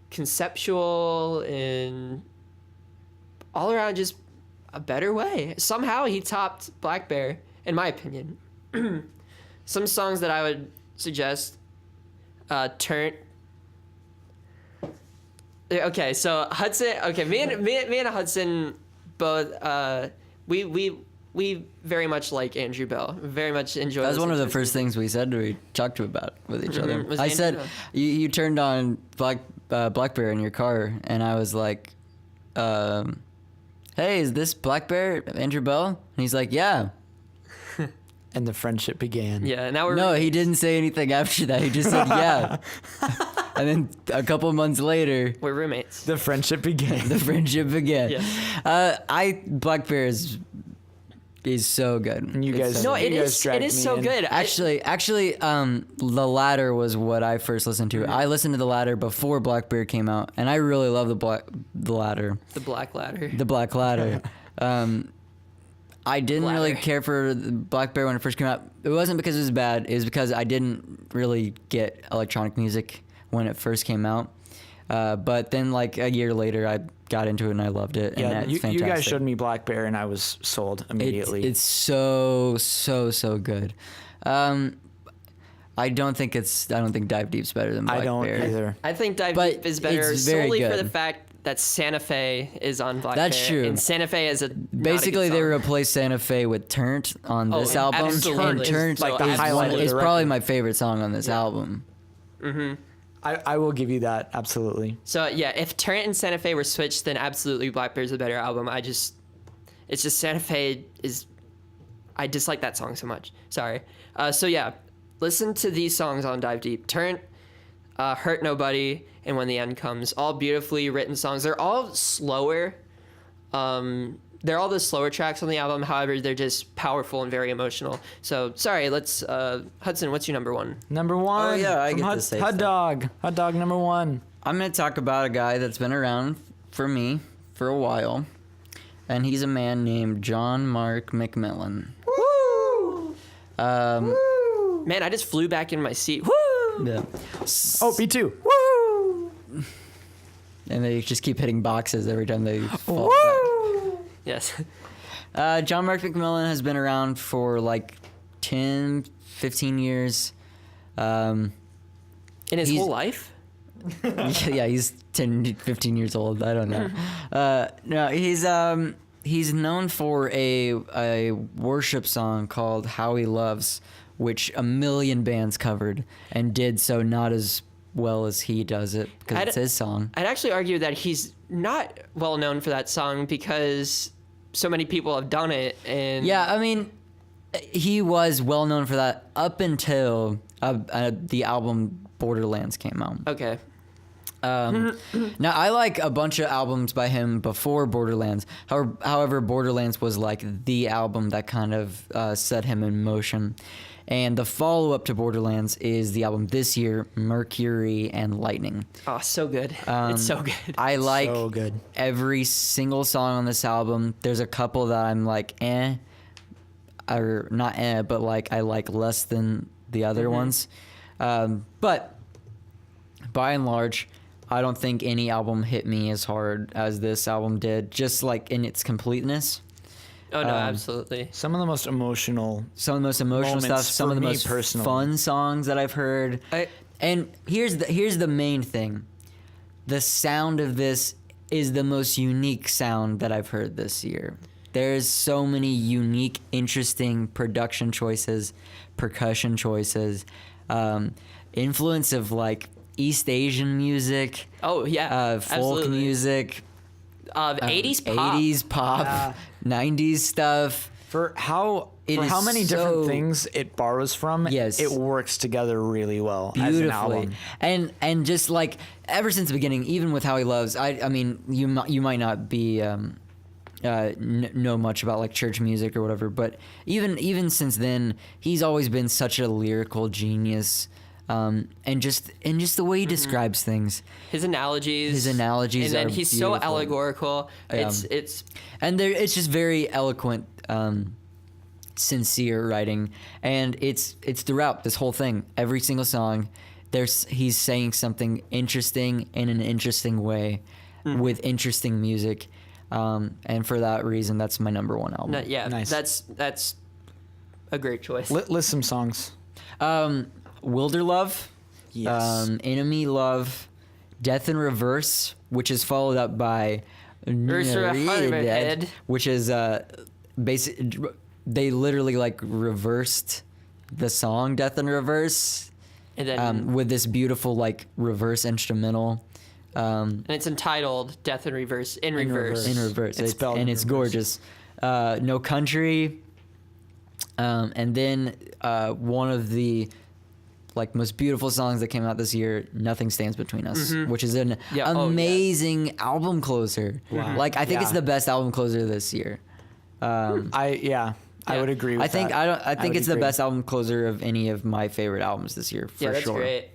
Speaker 3: conceptual and all around just a better way. Somehow he topped Black Bear, in my opinion. Some songs that I would suggest, Turnt. Okay, so Hudson. Okay, me and Hudson both. We very much like Andrew Bell. Very much enjoy.
Speaker 2: That was one of the
Speaker 3: listening to
Speaker 2: first things we said we talked about with each other.
Speaker 3: Was
Speaker 2: I
Speaker 3: Andrew
Speaker 2: said
Speaker 3: Bell.
Speaker 2: you turned on Black Bear in your car, and I was like, "Hey, is this Black Bear, Andrew Bell?" And he's like, "Yeah."
Speaker 1: And the friendship began.
Speaker 3: Yeah, now we're
Speaker 2: No, he didn't say anything after that. He just said, "Yeah." And then a couple months later,
Speaker 3: we're roommates.
Speaker 1: The friendship began.
Speaker 2: the friendship began.
Speaker 3: Yeah.
Speaker 2: Black Bear is so good.
Speaker 1: And you
Speaker 2: It's
Speaker 1: guys,
Speaker 2: so
Speaker 3: No,
Speaker 2: good.
Speaker 3: it
Speaker 1: you guys
Speaker 3: is.
Speaker 1: dragged
Speaker 3: It is
Speaker 1: me
Speaker 3: so
Speaker 1: in.
Speaker 3: good.
Speaker 2: Actually, The Ladder was what I first listened to. I listened to The Ladder before Black Bear came out, and I really love The Ladder.
Speaker 3: The Black Ladder.
Speaker 2: The Black Ladder. I didn't really
Speaker 3: Ladder.
Speaker 2: care for Black Bear when it first came out. It wasn't because it was bad. It was because I didn't really get electronic music when it first came out. But then, like a year later, I got into it and I loved it.
Speaker 1: Yeah,
Speaker 2: and it's
Speaker 1: you
Speaker 2: fantastic.
Speaker 1: guys showed me Black Bear, and I was sold immediately.
Speaker 2: It's so good. I don't think Dive Deep's better than Black
Speaker 1: I don't
Speaker 2: Bear.
Speaker 1: either.
Speaker 3: I think Dive
Speaker 2: But
Speaker 3: Deep is better
Speaker 2: it's very
Speaker 3: solely for
Speaker 2: good.
Speaker 3: the fact that Santa Fe is on Black
Speaker 2: That's
Speaker 3: Bear.
Speaker 2: true.
Speaker 3: And Santa Fe is
Speaker 2: Basically, they
Speaker 3: they
Speaker 2: replaced Santa Fe with Turnt on
Speaker 3: Oh,
Speaker 2: this album.
Speaker 3: absolutely.
Speaker 2: And Turnt
Speaker 1: Like the
Speaker 2: is
Speaker 1: highlight of the
Speaker 2: it's probably
Speaker 1: record.
Speaker 2: my favorite song on this album.
Speaker 1: I will give you that, absolutely.
Speaker 3: So yeah, if Turnt and Santa Fe were switched, then absolutely Black Bear's a better album. It's just Santa Fe is. I dislike that song so much. Sorry. So yeah, listen to these songs on Dive Deep. Turnt, Hurt Nobody, and When the End Comes. All beautifully written songs. They're all slower. They're all the slower tracks on the album. However, they're just powerful and very emotional. So sorry. Let's Hudson. What's your number one?
Speaker 1: Number 1.
Speaker 2: Oh, yeah, I
Speaker 1: from
Speaker 2: get to
Speaker 1: Hud,
Speaker 2: say
Speaker 1: Hud
Speaker 2: stuff.
Speaker 1: Dog. Hud Dog number 1.
Speaker 2: I'm going to talk about a guy that's been around for me for a while, and he's a man named John Mark McMillan.
Speaker 3: Woo!
Speaker 2: Um,
Speaker 3: Man, I just flew back in my seat. Woo!
Speaker 2: yeah.
Speaker 1: Oh, B2. Woo!
Speaker 2: And they just keep hitting boxes every time they fall.
Speaker 1: Woo!
Speaker 3: Yes.
Speaker 2: John Mark McMillan has been around for like 10, 15 years.
Speaker 3: In his
Speaker 2: He's-
Speaker 3: whole life?
Speaker 2: Yeah, he's 10, 15 years old. I don't know. No, he's known for a worship song called "How He Loves," which a million bands covered and did so not as well as he does it because it's his song.
Speaker 3: I'd actually argue that he's not well known for that song because so many people have done it. And
Speaker 2: Yeah, I mean, he was well known for that up until the album Borderlands came out.
Speaker 3: Okay.
Speaker 2: Now, I like a bunch of albums by him before Borderlands. However, Borderlands was like the album that kind of set him in motion. And the follow-up to Borderlands is the album this year, Mercury and Lightning.
Speaker 3: Oh, so good. It's so good.
Speaker 2: I like
Speaker 1: So good.
Speaker 2: every single song on this album. There's a couple that I'm like, or not but like I like less than the other ones. But by and large, I don't think any album hit me as hard as this album did, just like in its completeness.
Speaker 3: Oh, no, absolutely.
Speaker 1: Some of the most emotional.
Speaker 2: Some of the most emotional stuff,
Speaker 1: Moments
Speaker 2: some
Speaker 1: for
Speaker 2: of the
Speaker 1: me
Speaker 2: most
Speaker 1: personally.
Speaker 2: fun songs that I've heard. And here's the main thing. The sound of this is the most unique sound that I've heard this year. There's so many unique, interesting production choices, percussion choices, influence of like East Asian music.
Speaker 3: Oh, yeah.
Speaker 2: Folk
Speaker 3: absolutely.
Speaker 2: music.
Speaker 3: 80s pop.
Speaker 2: 80s pop, 90s stuff.
Speaker 1: For how
Speaker 2: It is
Speaker 1: many different
Speaker 2: so-
Speaker 1: things it borrows from,
Speaker 2: Yes.
Speaker 1: it works together really well as an
Speaker 2: Beautifully,
Speaker 1: album.
Speaker 2: and just like ever since the beginning, even with How He Loves, I mean, you might not be know much about like church music or whatever, but even since then, he's always been such a lyrical genius, and just the way he describes things.
Speaker 3: His analogies.
Speaker 2: His analogies
Speaker 3: And then
Speaker 2: are
Speaker 3: he's so
Speaker 2: beautiful.
Speaker 3: allegorical.
Speaker 2: Yeah.
Speaker 3: It's
Speaker 2: And it's just very eloquent, sincere writing, and it's throughout this whole thing. Every single song, he's saying something interesting in an interesting way, with interesting music, and for that reason, that's my number one album.
Speaker 3: yeah.
Speaker 1: Nice.
Speaker 3: That's a great choice.
Speaker 1: List some songs.
Speaker 2: Wilder Love,
Speaker 1: Yes.
Speaker 2: Enemy Love, Death in Reverse, which is followed up by
Speaker 3: Head.
Speaker 2: which is they literally like reversed the song Death in Reverse,
Speaker 3: And then
Speaker 2: with this beautiful like reverse instrumental.
Speaker 3: and it's entitled Death in Reverse. In reverse.
Speaker 2: In reverse.
Speaker 1: It's spelled
Speaker 2: and
Speaker 1: in
Speaker 2: it's
Speaker 1: reverse.
Speaker 2: gorgeous. No Country, and then one of the like most beautiful songs that came out this year, Nothing Stands Between Us, which is an
Speaker 3: Yeah, oh, yeah.
Speaker 2: amazing album closer.
Speaker 1: Wow.
Speaker 2: Like I think it's
Speaker 1: Yeah.
Speaker 2: the best album closer this year.
Speaker 1: I
Speaker 3: Yeah.
Speaker 1: would agree with
Speaker 2: I think
Speaker 1: that.
Speaker 2: I think
Speaker 1: would
Speaker 2: it's the
Speaker 1: agree.
Speaker 2: best album closer of any of my favorite albums this year, for
Speaker 3: Yeah, that's
Speaker 2: sure.
Speaker 3: great.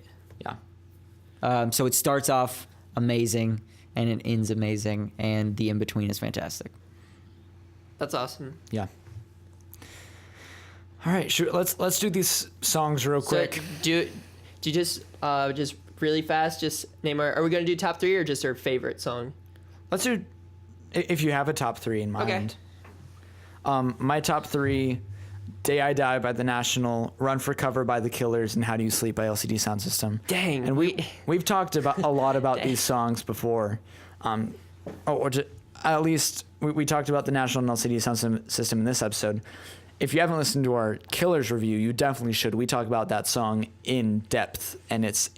Speaker 1: Yeah.
Speaker 2: So it starts off amazing and it ends amazing, and the in between is fantastic.
Speaker 3: That's awesome.
Speaker 1: Yeah. All right, sure. Let's do these songs real quick.
Speaker 3: So do you just really fast just name are we gonna do top 3 or just our favorite song?
Speaker 1: Let's do, if you have a top 3 in mind.
Speaker 3: Okay.
Speaker 1: My top 3: "Day I Die" by The National, "Run for Cover" by The Killers, and "How Do You Sleep" by LCD Sound System.
Speaker 3: Dang,
Speaker 1: And we've talked about a lot about these songs before. At least we talked about The National and LCD Sound System in this episode. If you haven't listened to our Killers review, you definitely should. We talk about that song in depth, and it's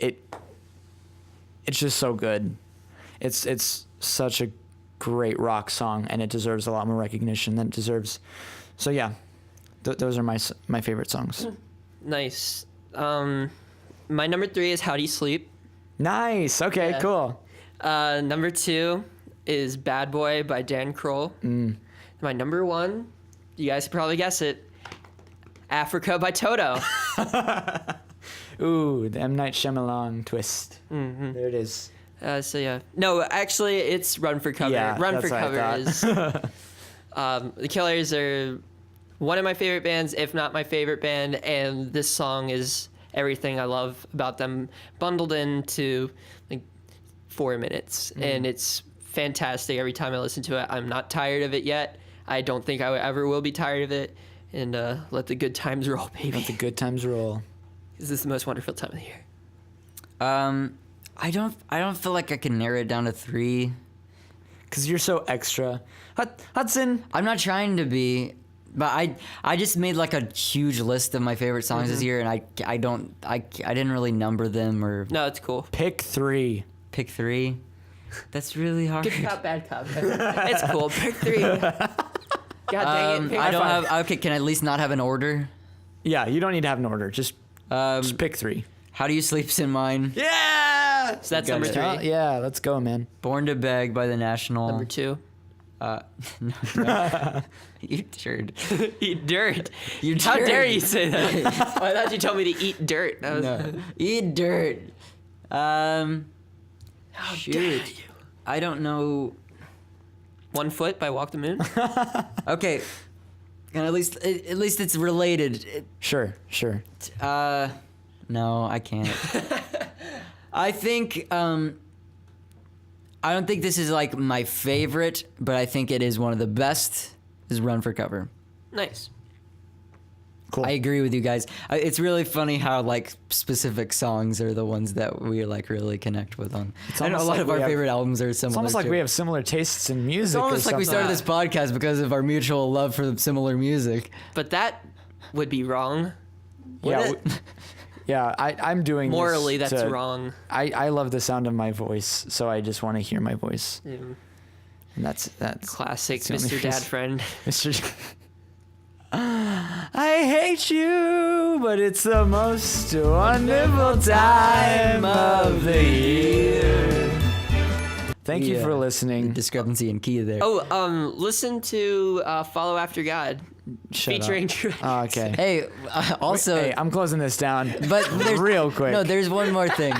Speaker 1: just so good. It's such a great rock song, and it deserves a lot more recognition than it deserves. So yeah, those are my favorite songs.
Speaker 3: Nice. My number 3 is How Do You Sleep?
Speaker 1: Nice. Okay.
Speaker 3: Yeah.
Speaker 1: Cool.
Speaker 3: Number 2 is Bad Boy by Dan Kroll. My number 1, you guys can probably guess it, Africa by Toto.
Speaker 1: Ooh, the M. Night Shyamalan twist. Mm-hmm. There it is.
Speaker 3: So yeah, no, actually, it's Run for Cover.
Speaker 1: Yeah,
Speaker 3: Run for
Speaker 1: that's what I
Speaker 3: Cover is. The Killers are one of my favorite bands, if not my favorite band, and this song is everything I love about them, bundled into like 4 minutes, and it's fantastic. Every time I listen to it, I'm not tired of it yet. I don't think I ever will be tired of it. And let the good times roll, baby.
Speaker 1: Let the good times roll.
Speaker 3: This is the most wonderful time of the year.
Speaker 2: I don't feel like I can narrow it down to 3.
Speaker 1: Because you're so extra. Hudson.
Speaker 2: I'm not trying to be, but I just made like a huge list of my favorite songs this year, and I didn't really number them or
Speaker 3: No, it's cool.
Speaker 1: Pick 3.
Speaker 2: pick 3. That's really hard.
Speaker 3: Good cop, bad cop. It's cool. Pick 3. God dang it. Pick
Speaker 2: I don't
Speaker 3: five.
Speaker 2: have. Okay, can I at least not have an order?
Speaker 1: Yeah, you don't need to have an order. Just pick 3.
Speaker 2: How Do You Sleep's in mine.
Speaker 1: Yeah.
Speaker 3: So that's number 3.
Speaker 1: Yeah, let's go, man.
Speaker 2: Born to Beg by The National.
Speaker 3: Number 2.
Speaker 2: You turd.
Speaker 3: Eat dirt.
Speaker 2: You
Speaker 3: How
Speaker 2: turd.
Speaker 3: dare you say that? Oh, I thought you told me to eat dirt. That was,
Speaker 2: No. Eat dirt.
Speaker 3: How
Speaker 2: Shoot.
Speaker 3: dare you?
Speaker 2: I don't know.
Speaker 3: 1 Foot by Walk the Moon.
Speaker 2: Okay. And at least it's related.
Speaker 1: Sure.
Speaker 2: No, I can't. I think I don't think this is like my favorite, but I think it is one of the best. Is Run for Cover.
Speaker 3: Nice.
Speaker 1: Cool.
Speaker 2: I agree with you guys. It's really funny how like specific songs are the ones that we like really connect with on. I know a
Speaker 1: almost
Speaker 2: lot
Speaker 1: like
Speaker 2: of
Speaker 1: we
Speaker 2: our
Speaker 1: have-
Speaker 2: favorite albums are similar.
Speaker 1: It's almost like
Speaker 2: too.
Speaker 1: we have similar tastes in music.
Speaker 2: It's almost
Speaker 1: or
Speaker 2: like we
Speaker 1: something.
Speaker 2: started this podcast because of our mutual love for similar music.
Speaker 3: But that would be wrong.
Speaker 1: Yeah,
Speaker 2: Would it?
Speaker 1: I'm doing this
Speaker 3: Morally, that's
Speaker 1: to-
Speaker 3: wrong.
Speaker 1: I love the sound of my voice, so I just want to hear my voice,
Speaker 3: Yeah.
Speaker 1: and that's
Speaker 3: Classic
Speaker 1: that's the only
Speaker 3: Mr. Dad
Speaker 1: reason.
Speaker 3: friend.
Speaker 1: Mr. I hate you, but it's the most wonderful time of the year. Thank you
Speaker 2: Yeah.
Speaker 1: for
Speaker 2: The
Speaker 1: listening.
Speaker 2: discrepancy in key there.
Speaker 3: Oh, listen to Follow After God,
Speaker 1: Shut
Speaker 3: featuring
Speaker 1: up.
Speaker 3: Truex.
Speaker 1: Oh, okay.
Speaker 2: Hey, also,
Speaker 1: Hey, I'm closing this down.
Speaker 2: but there's
Speaker 1: real quick.
Speaker 2: No, there's one more thing.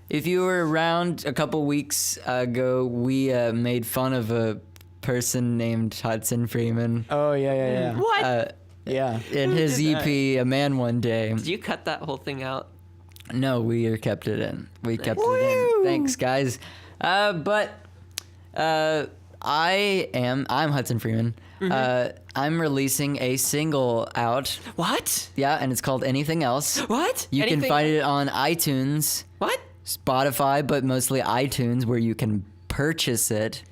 Speaker 2: If you were around a couple weeks ago, we made fun of a person named Hudson Freeman.
Speaker 1: Oh yeah.
Speaker 3: What?
Speaker 1: Yeah.
Speaker 2: In his
Speaker 3: did that?
Speaker 2: EP, A Man One Day.
Speaker 3: Did you cut that whole thing out?
Speaker 2: No, we kept it in. We kept it
Speaker 1: Woo!
Speaker 2: in. Thanks, guys. But I'm Hudson Freeman. I'm releasing a single out.
Speaker 3: What?
Speaker 2: Yeah, and it's called Anything Else.
Speaker 3: What?
Speaker 2: You
Speaker 3: Anything-
Speaker 2: can find it on iTunes,
Speaker 3: What?
Speaker 2: Spotify, but mostly iTunes, where you can purchase it.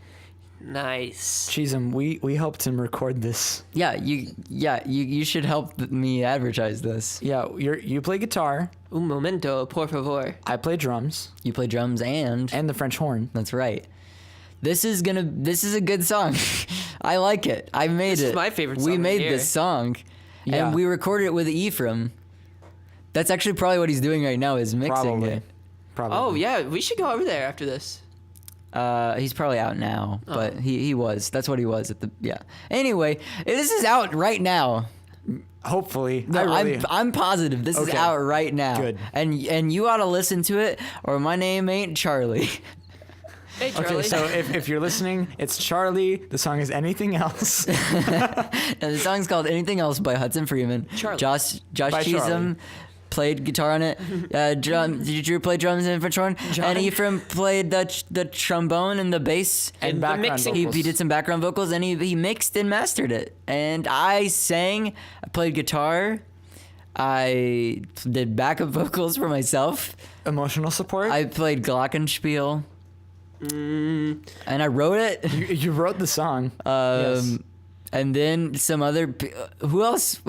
Speaker 3: Nice.
Speaker 1: Cheez, we helped him record this.
Speaker 2: You should help me advertise this.
Speaker 1: Yeah, you play guitar.
Speaker 3: Un momento, por favor.
Speaker 1: I play drums
Speaker 2: You play drums and
Speaker 1: and the French horn.
Speaker 2: that's right. This is a good song. I like it. I made
Speaker 3: This
Speaker 2: it.
Speaker 3: is my favorite
Speaker 2: We
Speaker 3: song
Speaker 2: made
Speaker 3: here.
Speaker 2: this song,
Speaker 1: Yeah.
Speaker 2: and we recorded it with Ephraim. That's actually probably what he's doing right now is mixing
Speaker 1: Probably.
Speaker 2: it.
Speaker 1: Probably.
Speaker 3: Oh, yeah, we should go over there after this.
Speaker 2: He's probably out now,
Speaker 3: Oh.
Speaker 2: but he was. That's what he was at the yeah. Anyway, this is out right now.
Speaker 1: Hopefully.
Speaker 2: No,
Speaker 1: I really,
Speaker 2: I'm positive this is
Speaker 1: Okay.
Speaker 2: out right now.
Speaker 1: Good.
Speaker 2: And you ought to listen to it, or my name ain't Charlie.
Speaker 3: Hey, Charlie.
Speaker 1: Okay, so if you're listening, it's Charlie. The song is Anything Else.
Speaker 2: And the song's called Anything Else by Hudson Freeman.
Speaker 3: Charlie.
Speaker 2: Josh
Speaker 1: By
Speaker 2: Cheezum played guitar on it. Drew played drums and French horn. And Ephraim played the trombone and the bass.
Speaker 1: And
Speaker 3: the
Speaker 1: background
Speaker 3: mixing-
Speaker 1: vocals.
Speaker 2: He did some background vocals and he mixed and mastered it. And I sang, I played guitar, I did backup vocals for myself.
Speaker 1: Emotional support.
Speaker 2: I played Glockenspiel. And I wrote it.
Speaker 1: You wrote the song. Yes.
Speaker 2: And then some other who else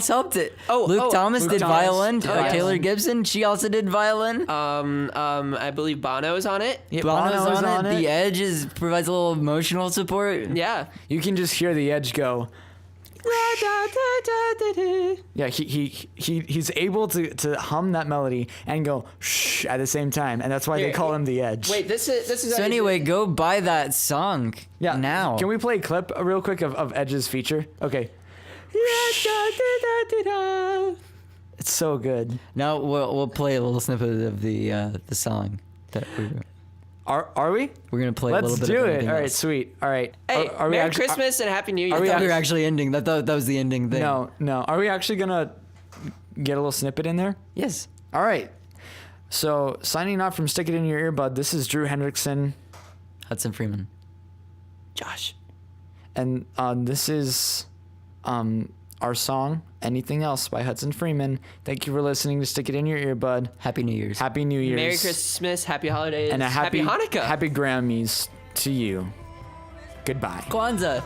Speaker 2: helped it? Luke Thomas
Speaker 1: Luke
Speaker 2: did
Speaker 1: Thomas
Speaker 2: violin.
Speaker 1: did
Speaker 2: Taylor
Speaker 1: violin.
Speaker 2: Gibson, she also did violin.
Speaker 3: I believe Bono's on it.
Speaker 1: Yeah,
Speaker 2: Bono's on it. The Edge provides a little emotional support.
Speaker 3: Yeah.
Speaker 1: You can just hear the Edge go. Yeah, he's able to hum that melody and go shh at the same time, and that's why they
Speaker 3: Here,
Speaker 1: call him the Edge.
Speaker 3: Wait, this is.
Speaker 2: So anyway, go buy that song.
Speaker 1: Yeah.
Speaker 2: Now.
Speaker 1: Can we play a clip real quick of Edge's feature? Okay. It's so good.
Speaker 2: Now we'll play a little snippet of the song that
Speaker 1: Are we?
Speaker 2: we're gonna play. a
Speaker 1: Let's
Speaker 2: little bit
Speaker 1: do
Speaker 2: of
Speaker 1: it.
Speaker 2: Anything
Speaker 1: All right,
Speaker 2: else.
Speaker 1: sweet. All right.
Speaker 3: Hey,
Speaker 1: are we
Speaker 3: Merry
Speaker 1: actu-
Speaker 3: Christmas and Happy New Year.
Speaker 1: are we
Speaker 2: I thought we were
Speaker 1: act-
Speaker 2: actually ending. That was the ending thing.
Speaker 1: No. Are we actually gonna get a little snippet in there?
Speaker 2: Yes.
Speaker 1: All right. So signing off from Stick It In Your Earbud. This is Drew Hendrickson,
Speaker 2: Hudson Freeman.
Speaker 3: Josh.
Speaker 1: and this is our song "Anything Else" by Hudson Freeman. Thank you for listening to Stick It In Your Earbud.
Speaker 2: Happy New Year's.
Speaker 1: Happy New Year's.
Speaker 3: Merry Christmas, Happy Holidays,
Speaker 1: and a happy
Speaker 3: Happy Hanukkah.
Speaker 1: Happy Grammys to you. Goodbye.
Speaker 2: Kwanzaa.